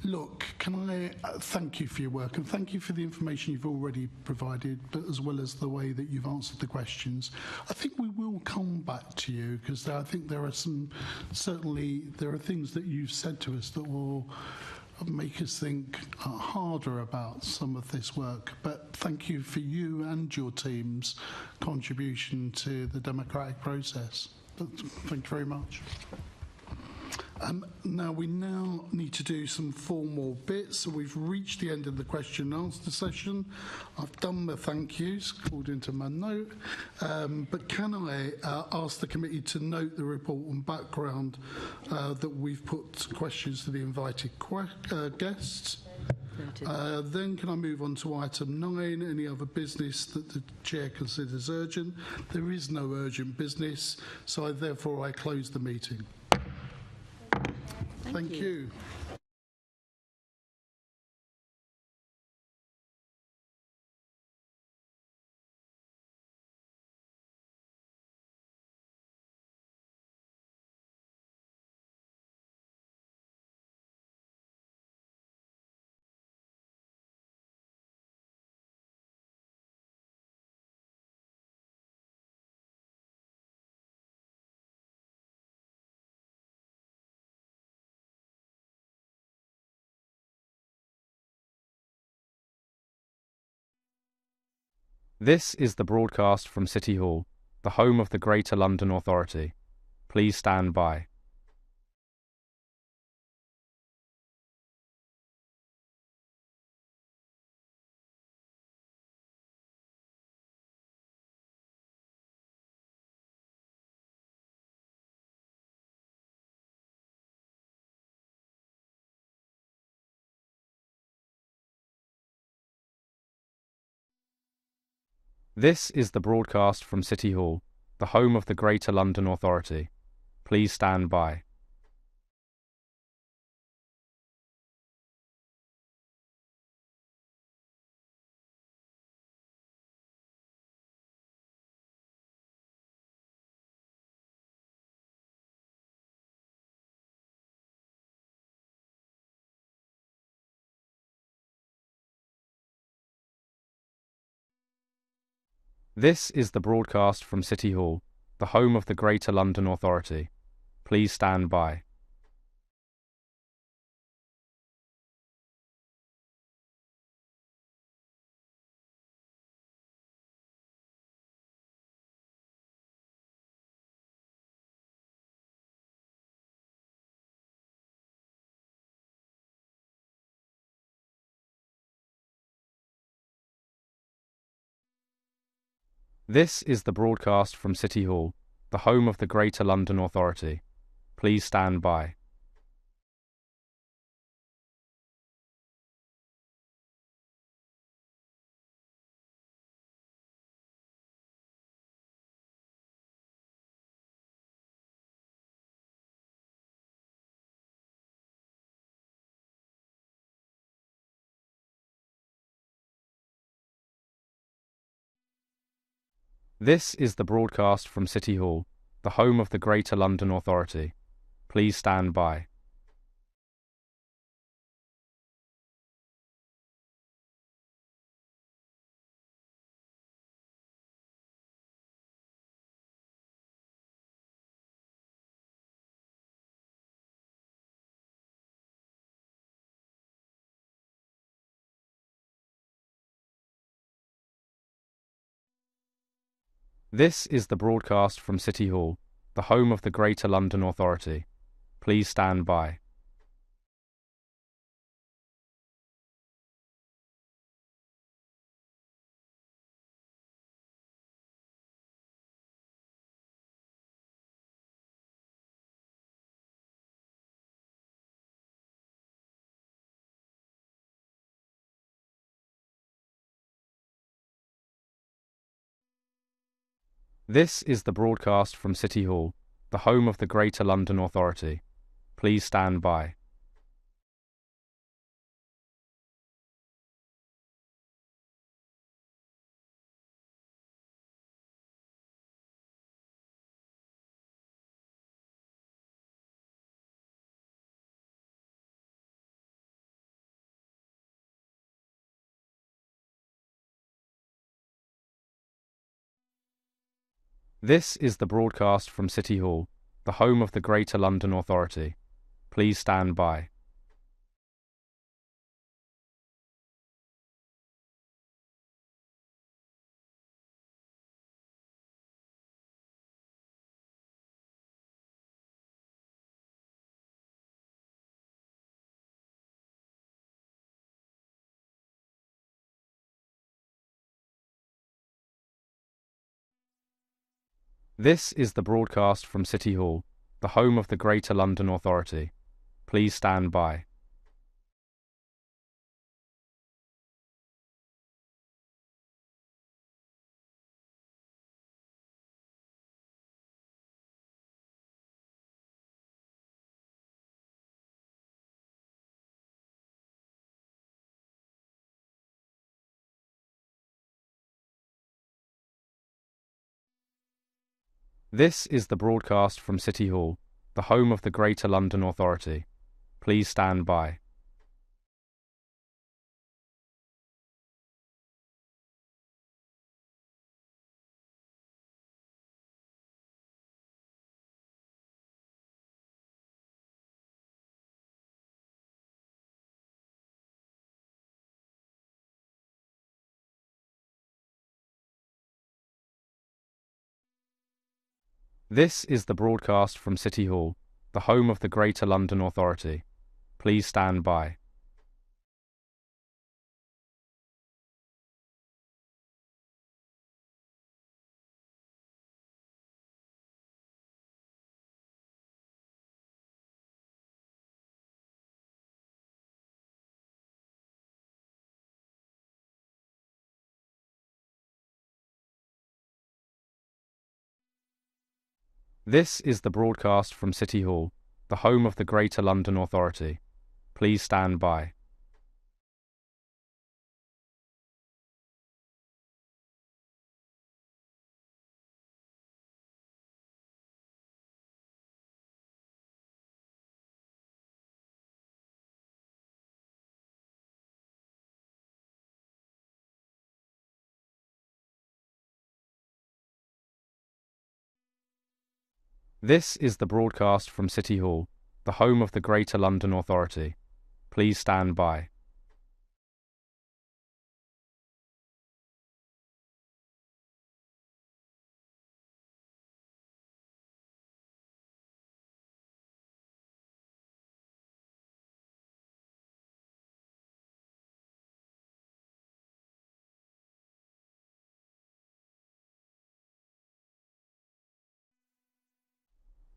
Look, can I thank you for your work and thank you for the information you've already provided, but as well as the way that you've answered the questions. I think we will come back to you because I think there are certainly there are things that you've said to us that will make us think harder about some of this work. But thank you for you and your team's contribution to the democratic process. Thank you very much. Now we need to do some formal bits. So we've reached the end of the question and answer session. I've done the thank yous according to my note. But can I ask the committee to note the report and background that we've put questions to the invited guests? Then can I move on to item 9, any other business that the chair considers urgent? There is no urgent business, so therefore I close the meeting. Thank you.
This is the broadcast from City Hall, the home of the Greater London Authority. Please stand by. This is the broadcast from City Hall, the home of the Greater London Authority. Please stand by. This is the broadcast from City Hall, the home of the Greater London Authority. Please stand by. This is the broadcast from City Hall, the home of the Greater London Authority. Please stand by. This is the broadcast from City Hall, the home of the Greater London Authority. Please stand by. This is the broadcast from City Hall, the home of the Greater London Authority. Please stand by. This is the broadcast from City Hall, the home of the Greater London Authority. Please stand by. This is the broadcast from City Hall, the home of the Greater London Authority. Please stand by. This is the broadcast from City Hall, the home of the Greater London Authority. Please stand by. This is the broadcast from City Hall, the home of the Greater London Authority. Please stand by. This is the broadcast from City Hall, the home of the Greater London Authority. Please stand by. This is the broadcast from City Hall, the home of the Greater London Authority. Please stand by. This is the broadcast from City Hall, the home of the Greater London Authority. Please stand by.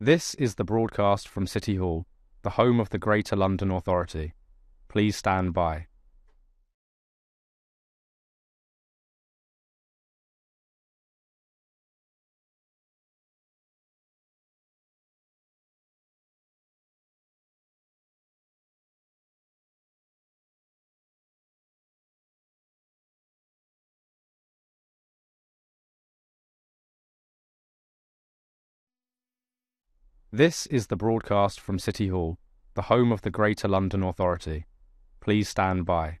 This is the broadcast from City Hall, the home of the Greater London Authority. Please stand by. This is the broadcast from City Hall, the home of the Greater London Authority. Please stand by.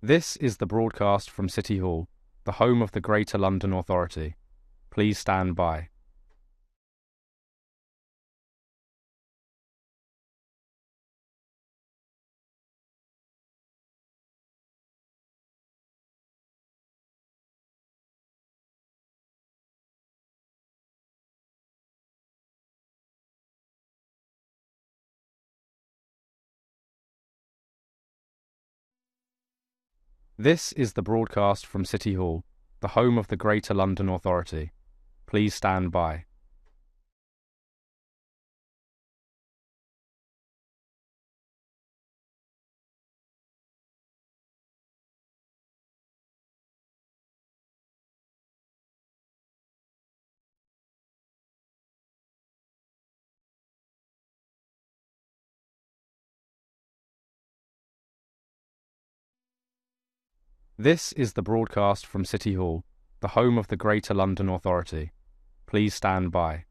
This is the broadcast from City Hall, the home of the Greater London Authority. Please stand by. This is the broadcast from City Hall, the home of the Greater London Authority. Please stand by. This is the broadcast from City Hall, the home of the Greater London Authority. Please stand by.